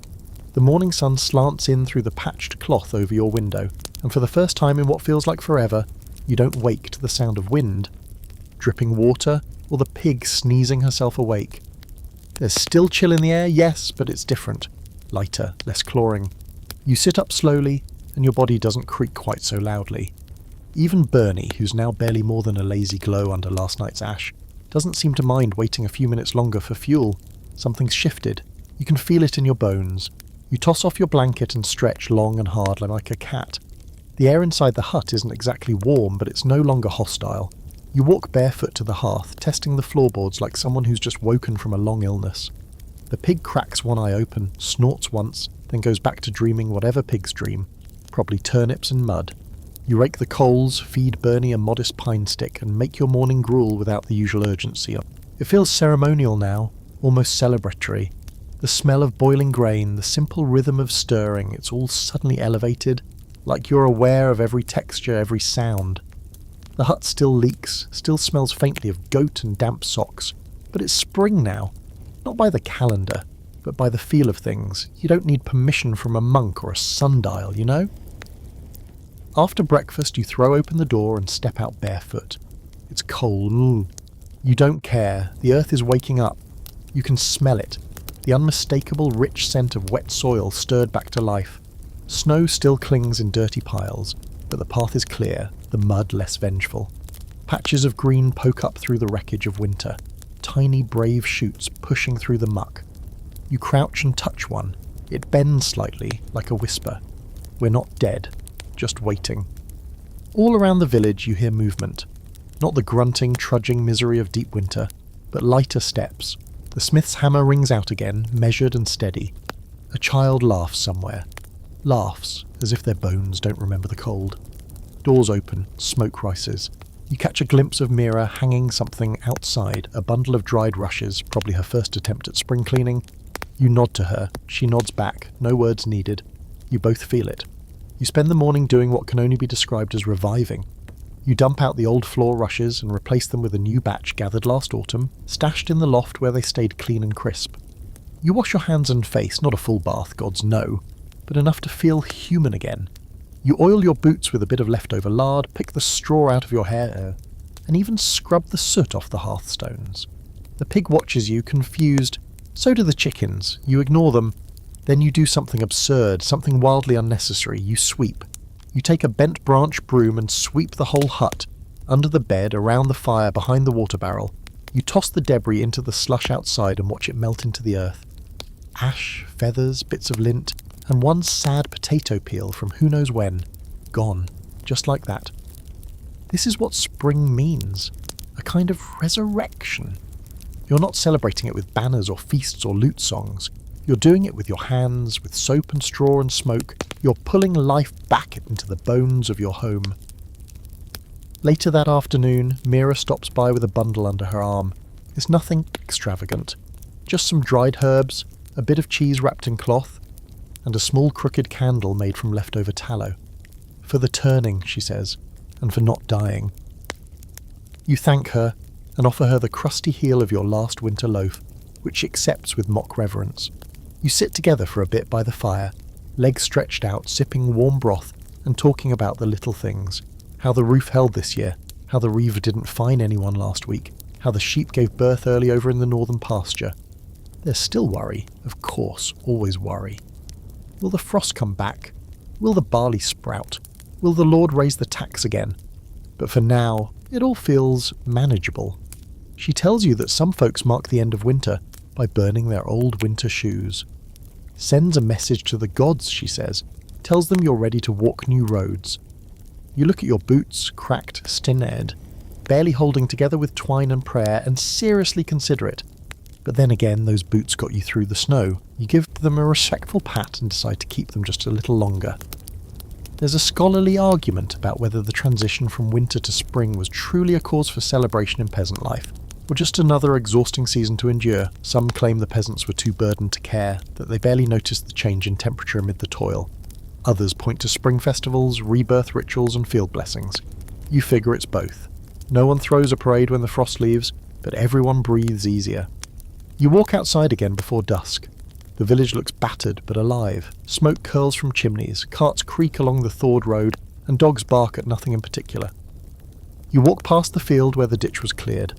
The morning sun slants in through the patched cloth over your window, and for the first time in what feels like forever, you don't wake to the sound of wind, dripping water, or the pig sneezing herself awake. There's still chill in the air, yes, but it's different. Lighter, less clawing. You sit up slowly, and your body doesn't creak quite so loudly. Even Burny, who's now barely more than a lazy glow under last night's ash, doesn't seem to mind waiting a few minutes longer for fuel. Something's shifted. You can feel it in your bones. You toss off your blanket and stretch long and hard like a cat. The air inside the hut isn't exactly warm, but it's no longer hostile. You walk barefoot to the hearth, testing the floorboards like someone who's just woken from a long illness. The pig cracks one eye open, snorts once, then goes back to dreaming whatever pigs dream, probably turnips and mud. You rake the coals, feed Burny a modest pine stick, and make your morning gruel without the usual urgency. It feels ceremonial now, almost celebratory. The smell of boiling grain, the simple rhythm of stirring, it's all suddenly elevated, like you're aware of every texture, every sound. The hut still leaks, still smells faintly of goat and damp socks, but it's spring now. Not by the calendar, but by the feel of things. You don't need permission from a monk or a sundial, you know? After breakfast, you throw open the door and step out barefoot. It's cold. You don't care. The earth is waking up. You can smell it. The unmistakable rich scent of wet soil stirred back to life. Snow still clings in dirty piles, but the path is clear, the mud less vengeful. Patches of green poke up through the wreckage of winter. Tiny brave shoots pushing through the muck. You crouch and touch one. It bends slightly, like a whisper. We're not dead, just waiting. All around the village you hear movement. Not the grunting, trudging misery of deep winter, but lighter steps. The smith's hammer rings out again, measured and steady. A child laughs somewhere. Laughs, as if their bones don't remember the cold. Doors open, smoke rises. You catch a glimpse of Mira hanging something outside, a bundle of dried rushes, probably her first attempt at spring cleaning. You nod to her, she nods back, no words needed. You both feel it. You spend the morning doing what can only be described as reviving. You dump out the old floor rushes and replace them with a new batch gathered last autumn, stashed in the loft where they stayed clean and crisp. You wash your hands and face, not a full bath, gods no, but enough to feel human again. You oil your boots with a bit of leftover lard, pick the straw out of your hair, and even scrub the soot off the hearthstones. The pig watches you, confused. So do the chickens. You ignore them. Then you do something absurd, something wildly unnecessary. You sweep. You take a bent branch broom and sweep the whole hut, under the bed, around the fire, behind the water barrel. You toss the debris into the slush outside and watch it melt into the earth. Ash, feathers, bits of lint, and one sad potato peel from who knows when. Gone. Just like that. This is what spring means. A kind of resurrection. You're not celebrating it with banners or feasts or lute songs. You're doing it with your hands, with soap and straw and smoke. You're pulling life back into the bones of your home. Later that afternoon, Mira stops by with a bundle under her arm. It's nothing extravagant. Just some dried herbs, a bit of cheese wrapped in cloth, and a small crooked candle made from leftover tallow. For the turning, she says, and for not dying. You thank her and offer her the crusty heel of your last winter loaf, which she accepts with mock reverence. You sit together for a bit by the fire, legs stretched out, sipping warm broth and talking about the little things. How the roof held this year, how the reeve didn't fine anyone last week, how the sheep gave birth early over in the northern pasture. There's still worry, of course, always worry. Will the frost come back? Will the barley sprout? Will the Lord raise the tax again? But for now, it all feels manageable. She tells you that some folks mark the end of winter by burning their old winter shoes. Sends a message to the gods, she says. Tells them you're ready to walk new roads. You look at your boots, cracked, stinned, barely holding together with twine and prayer, and seriously consider it. But then again, those boots got you through the snow. You give them a respectful pat and decide to keep them just a little longer. There's a scholarly argument about whether the transition from winter to spring was truly a cause for celebration in peasant life, or just another exhausting season to endure. Some claim the peasants were too burdened to care, that they barely noticed the change in temperature amid the toil. Others point to spring festivals, rebirth rituals, and field blessings. You figure it's both. No one throws a parade when the frost leaves, but everyone breathes easier. You walk outside again before dusk. The village looks battered but alive. Smoke curls from chimneys, carts creak along the thawed road, and dogs bark at nothing in particular. You walk past the field where the ditch was cleared.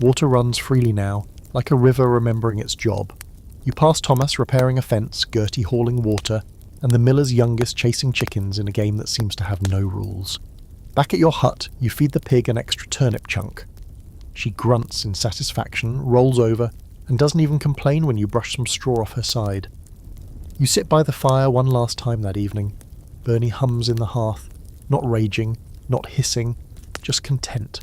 Water runs freely now, like a river remembering its job. You pass Thomas repairing a fence, Gertie hauling water, and the miller's youngest chasing chickens in a game that seems to have no rules. Back at your hut, you feed the pig an extra turnip chunk. She grunts in satisfaction, rolls over, and doesn't even complain when you brush some straw off her side. You sit by the fire one last time that evening. Burny hums in the hearth, not raging, not hissing, just content.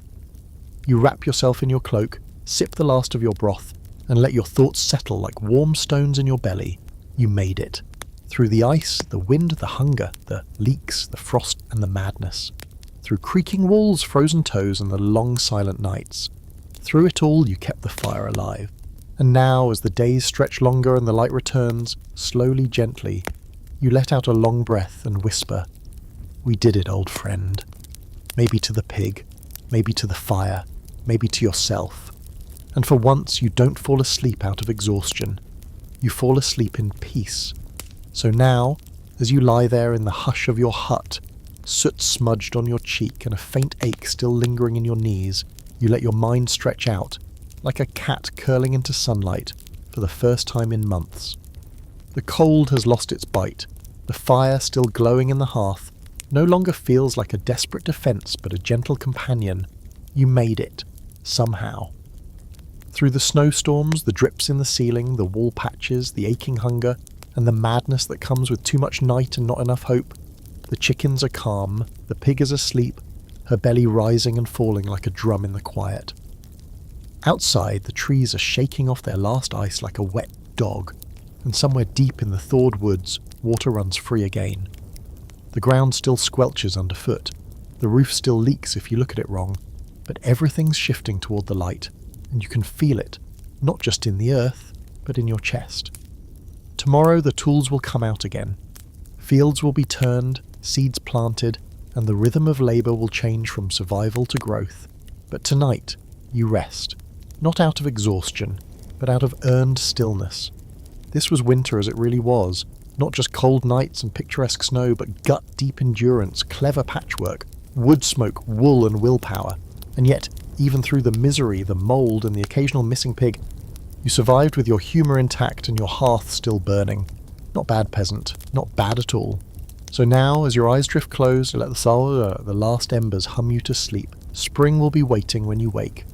You wrap yourself in your cloak, sip the last of your broth, and let your thoughts settle like warm stones in your belly. You made it. Through the ice, the wind, the hunger, the leaks, the frost, and the madness. Through creaking walls, frozen toes, and the long silent nights. Through it all, you kept the fire alive. And now, as the days stretch longer and the light returns, slowly, gently, you let out a long breath and whisper, "We did it, old friend." Maybe to the pig, maybe to the fire, maybe to yourself. And for once, you don't fall asleep out of exhaustion. You fall asleep in peace. So now, as you lie there in the hush of your hut, soot smudged on your cheek and a faint ache still lingering in your knees, you let your mind stretch out, like a cat curling into sunlight for the first time in months. The cold has lost its bite. The fire, still glowing in the hearth, no longer feels like a desperate defense but a gentle companion. You made it, somehow. Through the snowstorms, the drips in the ceiling, the wall patches, the aching hunger, and the madness that comes with too much night and not enough hope, the chickens are calm, the pig is asleep, her belly rising and falling like a drum in the quiet. Outside, the trees are shaking off their last ice like a wet dog, and somewhere deep in the thawed woods, water runs free again. The ground still squelches underfoot, the roof still leaks if you look at it wrong, but everything's shifting toward the light, and you can feel it, not just in the earth, but in your chest. Tomorrow the tools will come out again. Fields will be turned, seeds planted, and the rhythm of labour will change from survival to growth. But tonight, you rest. Not out of exhaustion, but out of earned stillness. This was winter as it really was, not just cold nights and picturesque snow, but gut-deep endurance, clever patchwork, wood smoke, wool and willpower. And yet, even through the misery, the mould and the occasional missing pig, you survived with your humour intact and your hearth still burning. Not bad, peasant, not bad at all. So now, as your eyes drift closed, let the last embers hum you to sleep. Spring will be waiting when you wake.